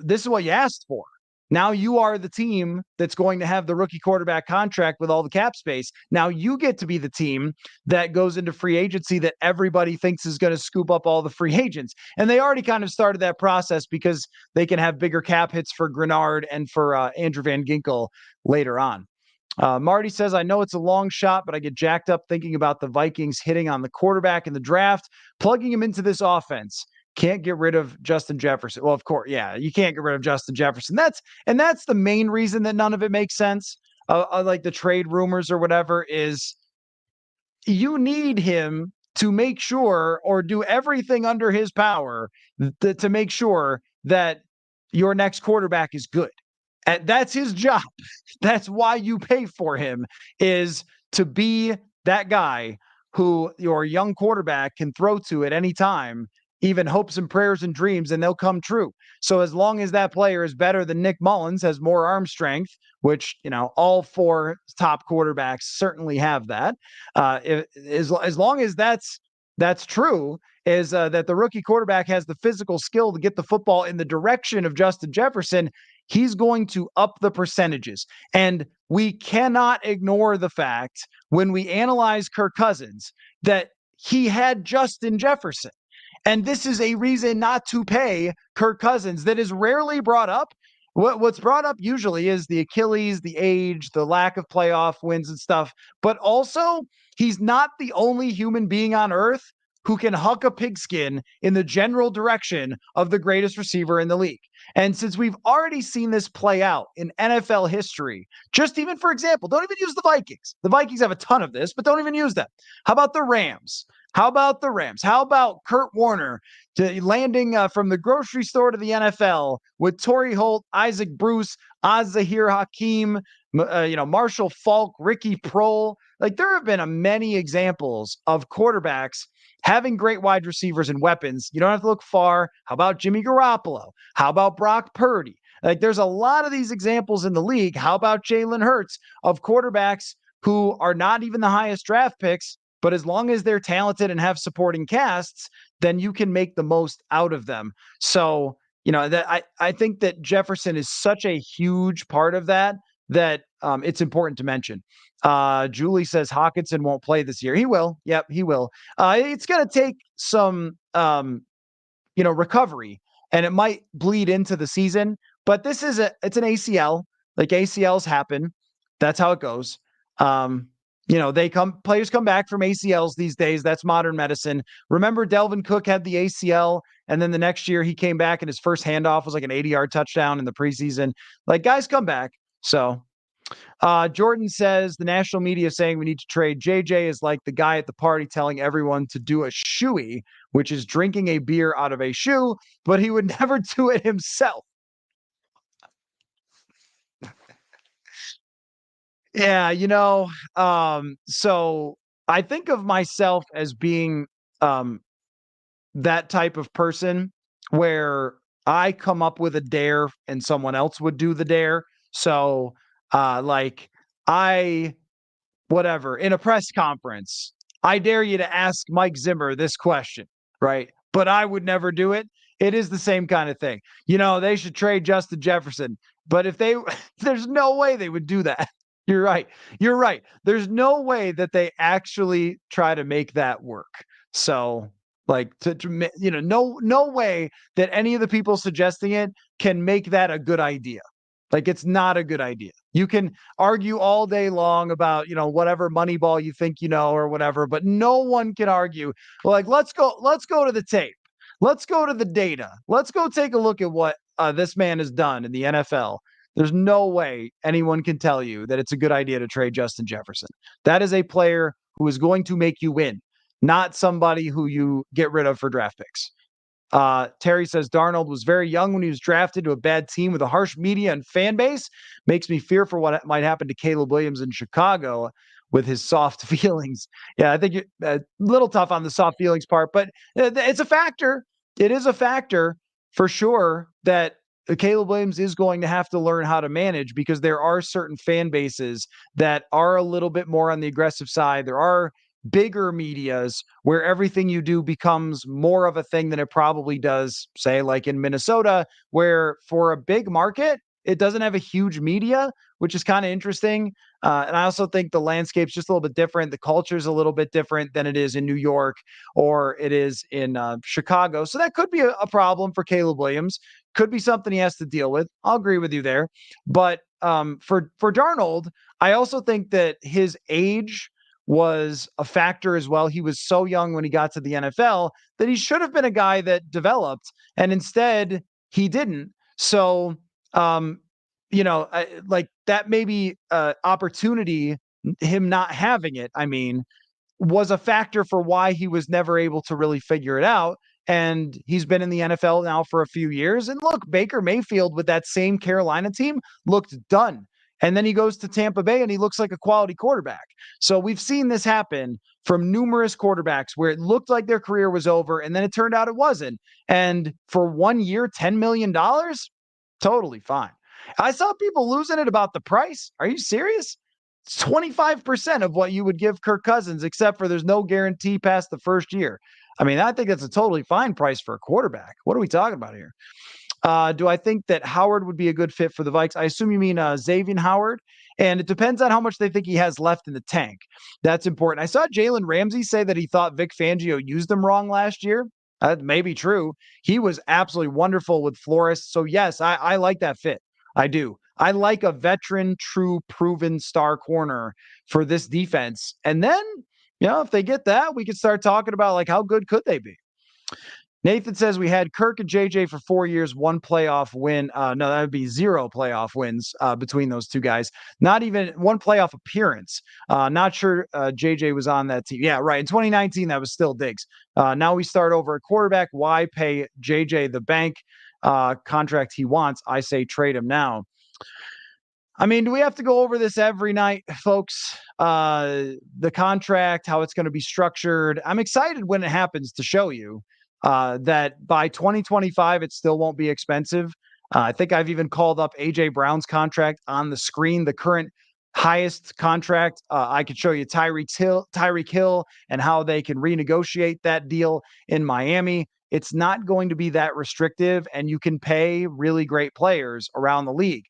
this is what you asked for. Now you are the team that's going to have the rookie quarterback contract with all the cap space. Now you get to be the team that goes into free agency that everybody thinks is going to scoop up all the free agents. And they already kind of started that process because they can have bigger cap hits for Grenard and for Andrew Van Ginkel later on. Marty says, I know it's a long shot, but I get jacked up thinking about the Vikings hitting on the quarterback in the draft, plugging him into this offense. Can't get rid of Justin Jefferson. Well, of course, yeah, you can't get rid of Justin Jefferson. That's the main reason that none of it makes sense. Like the trade rumors or whatever, is you need him to make sure, or do everything under his power to make sure that your next quarterback is good. And that's his job. That's why you pay for him, is to be that guy who your young quarterback can throw to at any time, even hopes and prayers and dreams, and they'll come true. So as long as that player is better than Nick Mullins, has more arm strength, which, all 4 top quarterbacks certainly have that. As long as that's true, is that the rookie quarterback has the physical skill to get the football in the direction of Justin Jefferson, he's going to up the percentages. And we cannot ignore the fact, when we analyze Kirk Cousins, that he had Justin Jefferson. And this is a reason not to pay Kirk Cousins that is rarely brought up. What's brought up usually is the Achilles, the age, the lack of playoff wins and stuff. But also, he's not the only human being on earth who can huck a pigskin in the general direction of the greatest receiver in the league. And since we've already seen this play out in NFL history, just even, for example, don't even use the Vikings. The Vikings have a ton of this, but don't even use them. How about the Rams? How about Kurt Warner landing from the grocery store to the NFL with Torrey Holt, Isaac Bruce, Az-Zahir Hakim, Marshall Faulk, Ricky Prohl? Like, there have been many examples of quarterbacks having great wide receivers and weapons. You don't have to look far. How about Jimmy Garoppolo? How about Brock Purdy? Like, there's a lot of these examples in the league. How about Jalen Hurts, of quarterbacks who are not even the highest draft picks, but as long as they're talented and have supporting casts, then you can make the most out of them. So, that I think that Jefferson is such a huge part of that it's important to mention. Julie says Hawkinson won't play this year. He will. Yep, he will. It's going to take some, recovery, and it might bleed into the season. But it's an ACL. Like, ACLs happen. That's how it goes. Players come back from ACLs these days. That's modern medicine. Remember, Delvin Cook had the ACL, and then the next year he came back and his first handoff was like an 80-yard touchdown in the preseason. Like, guys come back. So Jordan says the national media saying we need to trade JJ is like the guy at the party telling everyone to do a shoey, which is drinking a beer out of a shoe, but he would never do it himself. Yeah, so I think of myself as being um that type of person where I come up with a dare and someone else would do the dare. So like I whatever, in a press conference, I dare you to ask Mike Zimmer this question, right? But I would never do it. It is the same kind of thing. They should trade Justin Jefferson, but if they, there's no way they would do that. You're right. You're right. There's no way that they actually try to make that work. So, like, no way that any of the people suggesting it can make that a good idea. Like, it's not a good idea. You can argue all day long about, whatever Moneyball you think or whatever, but no one can argue. Well, like, let's go to the tape. Let's go to the data. Let's go take a look at what this man has done in the NFL. There's no way anyone can tell you that it's a good idea to trade Justin Jefferson. That is a player who is going to make you win, not somebody who you get rid of for draft picks. Terry says Darnold was very young when he was drafted to a bad team with a harsh media and fan base. Makes me fear for what might happen to Caleb Williams in Chicago with his soft feelings. Yeah, I think you're a little tough on the soft feelings part, but it's a factor. It is a factor for sure that Caleb Williams is going to have to learn how to manage because there are certain fan bases that are a little bit more on the aggressive side. There are bigger medias where everything you do becomes more of a thing than it probably does, say, like in Minnesota, where for a big market, it doesn't have a huge media, which is kind of interesting. And I also think the landscape's just a little bit different. The culture is a little bit different than it is in New York or it is in Chicago. So that could be a problem for Caleb Williams. Could be something he has to deal with. I'll agree with you there. But for Darnold, I also think that his age was a factor as well. He was so young when he got to the NFL that he should have been a guy that developed, and instead he didn't. So, like that maybe opportunity, him not having it, I mean, was a factor for why he was never able to really figure it out. And he's been in the NFL now for a few years. And look, Baker Mayfield with that same Carolina team looked done. And then he goes to Tampa Bay and he looks like a quality quarterback. So we've seen this happen from numerous quarterbacks where it looked like their career was over and then it turned out it wasn't. And for 1 year, $10 million, totally fine. I saw people losing it about the price. Are you serious? It's 25% of what you would give Kirk Cousins, except for there's no guarantee past the first year. I mean, I think that's a totally fine price for a quarterback. What are we talking about here? Do I think that Howard would be a good fit for the Vikes? I assume you mean Xavier Howard. And it depends on how much they think he has left in the tank. That's important. I saw Jalen Ramsey say that he thought Vic Fangio used him wrong last year. That may be true. He was absolutely wonderful with Flores. So, yes, I like that fit. I do. I like a veteran, true, proven star corner for this defense. And then, if they get that, we can start talking about like how good could they be? Nathan says we had Kirk and JJ for 4 years, one playoff win. No, that would be 0 playoff wins between those two guys. Not even one playoff appearance. Not sure JJ was on that team. Yeah, right. In 2019, that was still Diggs. Now we start over at quarterback. Why pay JJ the bank contract he wants? I say trade him now. I mean, do we have to go over this every night, folks? The contract, how it's going to be structured. I'm excited when it happens to show you that by 2025, it still won't be expensive. I think I've even called up AJ Brown's contract on the screen, the current highest contract. I could show you Tyreek Hill and how they can renegotiate that deal in Miami. It's not going to be that restrictive, and you can pay really great players around the league.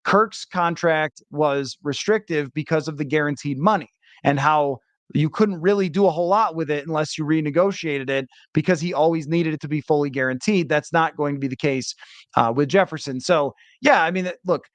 Kirk's contract was restrictive because of the guaranteed money and how you couldn't really do a whole lot with it unless you renegotiated it because he always needed it to be fully guaranteed. That's not going to be the case with Jefferson. So, yeah, I mean, look,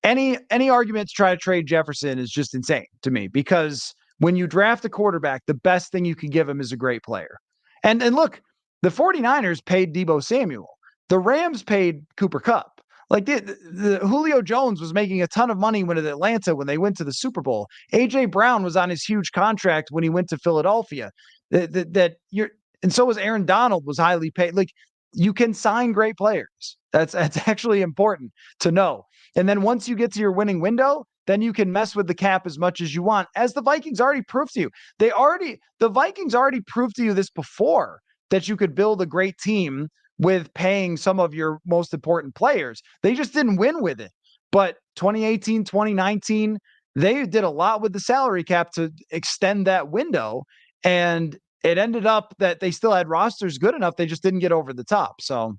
any argument to try to trade Jefferson is just insane to me because when you draft a quarterback, the best thing you can give him is a great player. And look, the 49ers paid Deebo Samuel. The Rams paid Cooper Kupp. Like the Julio Jones was making a ton of money when at Atlanta when they went to the Super Bowl. AJ Brown was on his huge contract when he went to Philadelphia. That you're and so was Aaron Donald was highly paid. Like you can sign great players. That's actually important to know. And then once you get to your winning window, then you can mess with the cap as much as you want. As the Vikings already proved to you. The Vikings already proved to you this before that you could build a great team with paying some of your most important players. They just didn't win with it. But 2018, 2019, they did a lot with the salary cap to extend that window. And it ended up that they still had rosters good enough. They just didn't get over the top. So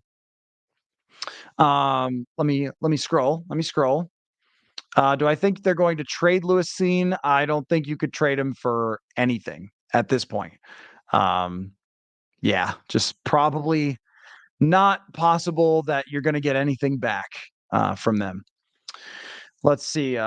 let me scroll. Let me scroll. Do I think they're going to trade Lewis Cine? I don't think you could trade him for anything at this point. Yeah, just probably not possible that you're going to get anything back from them. Let's see.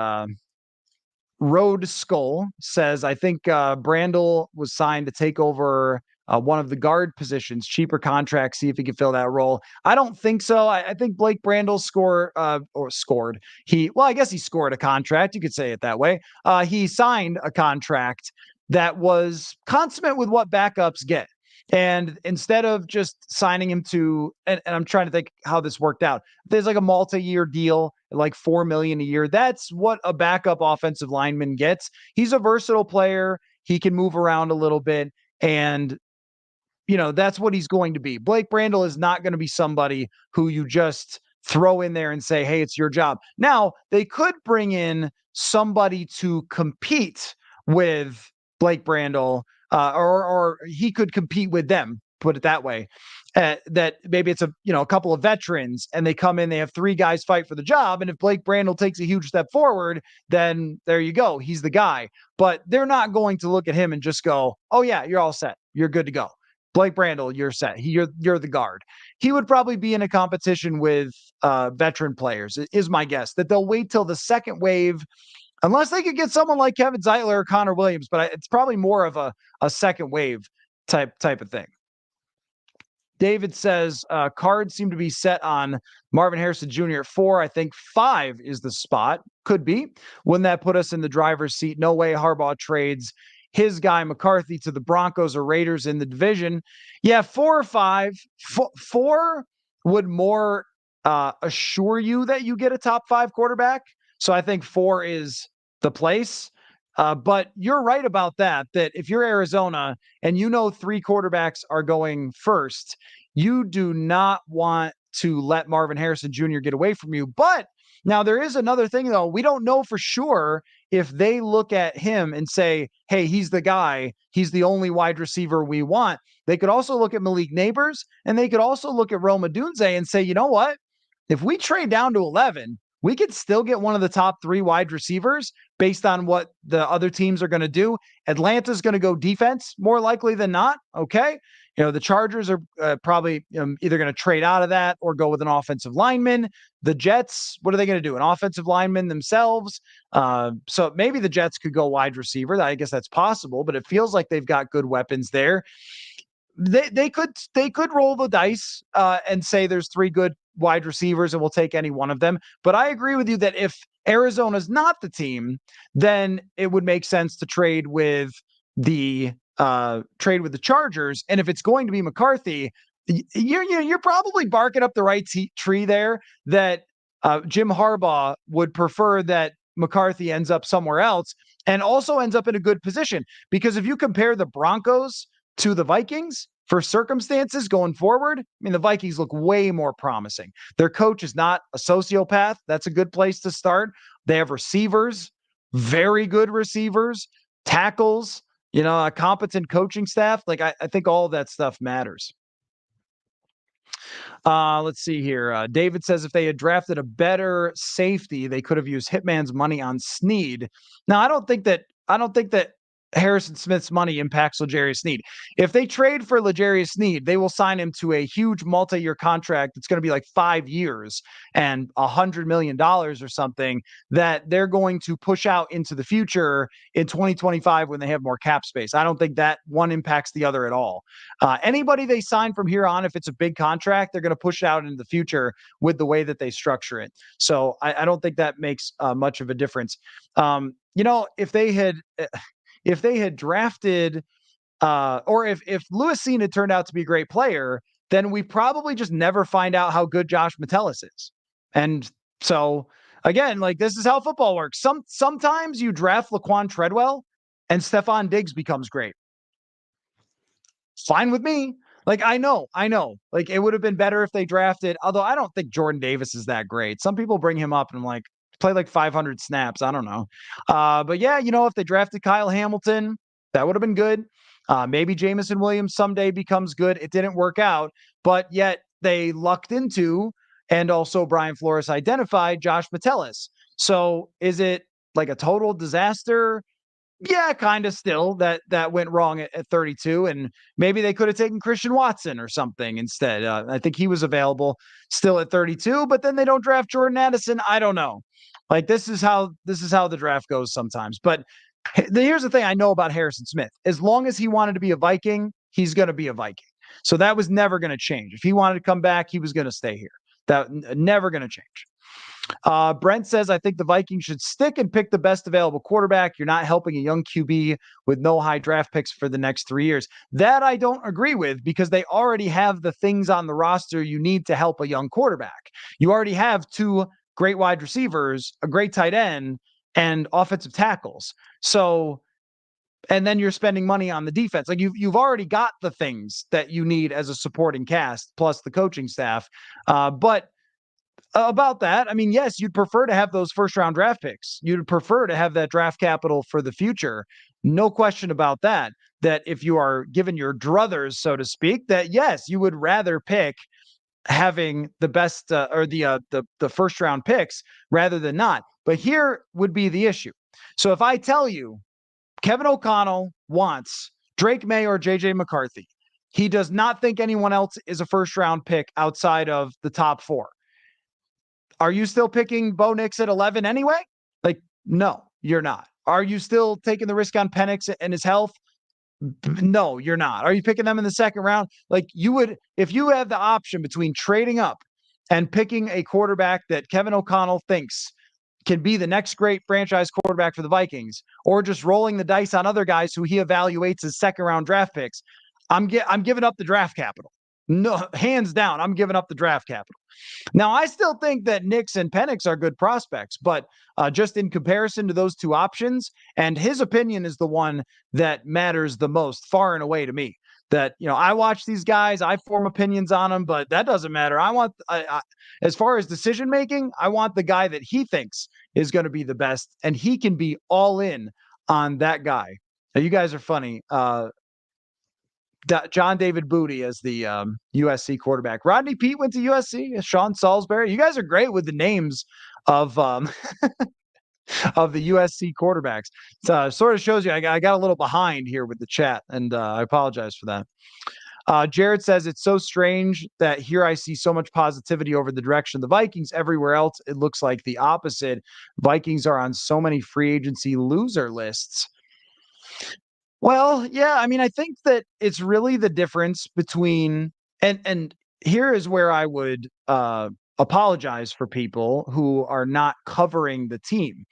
Road Skol says, I think Brandel was signed to take over one of the guard positions, cheaper contract, see if he can fill that role. I don't think so. I think Blake Brandel scored. I guess he scored a contract. You could say it that way. He signed a contract that was consummate with what backups get. And instead of just signing him to, and I'm trying to think how this worked out. There's like a multi-year deal, like $4 million a year. That's what a backup offensive lineman gets. He's a versatile player. He can move around a little bit, and that's what he's going to be. Blake Brandel is not going to be somebody who you just throw in there and say, "Hey, it's your job." Now they could bring in somebody to compete with Blake Brandel or he could compete with them. Put it that way. That maybe it's a couple of veterans and they come in, they have three guys fight for the job, and if Blake Brandel takes a huge step forward, then there you go, he's the guy. But they're not going to look at him and just go, "Oh yeah, you're all set, you're good to go." Blake Brandel, you're set. You're the guard. He would probably be in a competition with veteran players. Is my guess that they'll wait till the second wave. Unless they could get someone like Kevin Zeitler or Connor Williams, but it's probably more of a second wave type of thing. David says cards seem to be set on Marvin Harrison Jr. at 4. I think 5 is the spot. Could be. Wouldn't that put us in the driver's seat? No way Harbaugh trades his guy McCarthy to the Broncos or Raiders in the division. Yeah, 4 or 5. 4 would more assure you that you get a top 5 quarterback. So I think 4 is the place. But you're right about that if you're Arizona and 3 quarterbacks are going first, you do not want to let Marvin Harrison Jr. get away from you. But now there is another thing, though. We don't know for sure if they look at him and say, "Hey, he's the guy. He's the only wide receiver we want." They could also look at Malik Neighbors, and they could also look at Rome Odunze and say, "You know what? If we trade down to 11, we could still get one of the top 3 wide receivers based on what the other teams are going to do." Atlanta's going to go defense more likely than not. Okay. The Chargers are probably either going to trade out of that or go with an offensive lineman. The Jets, what are they going to do? An offensive lineman themselves? So maybe the Jets could go wide receiver. I guess that's possible, but it feels like they've got good weapons there. They could roll the dice and say there's 3 good wide receivers and we'll take any one of them. But I agree with you that if Arizona's not the team, then it would make sense to trade with the Chargers. And if it's going to be McCarthy, you're probably barking up the right tree there that Jim Harbaugh would prefer that McCarthy ends up somewhere else and also ends up in a good position. Because if you compare the Broncos to the Vikings for circumstances going forward, I mean, the Vikings look way more promising. Their coach is not a sociopath. That's a good place to start. They have receivers, very good receivers, tackles, a competent coaching staff. Like I think all of that stuff matters. Let's see here. David says if they had drafted a better safety, they could have used Hitman's money on Snead. Now, I don't think that Harrison Smith's money impacts L'Jarius Sneed. If they trade for L'Jarius Sneed, they will sign him to a huge multi-year contract. It's going to be like 5 years and $100 million or something that they're going to push out into the future in 2025 when they have more cap space. I don't think that one impacts the other at all. Anybody they sign from here on, if it's a big contract, they're going to push it out into the future with the way that they structure it. So I don't think that makes much of a difference. If they had drafted or if Lewis Cine had turned out to be a great player, then we probably just never find out how good Josh Metellus is. And so again, like this is how football works. Sometimes you draft Laquan Treadwell and Stephon Diggs becomes great. Fine with me. Like, I know. Like, it would have been better if they drafted, although I don't think Jordan Davis is that great. Some people bring him up and I'm like, play like 500 snaps. I don't know. But yeah, if they drafted Kyle Hamilton, that would have been good. Maybe Jamison Williams someday becomes good. It didn't work out, but yet they lucked into, and also Brian Flores identified Josh Metellus. So is it like a total disaster? Yeah, kind of still that went wrong at 32, and maybe they could have taken Christian Watson or something instead. I think he was available still at 32, but then they don't draft Jordan Addison. I don't know. Like this is how the draft goes sometimes. But here's the thing I know about Harrison Smith. As long as he wanted to be a Viking, he's going to be a Viking. So that was never going to change. If he wanted to come back, he was going to stay here. That never going to change. Brent says, I think the Vikings should stick and pick the best available quarterback. You're not helping a young QB with no high draft picks for the next 3 years. That I don't agree with because they already have the things on the roster you need to help a young quarterback. You already have 2 great wide receivers, a great tight end, and offensive tackles. So, and then you're spending money on the defense. Like you've already got the things that you need as a supporting cast, plus the coaching staff. But about that, I mean, yes, you'd prefer to have those first round draft picks. You'd prefer to have that draft capital for the future. No question about that. That if you are given your druthers, so to speak, that yes, you would rather pick having the best or the first round picks rather than not. But here would be the issue. So if I tell you Kevin O'Connell wants Drake May or JJ McCarthy, he does not think anyone else is a first round pick outside of the top 4. Are you still picking Bo Nix at 11 anyway? Like, no, you're not. Are you still taking the risk on Penix and his health? No, you're not. Are you picking them in the second round? Like you would, if you have the option between trading up and picking a quarterback that Kevin O'Connell thinks can be the next great franchise quarterback for the Vikings, or just rolling the dice on other guys who he evaluates as second round draft picks, I'm giving up the draft capital. No, hands down, I'm giving up the draft capital. Now, I still think that Nix and Penix are good prospects, but just in comparison to those 2 options, and his opinion is the one that matters the most, far and away to me. That, I watch these guys, I form opinions on them, but that doesn't matter. As far as decision making, I want the guy that he thinks is going to be the best, and he can be all in on that guy. Now, you guys are funny. John David Booty as the USC quarterback. Rodney Peete went to USC. Sean Salisbury. You guys are great with the names of of the USC quarterbacks. So sort of shows you I got a little behind here with the chat, and I apologize for that. Jared says it's so strange that here I see so much positivity over the direction of the Vikings. Everywhere else, it looks like the opposite. Vikings are on so many free agency loser lists. Well, yeah, I mean, I think that it's really the difference between and here is where I would apologize for people who are not covering the team.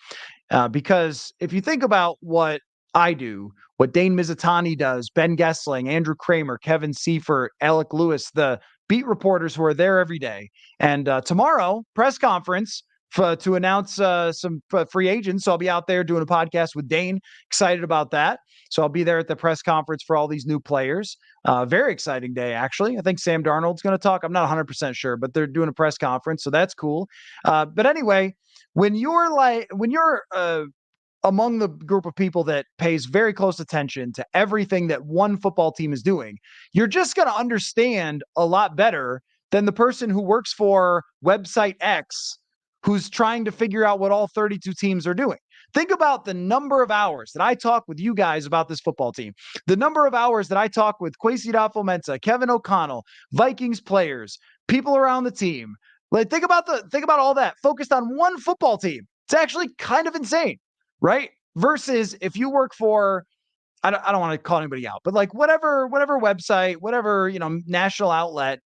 Because if you think about what I do, what Dane Mizutani does, Ben Gessling, Andrew Kramer, Kevin Seifert, Alec Lewis, the beat reporters who are there every day. And tomorrow, press conference to announce some free agents. So I'll be out there doing a podcast with Dane. Excited about that. So I'll be there at the press conference for all these new players. Very exciting day, actually. I think Sam Darnold's going to talk. I'm not 100% sure, but they're doing a press conference. So that's cool. But anyway, when you're among the group of people that pays very close attention to everything that one football team is doing, you're just going to understand a lot better than the person who works for website X who's trying to figure out what all 32 teams are doing. Think about the number of hours that I talk with you guys about this football team, the number of hours that I talk with Kwesi adofo-mensah, Kevin O'Connell, Vikings players, people around the team. Like, think about all that focused on one football team. It's actually kind of insane, right? Versus if you work for, I don't want to call anybody out, but like whatever website, whatever, national outlet,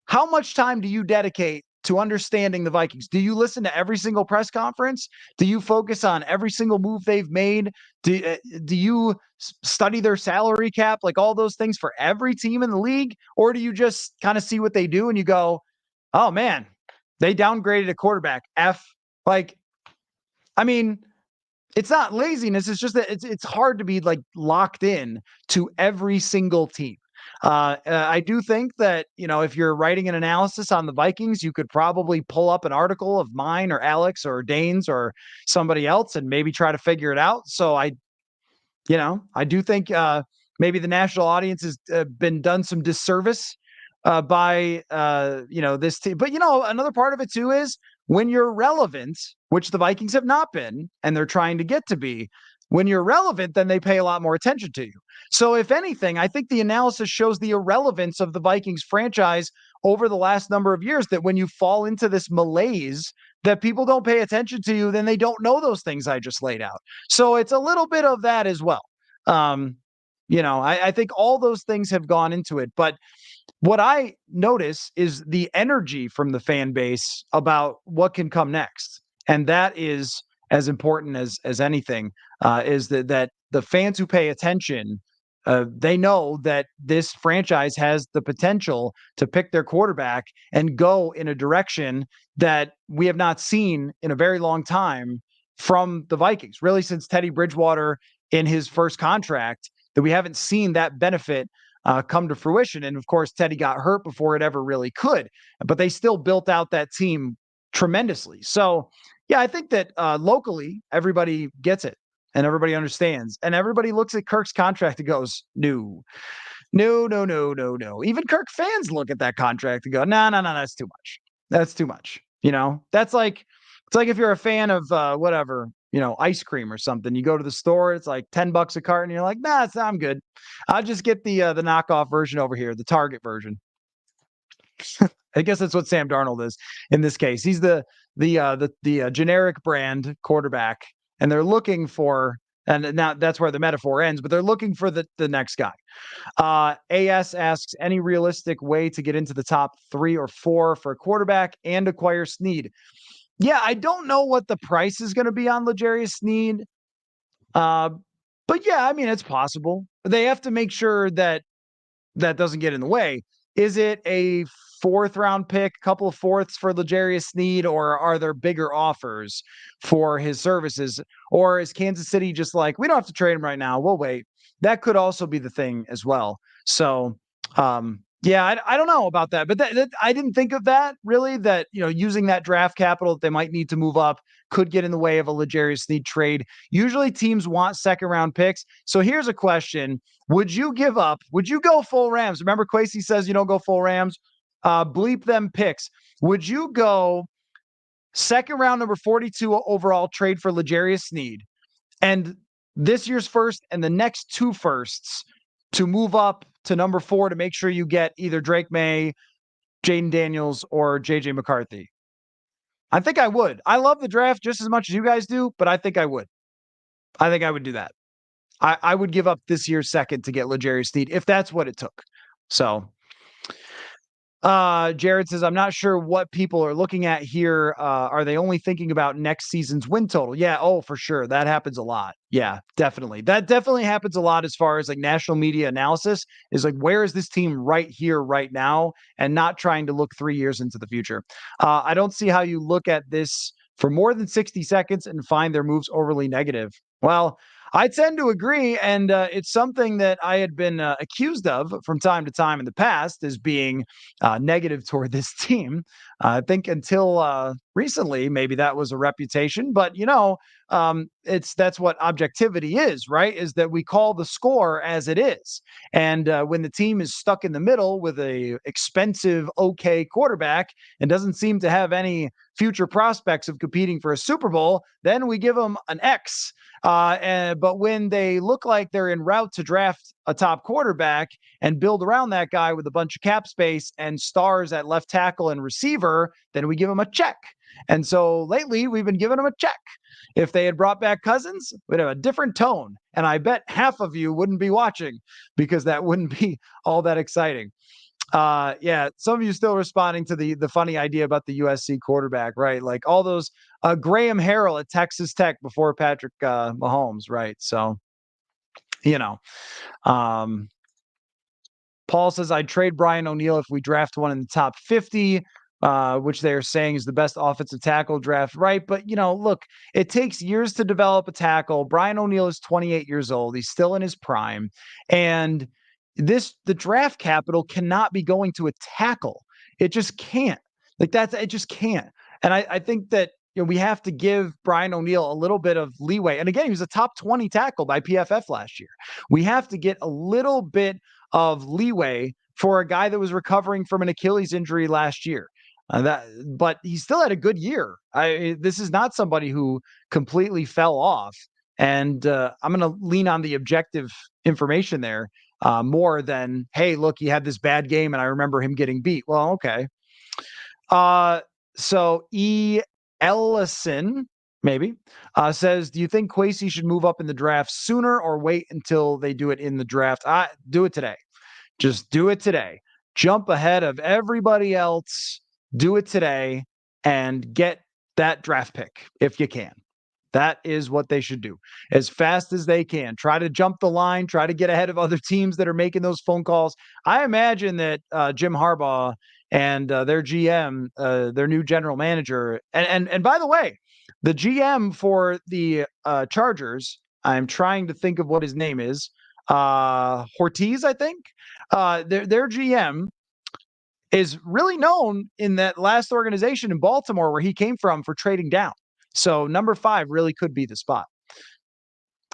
how much time do you dedicate to understanding the Vikings? Do you listen to every single press conference? Do you focus on every single move they've made? Do you study their salary cap, like all those things for every team in the league? Or do you just kind of see what they do and you go, oh man, they downgraded a quarterback. Like, I mean, it's not laziness. It's just that it's hard to be like locked in to every single team. I do think that, if you're writing an analysis on the Vikings, you could probably pull up an article of mine or Alex or Dane's or somebody else and maybe try to figure it out. So I do think maybe the national audience has been done some disservice by this team. But another part of it too is when you're relevant, which the Vikings have not been, and they're trying to get to be. When you're relevant, then they pay a lot more attention to you. So if anything, I think the analysis shows the irrelevance of the Vikings franchise over the last number of years, that when you fall into this malaise that people don't pay attention to you, then they don't know those things I just laid out. So it's a little bit of that as well. I think all those things have gone into it. But what I notice is the energy from the fan base about what can come next. And that is as important as anything, is that the fans who pay attention, they know that this franchise has the potential to pick their quarterback and go in a direction that we have not seen in a very long time from the Vikings, really since Teddy Bridgewater in his first contract, that we haven't seen that benefit come to fruition. And of course, Teddy got hurt before it ever really could, but they still built out that team tremendously. So yeah, I think that locally, everybody gets it and everybody understands. And everybody looks at Kirk's contract and goes, no, no, no, no, no, no. Even Kirk fans look at that contract and go, no, no, no, that's too much. That's too much. It's like if you're a fan of whatever, ice cream or something. You go to the store, it's like $10 a carton. You're like, nah, I'm good. I'll just get the knockoff version over here, the Target version. I guess that's what Sam Darnold is in this case. He's the generic brand quarterback, and they're looking for, and now that's where the metaphor ends, but they're looking for the next guy. AS asks, any realistic way to get into the top 3 or 4 for a quarterback and acquire Snead? Yeah, I don't know what the price is going to be on L'Jarius Snead. But yeah, I mean, it's possible. They have to make sure that doesn't get in the way. Is it a 4th round pick, couple of 4ths for L'Jarius Snead, or are there bigger offers for his services? Or is Kansas City just like, we don't have to trade him right now, we'll wait? That could also be the thing as well. So, yeah, I don't know about that, but I didn't think of that really, that, using that draft capital that they might need to move up could get in the way of a L'Jarius Snead trade. Usually teams want 2nd round picks. So here's a question. Would you go full Rams? Remember Kwesi says you don't go full Rams? Bleep them picks. Would you go 2nd round number 42 overall trade for L'Jarius Snead and this year's first and the next 2 firsts to move up to number 4 to make sure you get either Drake May, Jaden Daniels, or JJ McCarthy? I think I would. I love the draft just as much as you guys do, but I think I would. I think I would do that. I would give up this year's 2nd to get L'Jarius Snead if that's what it took. So Jared says, I'm not sure what people are looking at here. Are they only thinking about next season's win total? Yeah. Oh, for sure. That happens a lot. Yeah, definitely. That definitely happens a lot as far as like national media analysis is like, where is this team right here, right now, and not trying to look 3 years into the future. I don't see how you look at this for more than 60 seconds and find their moves overly negative. Well, I tend to agree, and it's something that I had been accused of from time to time in the past as being negative toward this team. I think until recently, maybe that was a reputation, but that's what objectivity is, right? Is that we call the score as it is, and when the team is stuck in the middle with a expensive, okay quarterback and doesn't seem to have any future prospects of competing for a Super Bowl, then we give them an X. But when they look like they're en route to draft a top quarterback and build around that guy with a bunch of cap space and stars at left tackle and receiver, then we give them a check. And so lately, we've been giving them a check. If they had brought back Cousins, we'd have a different tone. And I bet half of you wouldn't be watching because that wouldn't be all that exciting. Yeah, some of you still responding to the funny idea about the USC quarterback, right? Like all those Graham Harrell at Texas Tech before Patrick Mahomes, right? So, you know, um, Paul says I'd trade Brian O'Neill if we draft one in the top 50, which they're saying is the best offensive tackle draft, right? But look, it takes years to develop a tackle. Brian O'Neill is 28 years old. He's still in his prime, and the draft capital cannot be going to a tackle. It just can't. It just can't. And I think that we have to give Brian O'Neill a little bit of leeway. And again, he was a top 20 tackle by PFF last year. We have to get a little bit of leeway for a guy that was recovering from an Achilles injury last year. But he still had a good year. This is not somebody who completely fell off. And I'm going to lean on the objective information there more than, hey, look, he had this bad game and I remember him getting beat. Well, okay. So E. Ellison, maybe, says, do you think Kwesi should move up in the draft sooner or wait until they do it in the draft? Do it today. Just do it today. Jump ahead of everybody else. Do it today and get that draft pick if you can. That is what they should do as fast as they can. Try to jump the line, try to get ahead of other teams that are making those phone calls. I imagine that Jim Harbaugh and their GM, their new general manager, and by the way, the GM for the Chargers, I'm trying to think of what his name is, Ortiz, I think. Their GM is really known in that last organization in Baltimore where he came from for trading down. So number 5 really could be the spot.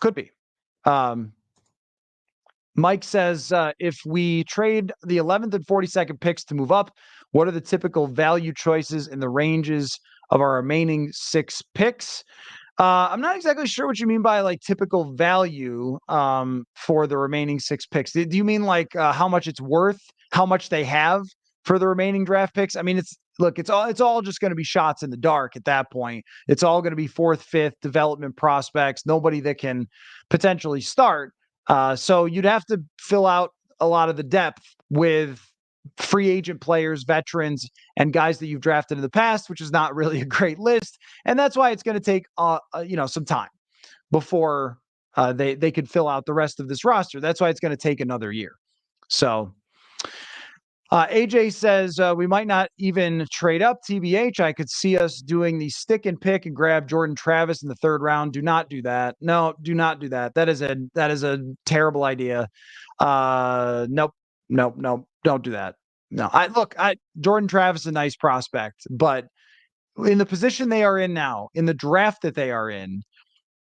Could be. Mike says, if we trade the 11th and 42nd picks to move up, what are the typical value choices in the ranges of our remaining 6 picks? I'm not exactly sure what you mean by like typical value for the remaining 6 picks. Do you mean like how much it's worth, how much they have for the remaining draft picks? I mean, it's all just going to be shots in the dark at that point. It's all going to be 4th, 5th development prospects, nobody that can potentially start. So you'd have to fill out a lot of the depth with free agent players, veterans, and guys that you've drafted in the past, which is not really a great list. And that's why it's going to take, some time before they could fill out the rest of this roster. That's why it's going to take another year. So AJ says we might not even trade up. TBH, I could see us doing the stick and pick and grab Jordan Travis in the 3rd round. Do not do that. No, do not do that. That is a terrible idea. Nope. Don't do that. No, Jordan Travis is a nice prospect, but in the position they are in now, in the draft that they are in,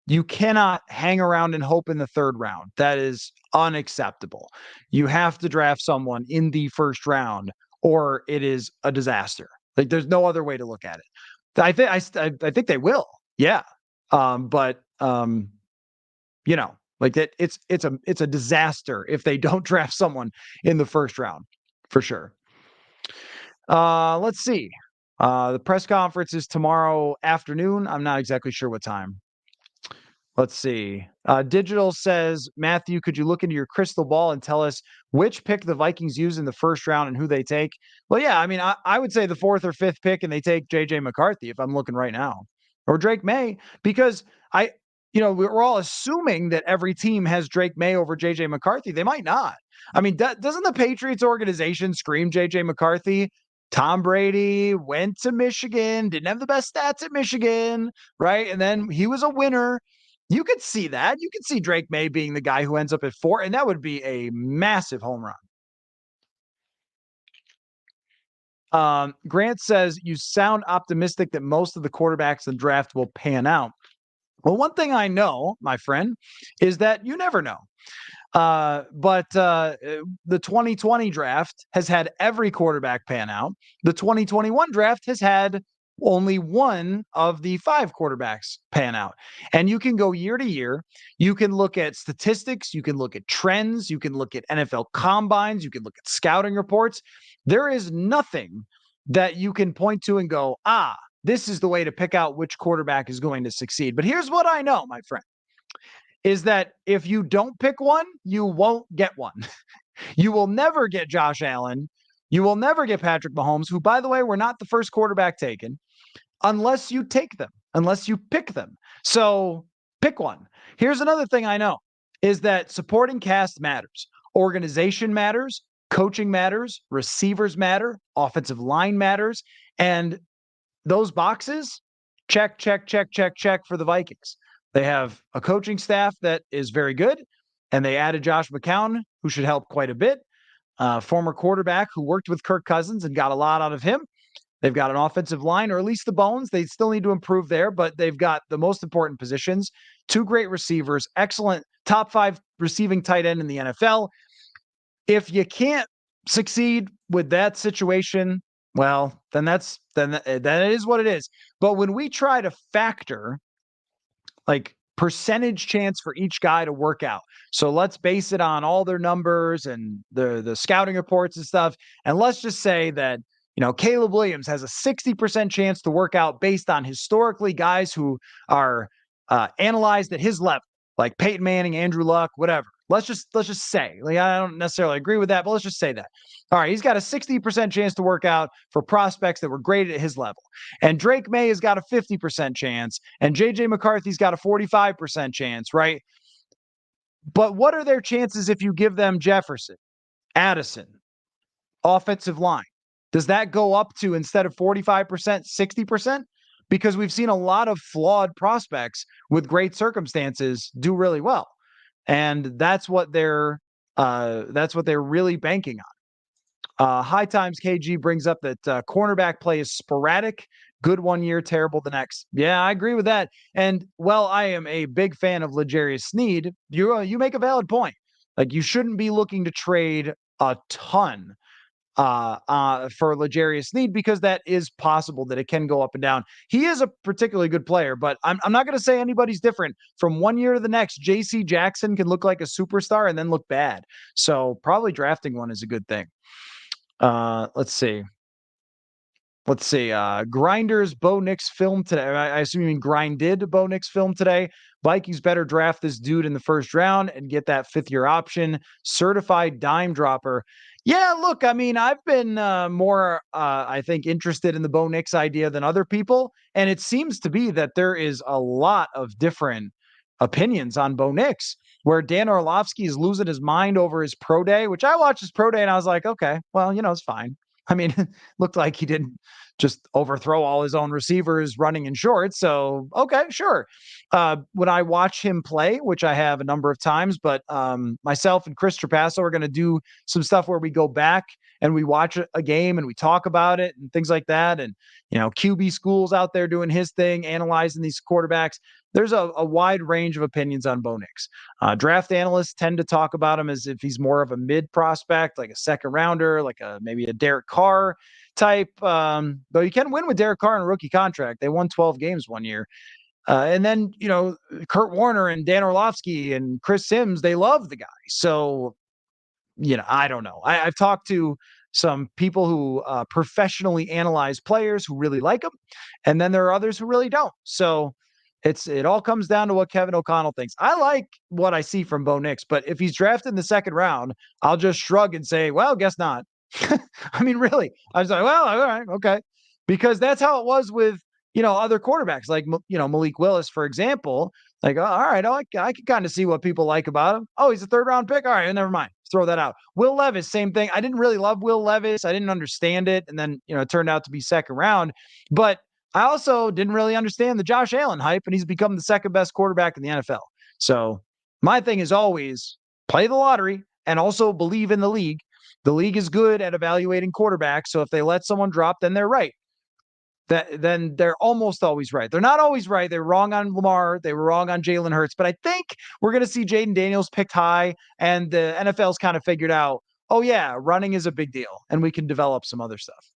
you cannot hang around and hope in the 3rd round. That is unacceptable. You have to draft someone in the 1st round or it is a disaster. Like there's no other way to look at it. I think they will. Yeah. But like that it's a disaster if they don't draft someone in the 1st round for sure. Let's see. The press conference is tomorrow afternoon. I'm not exactly sure what time. Let's see. Digital says, Matthew, could you look into your crystal ball and tell us which pick the Vikings use in the 1st round and who they take? Well, yeah, I mean, I would say the 4th or 5th pick and they take JJ McCarthy if I'm looking right now, or Drake May, because we're all assuming that every team has Drake May over JJ McCarthy. They might not. I mean, doesn't the Patriots organization scream JJ McCarthy? Tom Brady went to Michigan, didn't have the best stats at Michigan, right? And then he was a winner. You could see that. You could see Drake May being the guy who ends up at 4, and that would be a massive home run. Grant says, you sound optimistic that most of the quarterbacks in the draft will pan out. Well, one thing I know, my friend, is that you never know. But the 2020 draft has had every quarterback pan out. The 2021 draft has had only one of the 5 quarterbacks pan out. And you can go year to year. You can look at statistics. You can look at trends. You can look at NFL combines. You can look at scouting reports. There is nothing that you can point to and go, this is the way to pick out which quarterback is going to succeed. But here's what I know, my friend, is that if you don't pick one, you won't get one. You will never get Josh Allen. You will never get Patrick Mahomes, who, by the way, were not the first quarterback taken, unless you take them, unless you pick them. So pick one. Here's another thing I know is that supporting cast matters. Organization matters. Coaching matters. Receivers matter. Offensive line matters. And those boxes, check, check, check, check, check for the Vikings. They have a coaching staff that is very good, and they added Josh McCown, who should help quite a bit. Former quarterback who worked with Kirk Cousins and got a lot out of him. They've got an offensive line, or at least the bones. They still need to improve there, but they've got the most important positions. 2 great receivers, excellent top 5 receiving tight end in the NFL. If you can't succeed with that situation, well, then that is what it is. But when we try to factor like percentage chance for each guy to work out, so let's base it on all their numbers and the scouting reports and stuff, and let's just say that Caleb Williams has a 60% chance to work out based on historically guys who are analyzed at his level, like Peyton Manning, Andrew Luck, whatever. Let's just say, like, I don't necessarily agree with that, but let's just say that. All right, he's got a 60% chance to work out for prospects that were graded at his level. And Drake May has got a 50% chance, and JJ McCarthy's got a 45% chance, right? But what are their chances if you give them Jefferson, Addison, offensive line? Does that go up to, instead of 45%, 60%? Because we've seen a lot of flawed prospects with great circumstances do really well. And that's what they're really banking on. High Times KG brings up that cornerback play is sporadic, good one year, terrible the next. Yeah, I agree with that. And well, I am a big fan of L'Jarius Sneed. You make a valid point. Like, you shouldn't be looking to trade a ton for L'Jarius Sneed, because that is possible that it can go up and down. He is a particularly good player, but I'm not going to say anybody's different. From one year to the next, J.C. Jackson can look like a superstar and then look bad. So probably drafting one is a good thing. Let's see. Grinders Bo Nix film today. I assume you mean grinded Bo Nix film today. Vikings better draft this dude in the first round and get that 5th-year option. Certified dime dropper. Yeah, look, I mean, I've been more, I think, interested in the Bo Nix idea than other people. And it seems to be that there is a lot of different opinions on Bo Nix, where Dan Orlovsky is losing his mind over his pro day, which I watched his pro day and I was like, okay, well, it's fine. I mean, it looked like he didn't just overthrow all his own receivers running in shorts. So, okay, sure. When I watch him play, which I have a number of times, but myself and Chris Trapasso are going to do some stuff where we go back and we watch a game and we talk about it and things like that. And, QB School's out there doing his thing, analyzing these quarterbacks. There's a wide range of opinions on Bo Nix. Draft analysts tend to talk about him as if he's more of a mid prospect, like a second rounder, like maybe a Derek Carr type. Though you can win with Derek Carr in a rookie contract. They won 12 games one year. And then, Kurt Warner and Dan Orlovsky and Chris Sims, they love the guy. So, I don't know. I've talked to some people who professionally analyze players who really like them. And then there are others who really don't. So it all comes down to what Kevin O'Connell thinks. I like what I see from Bo Nix, but if he's drafted in the 2nd round, I'll just shrug and say, well, guess not. I mean, really, I was like, well, all right, okay. Because that's how it was with, other quarterbacks, like, Malik Willis, for example. Like, oh, all right, I can kind of see what people like about him. Oh, he's a 3rd round pick. All right, never mind. Throw that out. Will Levis, same thing. I didn't really love Will Levis. I didn't understand it. And then, it turned out to be 2nd round. But I also didn't really understand the Josh Allen hype, and he's become the 2nd best quarterback in the NFL. So my thing is always play the lottery and also believe in the league. The league is good at evaluating quarterbacks. So if they let someone drop, then they're right. Then they're almost always right. They're not always right. They were wrong on Lamar. They were wrong on Jalen Hurts. But I think we're going to see Jaden Daniels picked high, and the NFL's kind of figured out, oh, yeah, running is a big deal, and we can develop some other stuff.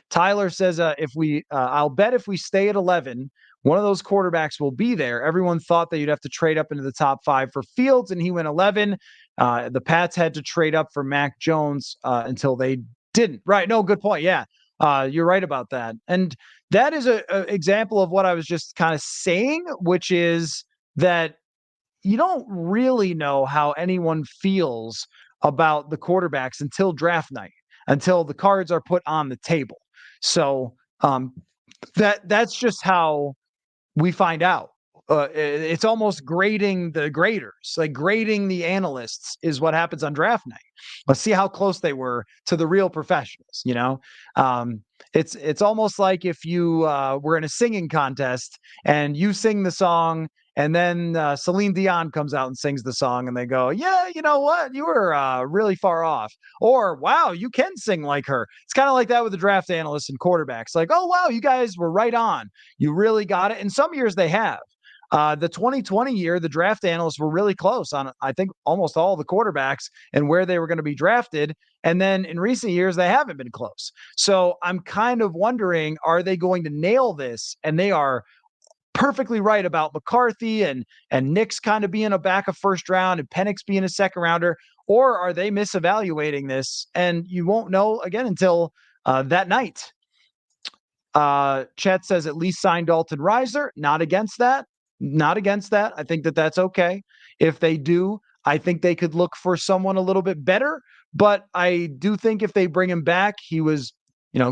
Tyler says, I'll bet if we stay at 11, one of those quarterbacks will be there. Everyone thought that you'd have to trade up into the top 5 for Fields, and he went 11. The Pats had to trade up for Mac Jones until they didn't. Right. No, good point. Yeah. You're right about that. And that is a example of what I was just kind of saying, which is that you don't really know how anyone feels about the quarterbacks until draft night, until the cards are put on the table. So that's just how we find out. It's almost grading the graders, like grading the analysts is what happens on draft night. Let's see how close they were to the real professionals. It's almost like if you were in a singing contest and you sing the song, and then Celine Dion comes out and sings the song, and they go, yeah, you know what? You were really far off. Or, wow, you can sing like her. It's kind of like that with the draft analysts and quarterbacks. Like, oh, wow, you guys were right on. You really got it. And some years they have. The 2020 year, the draft analysts were really close on, I think, almost all the quarterbacks and where they were going to be drafted. And then in recent years, they haven't been close. So I'm kind of wondering, are they going to nail this? And they are perfectly right about McCarthy and Nix kind of being a back of first round and Penix being a second rounder, or are they misevaluating this? And you won't know again until that night. Chet says at least sign Dalton Risner. Not against that. Not against that. I think that that's okay. If they do, I think they could look for someone a little bit better. But I do think if they bring him back, he was,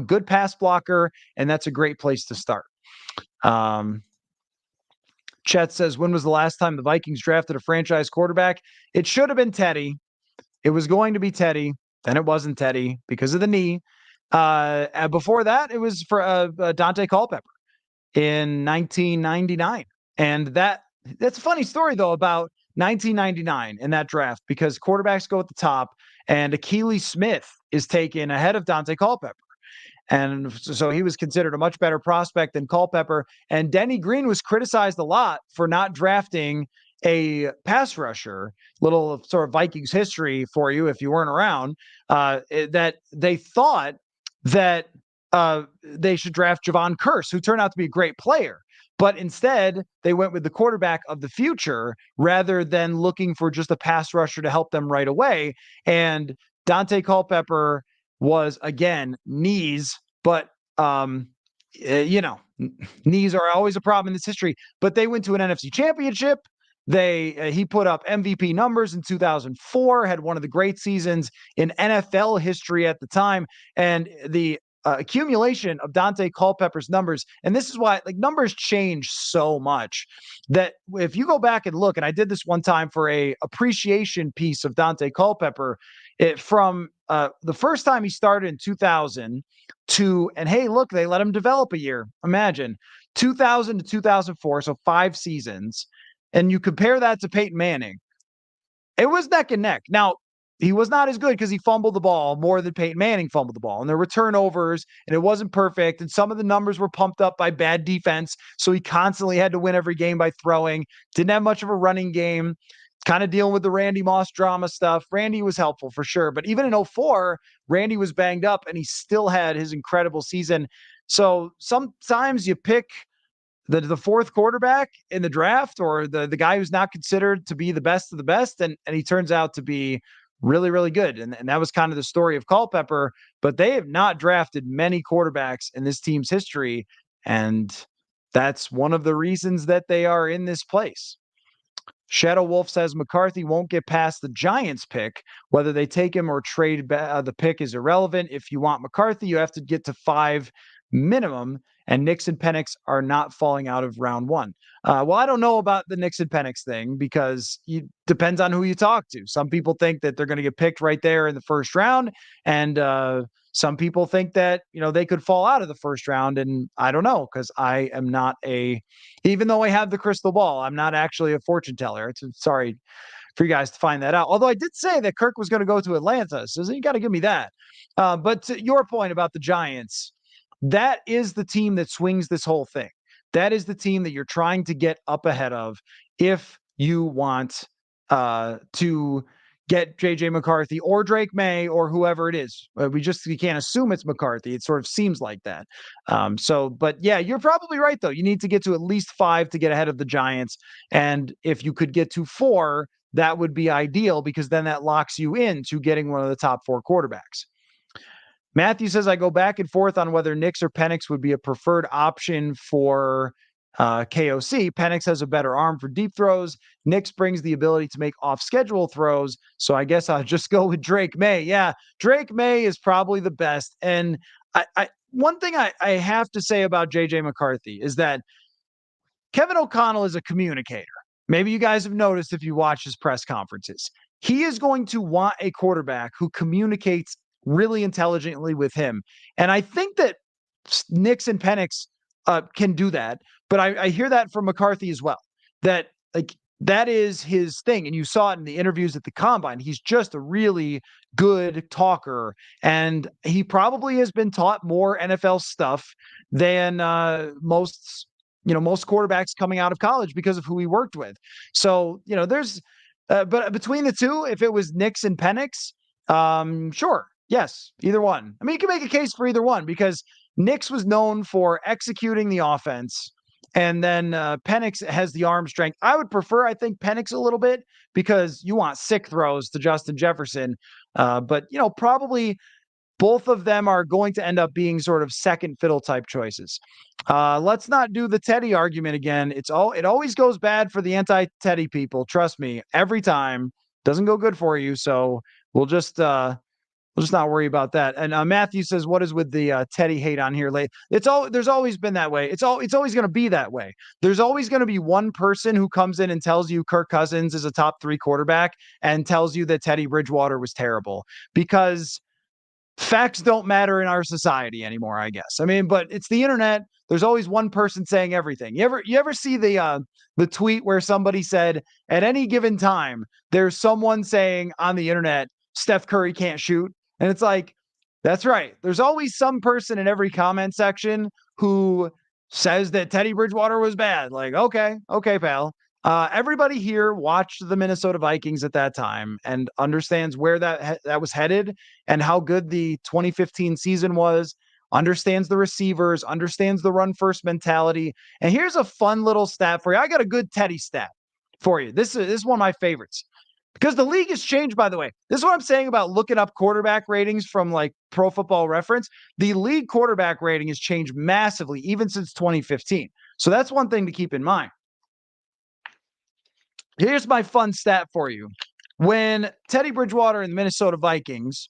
good pass blocker, and that's a great place to start. Chet says, when was the last time the Vikings drafted a franchise quarterback? It should have been Teddy. It was going to be Teddy. Then it wasn't Teddy because of the knee. Before that, it was for Dante Culpepper in 1999. And that's a funny story, though, about 1999 in that draft, because quarterbacks go at the top, and Akili Smith is taken ahead of Dante Culpepper. And so he was considered a much better prospect than Culpepper. And Denny Green was criticized a lot for not drafting a pass rusher. Little sort of Vikings history for you if you weren't around, that they thought that they should draft Javon Kearse, who turned out to be a great player. But instead, they went with the quarterback of the future rather than looking for just a pass rusher to help them right away. And Dante Culpepper was, again, knees, but knees are always a problem in this history. But they went to an NFC championship. He put up MVP numbers in 2004, had one of the great seasons in NFL history at the time, and the accumulation of Dante Culpepper's numbers. And this is why numbers change so much that if you go back and look, and I did this one time for a appreciation piece of Dante Culpepper, from the first time he started in 2000 to, and hey, look, they let him develop a year. Imagine 2000 to 2004. So 5 seasons. And you compare that to Peyton Manning. It was neck and neck. Now, he was not as good because he fumbled the ball more than Peyton Manning fumbled the ball. And there were turnovers, and it wasn't perfect. And some of the numbers were pumped up by bad defense. So he constantly had to win every game by throwing. Didn't have much of a running game. Kind of dealing with the Randy Moss drama stuff. Randy was helpful for sure. But even in 2004, Randy was banged up, and he still had his incredible season. So sometimes you pick the fourth quarterback in the draft, or the guy who's not considered to be the best of the best, and he turns out to be really, really good. And that was kind of the story of Culpepper, but they have not drafted many quarterbacks in this team's history. And that's one of the reasons that they are in this place. Shadow Wolf says McCarthy won't get past the Giants pick. Whether they take him or trade the pick is irrelevant. If you want McCarthy, you have to get to 5 minimum, and Nix and Penix are not falling out of round 1. Well, I don't know about the Nix and Penix thing, because it depends on who you talk to. Some people think that they're going to get picked right there in the first round, and some people think that they could fall out of the first round. And I don't know, because I am not even though I have the crystal ball, I'm not actually a fortune teller. Sorry, for you guys to find that out. Although I did say that Kirk was going to go to Atlanta, so you got to give me that. But to your point about the Giants, that is the team that swings this whole thing. That is the team that you're trying to get up ahead of if you want to get JJ McCarthy or Drake May or whoever it is. We can't assume it's McCarthy. It sort of seems like that. But yeah, you're probably right though. You need to get to at least 5 to get ahead of the Giants. And if you could get to 4, that would be ideal because then that locks you into getting one of the top 4 quarterbacks. Matthew says, I go back and forth on whether Nix or Penix would be a preferred option for KOC. Penix has a better arm for deep throws. Nix brings the ability to make off-schedule throws. So I guess I'll just go with Drake May. Yeah, Drake May is probably the best. And one thing I have to say about JJ McCarthy is that Kevin O'Connell is a communicator. Maybe you guys have noticed if you watch his press conferences. He is going to want a quarterback who communicates really intelligently with him. And I think that Nix and Penix can do that. But I hear that from McCarthy as well, that that is his thing. And you saw it in the interviews at the Combine. He's just a really good talker. And he probably has been taught more NFL stuff than most quarterbacks coming out of college because of who he worked with. So, there's, but between the two, if it was Nix and Penix, sure. Yes, either one. I mean, you can make a case for either one because Nix was known for executing the offense, and then Penix has the arm strength. I would prefer, I think, Penix a little bit because you want sick throws to Justin Jefferson. But, probably both of them are going to end up being sort of second fiddle type choices. Let's not do the Teddy argument again. It always goes bad for the anti-Teddy people. Trust me, every time. Doesn't go good for you. So we'll just not worry about that. And Matthew says, "What is with the Teddy hate on here late?" There's always been that way. It's always going to be that way. There's always going to be one person who comes in and tells you Kirk Cousins is a top 3 quarterback and tells you that Teddy Bridgewater was terrible because facts don't matter in our society anymore, I guess. I mean, but it's the internet. There's always one person saying everything. You ever see the tweet where somebody said at any given time there's someone saying on the internet Steph Curry can't shoot? And it's like, that's right. There's always some person in every comment section who says that Teddy Bridgewater was bad. Like, okay, pal. Everybody here watched the Minnesota Vikings at that time and understands where that was headed and how good the 2015 season was, understands the receivers, understands the run first mentality. And here's a fun little stat for you. I got a good Teddy stat for you. This is one of my favorites. Because the league has changed, by the way. This is what I'm saying about looking up quarterback ratings from like Pro Football Reference. The league quarterback rating has changed massively, even since 2015. So that's one thing to keep in mind. Here's my fun stat for you. When Teddy Bridgewater and the Minnesota Vikings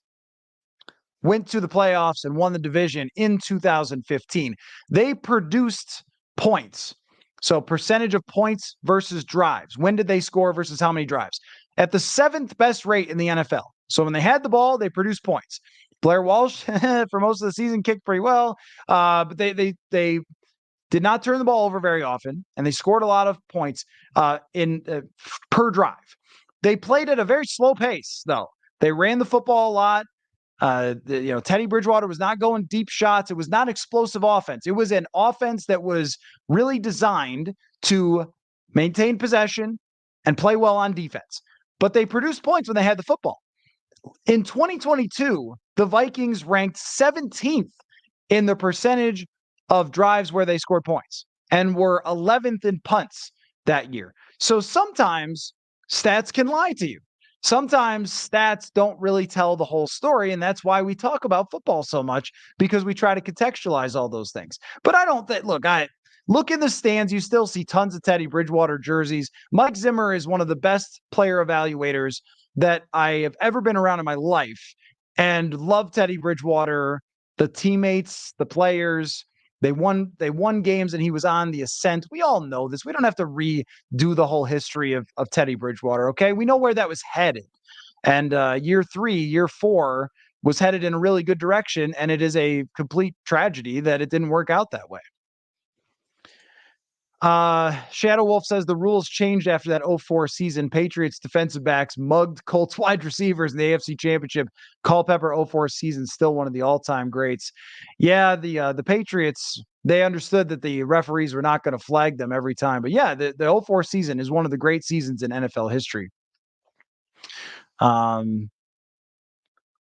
went to the playoffs and won the division in 2015, they produced points. So percentage of points versus drives. When did they score versus how many drives? At the 7th best rate in the NFL. So when they had the ball, they produced points. Blair Walsh, for most of the season, kicked pretty well, but they did not turn the ball over very often, and they scored a lot of points per drive. They played at a very slow pace, though. They ran the football a lot. Teddy Bridgewater was not going deep shots. It was not explosive offense. It was an offense that was really designed to maintain possession and play well on defense. But they produced points when they had the football. In 2022, the Vikings ranked 17th in the percentage of drives where they scored points and were 11th in punts that year. So sometimes stats can lie to you. Sometimes stats don't really tell the whole story, and that's why we talk about football so much, because we try to contextualize all those things. But I don't think, look in the stands, you still see tons of Teddy Bridgewater jerseys. Mike Zimmer is one of the best player evaluators that I have ever been around in my life, and love Teddy Bridgewater, the teammates, the players. They won games and he was on the ascent. We all know this. We don't have to redo the whole history of Teddy Bridgewater, okay? We know where that was headed. And year 4 was headed in a really good direction, and it is a complete tragedy that it didn't work out that way. Shadow Wolf says the rules changed after that 04 season. Patriots defensive backs mugged Colts wide receivers in the AFC Championship. Culpepper 04 season, still one of the all-time greats. Yeah, the Patriots, they understood that the referees were not going to flag them every time. But yeah, the 04 season is one of the great seasons in NFL history. Braun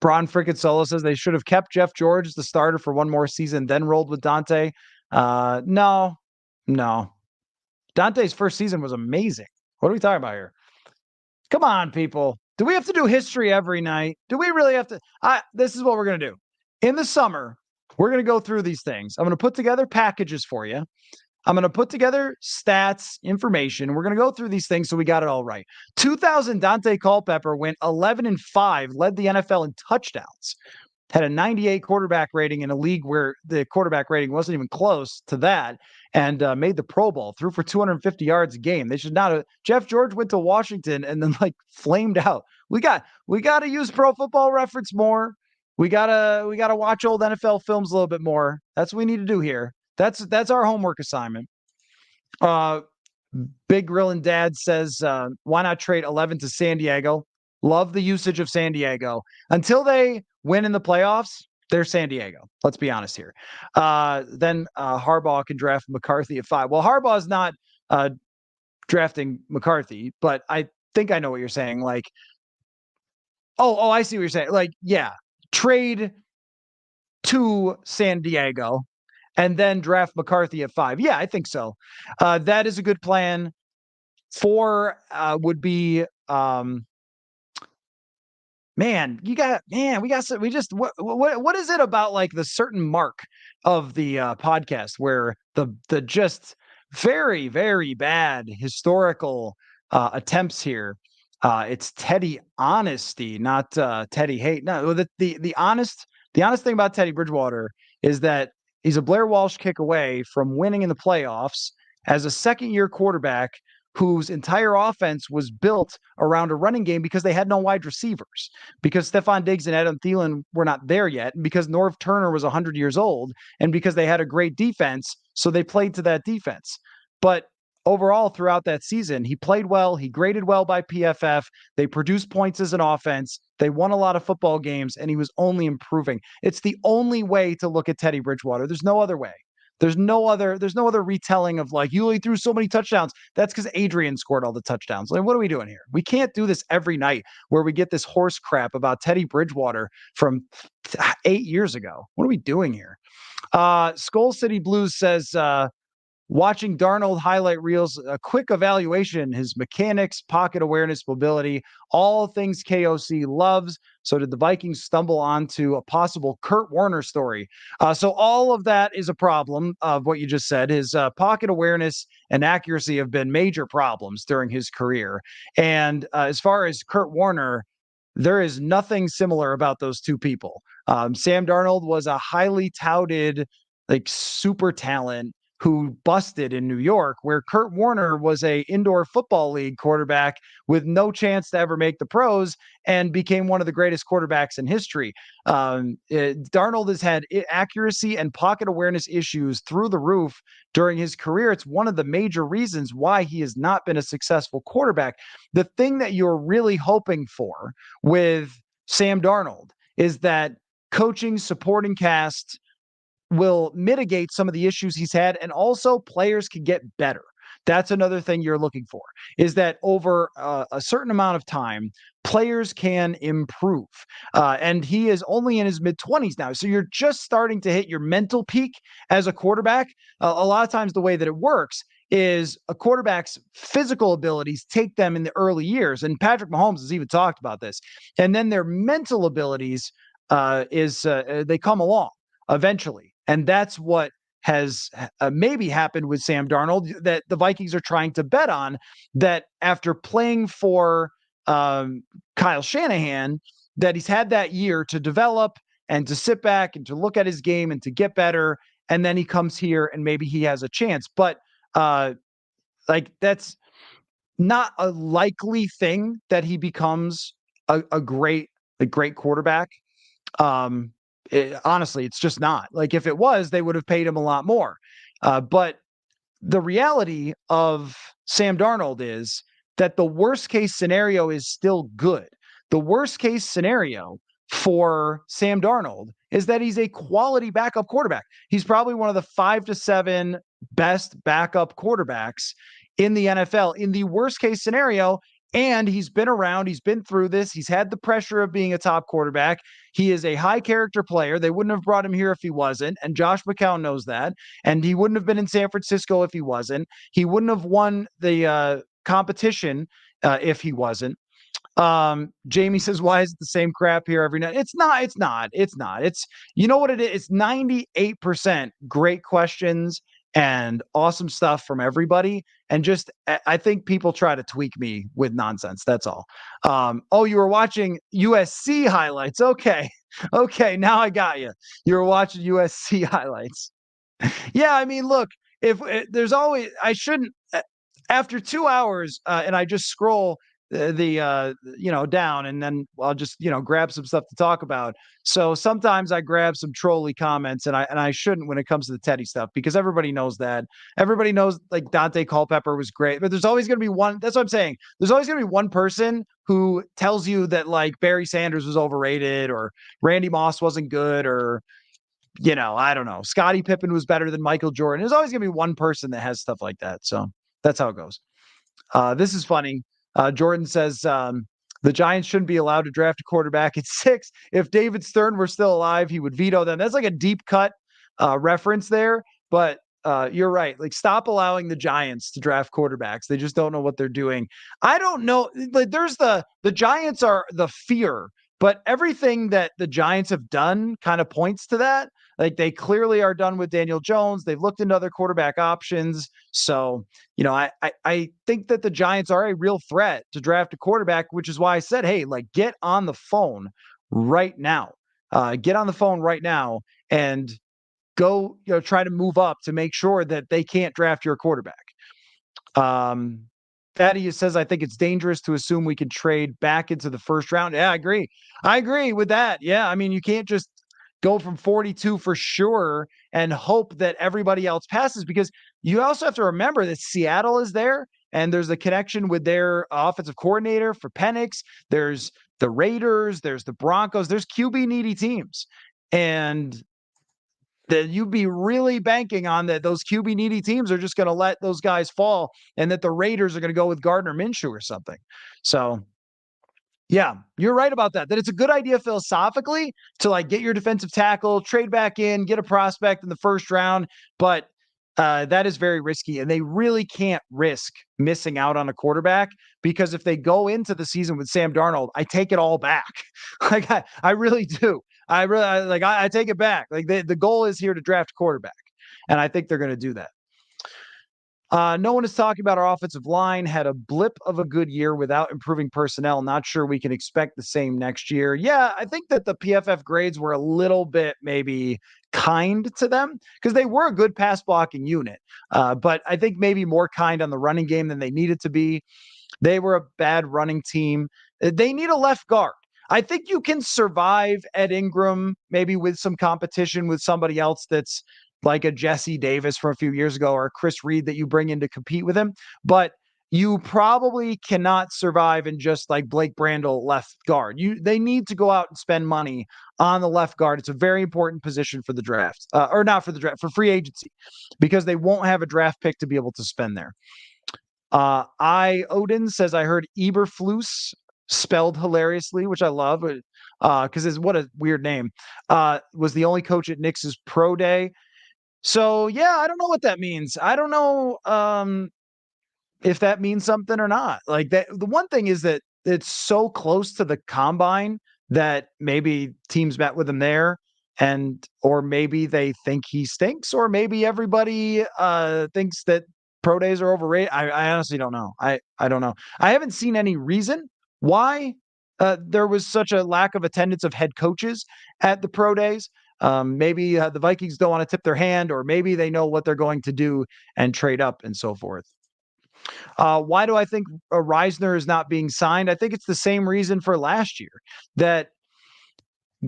Frickin' Solo says they should have kept Jeff George as the starter for one more season, then rolled with Dante. No. Dante's first season was amazing. What are we talking about here? Come on, people. Do we have to do history every night? Do we really have to? This is what we're going to do. In the summer, we're going to go through these things. I'm going to put together packages for you. I'm going to put together stats, information. We're going to go through these things so we got it all right. 2000, Dante Culpepper went 11-5, led the NFL in touchdowns. Had a 98 quarterback rating in a league where the quarterback rating wasn't even close to that, and made the Pro Bowl, threw for 250 yards a game. They should not have. Jeff George went to Washington and then flamed out. We got to use Pro Football Reference more. We gotta watch old NFL films a little bit more. That's what we need to do here. That's our homework assignment. Big Grillin' Dad says, why not trade 11 to San Diego? Love the usage of San Diego. Until they win in the playoffs, they're San Diego. Let's be honest here. Then Harbaugh can draft McCarthy at 5. Well, Harbaugh's not drafting McCarthy, but I think I know what you're saying. I see what you're saying. Yeah, trade to San Diego and then draft McCarthy at 5. Yeah, I think so. That is a good plan. 4 would be what is it about the certain mark of the podcast where the just very, very bad historical attempts here. It's Teddy honesty, not Teddy hate. No, the honest thing about Teddy Bridgewater is that he's a Blair Walsh kick away from winning in the playoffs as a second-year quarterback whose entire offense was built around a running game because they had no wide receivers, because Stephon Diggs and Adam Thielen were not there yet, and because Norv Turner was 100 years old, and because they had a great defense, so they played to that defense. But overall, throughout that season, he played well. He graded well by PFF. They produced points as an offense. They won a lot of football games, and he was only improving. It's the only way to look at Teddy Bridgewater. There's no other way. There's no other retelling of you only threw so many touchdowns. That's because Adrian scored all the touchdowns. What are we doing here? We can't do this every night where we get this horse crap about Teddy Bridgewater from 8 years ago. What are we doing here? Skol City Blues says, watching Darnold highlight reels, a quick evaluation, his mechanics, pocket awareness, mobility, all things KOC loves. So did the Vikings stumble onto a possible Kurt Warner story? So all of that is a problem of what you just said. His pocket awareness and accuracy have been major problems during his career. And as far as Kurt Warner, there is nothing similar about those two people. Sam Darnold was a highly touted, super talent who busted in New York, where Kurt Warner was a indoor football league quarterback with no chance to ever make the pros and became one of the greatest quarterbacks in history. Darnold has had accuracy and pocket awareness issues through the roof during his career. It's one of the major reasons why he has not been a successful quarterback. The thing that you're really hoping for with Sam Darnold is that coaching, supporting cast will mitigate some of the issues he's had, and also players can get better. That's another thing you're looking for, is that over a certain amount of time, players can improve. And he is only in his mid-20s now. So you're just starting to hit your mental peak as a quarterback. A lot of times the way that it works is a quarterback's physical abilities take them in the early years. And Patrick Mahomes has even talked about this. And then their mental abilities they come along eventually. And that's what has maybe happened with Sam Darnold, that the Vikings are trying to bet on, that after playing for Kyle Shanahan, that he's had that year to develop and to sit back and to look at his game and to get better. And then he comes here and maybe he has a chance. But that's not a likely thing that he becomes a great quarterback. Honestly, it's just not. If it was, they would have paid him a lot more. But the reality of Sam Darnold is that the worst case scenario is still good. The worst case scenario for Sam Darnold is that he's a quality backup quarterback. He's probably one of the 5 to 7 best backup quarterbacks in the NFL in the worst case scenario. And he's been around, he's been through this, he's had the pressure of being a top quarterback. He is a high character player. They wouldn't have brought him here if he wasn't. And Josh McCown knows that. And he wouldn't have been in San Francisco if he wasn't. He wouldn't have won the competition if he wasn't. Jamie says, why is it the same crap here every night? It's not. It's, you know what it is? It's 98% great questions and awesome stuff from everybody. And just, I think people try to tweak me with nonsense. That's all. Oh, you were watching USC highlights. Okay. Okay. Now I got you. You were watching USC highlights. Yeah. I mean, look, if there's always, I shouldn't, after 2 hours and I just scroll down, and then I'll just grab some stuff to talk about. So sometimes I grab some trolly comments, and I shouldn't when it comes to the Teddy stuff, because everybody knows that. Everybody knows like Dante Culpepper was great, but there's always going to be one. That's what I'm saying. There's always going to be one person who tells you that like Barry Sanders was overrated, or Randy Moss wasn't good, or I don't know, Scottie Pippen was better than Michael Jordan. There's always going to be one person that has stuff like that. So that's how it goes. This is funny. Jordan says the Giants shouldn't be allowed to draft a quarterback at 6. If David Stern were still alive, he would veto them. That's like a deep cut reference there. But you're right. Like, stop allowing the Giants to draft quarterbacks. They just don't know what they're doing. I don't know. Like, there's the Giants are the fear, but everything that the Giants have done kind of points to that. Like, they clearly are done with Daniel Jones. They've looked into other quarterback options. So, I think that the Giants are a real threat to draft a quarterback, which is why I said, hey, like, get on the phone right now. Get on the phone right now and go, try to move up to make sure that they can't draft your quarterback. Thaddeus says, I think it's dangerous to assume we can trade back into the first round. Yeah, I agree. I agree with that. Yeah, I mean, you can't just go from 42 for sure and hope that everybody else passes, because you also have to remember that Seattle is there and there's a connection with their offensive coordinator for Penix. There's the Raiders, there's the Broncos, there's QB needy teams. And that you'd be really banking on that those QB needy teams are just going to let those guys fall, and that the Raiders are going to go with Gardner Minshew or something. So yeah, you're right about that. That it's a good idea philosophically to like get your defensive tackle, trade back in, get a prospect in the first round, but that is very risky, and they really can't risk missing out on a quarterback, because if they go into the season with Sam Darnold, I take it all back. Like I really do. I take it back. Like the goal is here to draft a quarterback, and I think they're going to do that. No one is talking about our offensive line. Had a blip of a good year without improving personnel. Not sure we can expect the same next year. Yeah, I think that the PFF grades were a little bit maybe kind to them, because they were a good pass blocking unit. But I think maybe more kind on the running game than they needed to be. They were a bad running team. They need a left guard. I think you can survive Ed Ingram maybe with some competition with somebody else that's like a Jesse Davis from a few years ago, or a Chris Reed that you bring in to compete with him. But you probably cannot survive in just like Blake Brandel left guard. They need to go out and spend money on the left guard. It's a very important position for the draft, or not for the draft, for free agency, because they won't have a draft pick to be able to spend there. Odin says, I heard Eberflus spelled hilariously, which I love, because what a weird name. Was the only coach at Knicks' pro day. So yeah, I don't know what that means. I don't know if that means something or not. Like that, the one thing is that it's so close to the combine that maybe teams met with him there, or maybe they think he stinks, or maybe everybody thinks that pro days are overrated. I honestly don't know. I don't know. I haven't seen any reason why there was such a lack of attendance of head coaches at the pro days. Maybe the Vikings don't want to tip their hand, or maybe they know what they're going to do and trade up and so forth. Why do I think Reisner is not being signed? I think it's the same reason for last year, that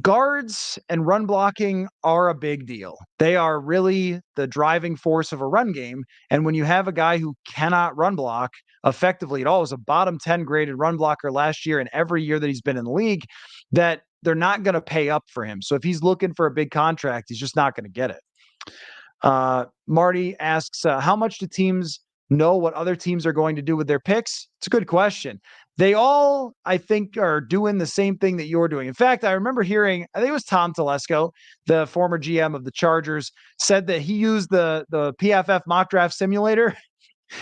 guards and run blocking are a big deal. They are really the driving force of a run game. And when you have a guy who cannot run block effectively at all, was a bottom 10 graded run blocker last year and every year that he's been in the league, that they're not going to pay up for him. So if he's looking for a big contract, he's just not going to get it. Marty asks, how much do teams know what other teams are going to do with their picks? It's a good question. They all, I think, are doing the same thing that you're doing. In fact, I remember hearing, I think it was Tom Telesco, the former GM of the Chargers, said that he used the PFF mock draft simulator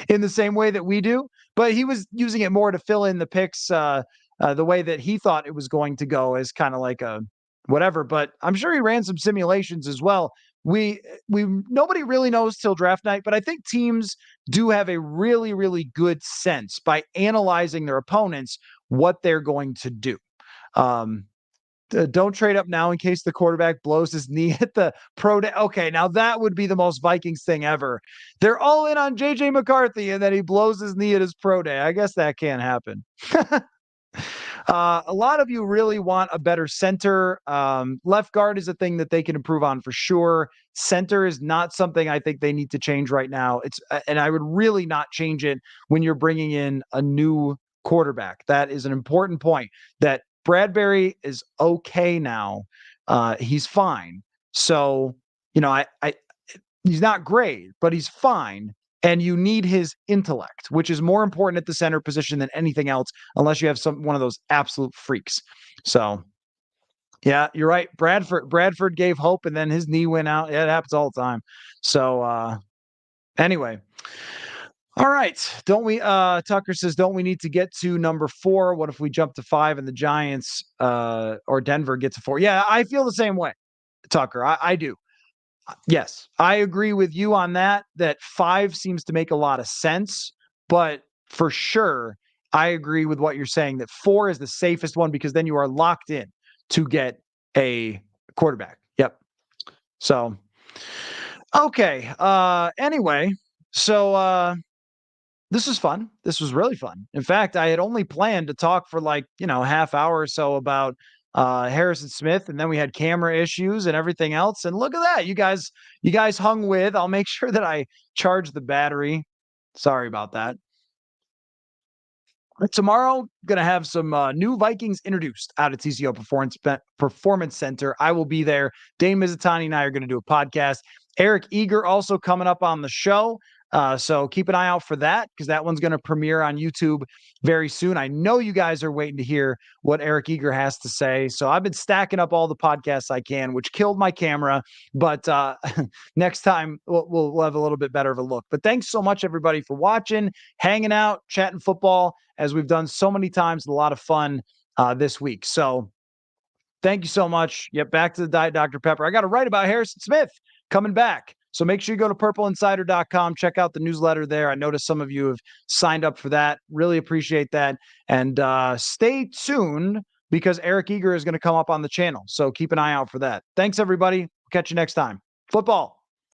in the same way that we do, but he was using it more to fill in the picks the way that he thought it was going to go, as kind of like a whatever. But I'm sure he ran some simulations as well. We nobody really knows till draft night, but I think teams do have a really, really good sense by analyzing their opponents what they're going to do. Don't trade up now in case the quarterback blows his knee at the pro day. Okay, now that would be the most Vikings thing ever. They're all in on JJ McCarthy and then he blows his knee at his pro day. I guess that can't happen. A lot of you really want a better center. Left guard is a thing that they can improve on for sure. Center is not something I think they need to change right now. And I would really not change it when you're bringing in a new quarterback. That is an important point, that Bradbury is okay now. He's fine. So, he's not great, but he's fine. And you need his intellect, which is more important at the center position than anything else, unless you have one of those absolute freaks. So, yeah, you're right. Bradford gave hope, and then his knee went out. Yeah, it happens all the time. So, anyway. All right. Don't we, Tucker says, don't we need to get to number 4? What if we jump to 5 and the Giants or Denver get to 4? Yeah, I feel the same way, Tucker. I do. Yes, I agree with you on that 5 seems to make a lot of sense, but for sure, I agree with what you're saying that 4 is the safest one because then you are locked in to get a quarterback. Yep. So, okay. Anyway, so this is fun. This was really fun. In fact, I had only planned to talk for half hour or so about Harrison Smith, and then we had camera issues and everything else. And look at that. You guys hung with. I'll make sure that I charge the battery. Sorry about that. Tomorrow, going to have some new Vikings introduced out at TCO Performance Center. I will be there. Dane Mizutani and I are going to do a podcast. Eric Eager also coming up on the show. So keep an eye out for that because that one's going to premiere on YouTube very soon. I know you guys are waiting to hear what Eric Eager has to say. So I've been stacking up all the podcasts I can, which killed my camera. But next time we'll have a little bit better of a look. But thanks so much, everybody, for watching, hanging out, chatting football, as we've done so many times. A lot of fun this week. So thank you so much. Yep, back to the Diet Dr. Pepper. I got to write about Harrison Smith coming back. So make sure you go to purpleinsider.com, check out the newsletter there. I noticed some of you have signed up for that. Really appreciate that. And stay tuned because Eric Eager is going to come up on the channel. So keep an eye out for that. Thanks, everybody. Catch you next time. Football.